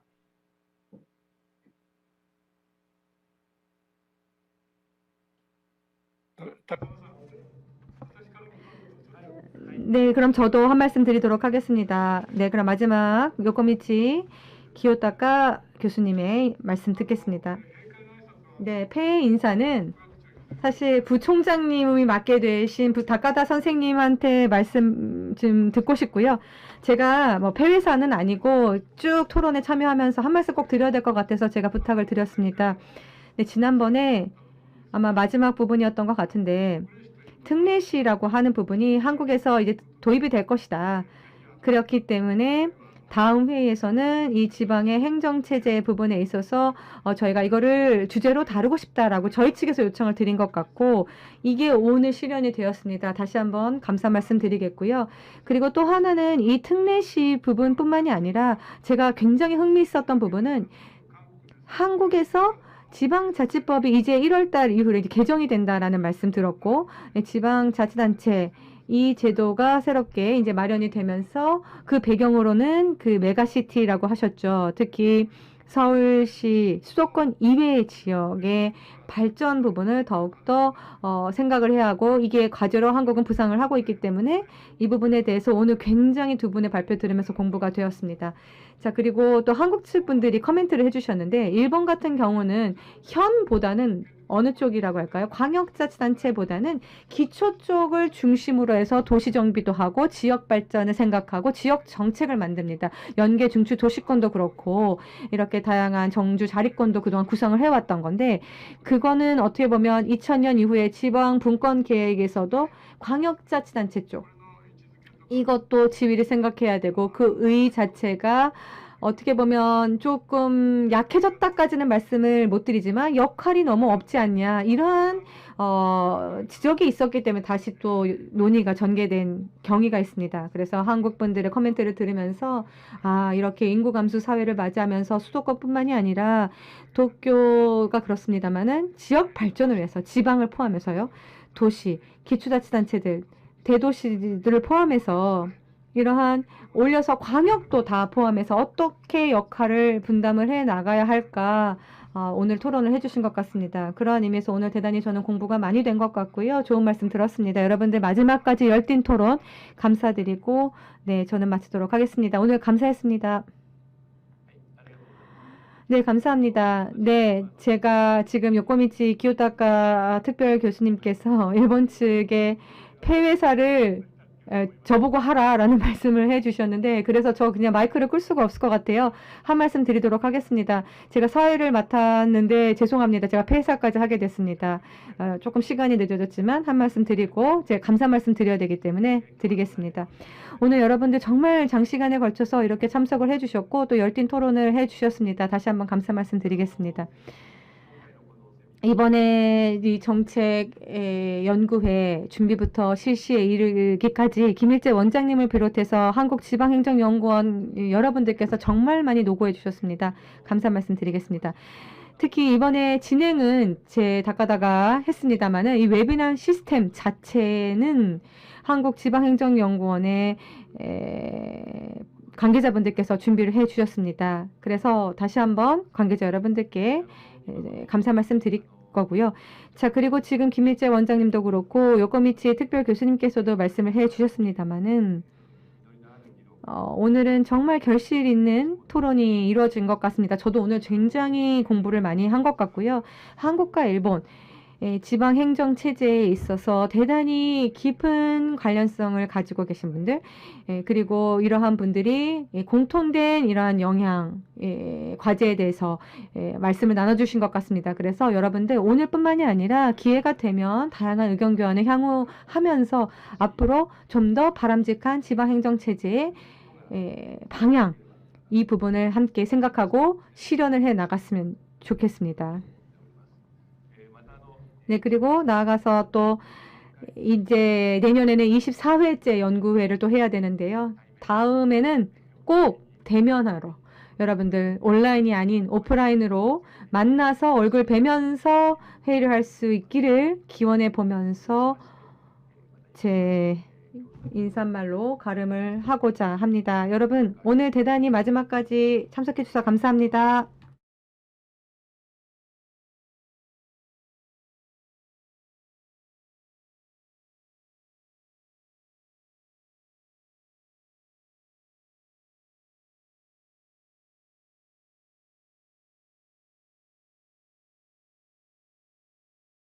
네, 그럼 저도 한 말씀 드리도록 하겠습니다. 네, 그럼 마지막 요코미치 기요타카 교수님의 말씀 듣겠습니다. 네, 폐회 인사는 사실 부총장님이 맡게 되신 다카다 선생님한테 말씀 좀 듣고 싶고요. 제가 뭐 폐회사는 아니고 쭉 토론에 참여하면서 한 말씀 꼭 드려야 될 것 같아서 제가 부탁을 드렸습니다. 네, 지난번에 아마 마지막 부분이었던 것 같은데 특례시라고 하는 부분이 한국에서 이제 도입이 될 것이다. 그렇기 때문에 다음 회의에서는 이 지방의 행정체제 부분에 있어서 저희가 이거를 주제로 다루고 싶다라고 저희 측에서 요청을 드린 것 같고 이게 오늘 실현이 되었습니다. 다시 한번 감사 말씀 드리겠고요. 그리고 또 하나는 이 특례시 부분뿐만이 아니라 제가 굉장히 흥미있었던 부분은 한국에서 지방자치법이 이제 1월달 이후로 이제 개정이 된다라는 말씀 들었고 지방자치단체 이 제도가 새롭게 이제 마련이 되면서 그 배경으로는 그 메가시티라고 하셨죠. 특히 서울시 수도권 이외의 지역의 발전 부분을 더욱더 생각을 해야 하고 이게 과제로 한국은 부상을 하고 있기 때문에 이 부분에 대해서 오늘 굉장히 두 분의 발표 들으면서 공부가 되었습니다. 자, 그리고 또 한국 측 분들이 코멘트를 해주셨는데 일본 같은 경우는 현보다는 어느 쪽이라고 할까요? 광역자치단체보다는 기초 쪽을 중심으로 해서 도시정비도 하고 지역 발전을 생각하고 지역 정책을 만듭니다. 연계 중추 도시권도 그렇고 이렇게 다양한 정주 자리권도 그동안 구성을 해왔던 건데 그거는 어떻게 보면 2000년 이후에 지방 분권 계획에서도 광역자치단체 쪽 이것도 지위를 생각해야 되고 그 의 자체가 어떻게 보면 조금 약해졌다까지는 말씀을 못 드리지만 역할이 너무 없지 않냐 이러한 지적이 있었기 때문에 다시 또 논의가 전개된 경위가 있습니다. 그래서 한국 분들의 코멘트를 들으면서 이렇게 인구 감소 사회를 맞이하면서 수도권뿐만이 아니라 도쿄가 그렇습니다만은 지역 발전을 위해서 지방을 포함해서요 도시 기초자치단체들 대도시들을 포함해서 이러한 올려서 광역도 다 포함해서 어떻게 역할을 분담을 해 나가야 할까 오늘 토론을 해주신 것 같습니다. 그러한 의미에서 오늘 대단히 저는 공부가 많이 된 것 같고요. 좋은 말씀 들었습니다. 여러분들 마지막까지 열띤 토론 감사드리고 네, 저는 마치도록 하겠습니다. 오늘 감사했습니다. 네, 감사합니다. 네, 제가 지금 요코미치 기요타카 특별 교수님께서 일본 측의 폐회사를 저보고 하라라는 말씀을 해주셨는데 그래서 저 그냥 마이크를 끌 수가 없을 것 같아요. 한 말씀 드리도록 하겠습니다. 제가 사회를 맡았는데 죄송합니다. 제가 폐회사까지 하게 됐습니다. 조금 시간이 늦어졌지만 한 말씀 드리고 제가 감사 말씀 드려야 되기 때문에 드리겠습니다. 오늘 여러분들 정말 장시간에 걸쳐서 이렇게 참석을 해주셨고 또 열띤 토론을 해주셨습니다. 다시 한번 감사 말씀 드리겠습니다. 이번에 이 정책 연구회 준비부터 실시에 이르기까지 김일재 원장님을 비롯해서 한국지방행정연구원 여러분들께서 정말 많이 노고해 주셨습니다. 감사 말씀 드리겠습니다. 특히 이번에 진행은 제 다카다가 했습니다만은 이 웨비나 시스템 자체는 한국지방행정연구원의 관계자분들께서 준비를 해 주셨습니다. 그래서 다시 한번 관계자 여러분들께 감사 말씀 드릴 거고요. 자, 그리고 지금 김일재 원장님도 그렇고 요코미치 특별 교수님께서도 말씀을 해 주셨습니다만은 오늘은 정말 결실 있는 토론이 이루어진 것 같습니다. 저도 오늘 굉장히 공부를 많이 한 것 같고요. 한국과 일본 지방 행정 체제에 있어서 대단히 깊은 관련성을 가지고 계신 분들, 그리고 이러한 분들이 공통된 이러한 영향, 과제에 대해서 말씀을 나눠주신 것 같습니다. 그래서 여러분들 오늘뿐만이 아니라 기회가 되면 다양한 의견 교환을 향후 하면서 앞으로 좀 더 바람직한 지방 행정 체제의 방향, 이 부분을 함께 생각하고 실현을 해 나갔으면 좋겠습니다. 네, 그리고 나아가서 또 이제 내년에는 24회째 연구회를 또 해야 되는데요. 다음에는 꼭 대면하러 여러분들 온라인이 아닌 오프라인으로 만나서 얼굴 뵈면서 회의를 할 수 있기를 기원해 보면서 제 인사말로 가름을 하고자 합니다. 여러분 오늘 대단히 마지막까지 참석해 주셔서 감사합니다.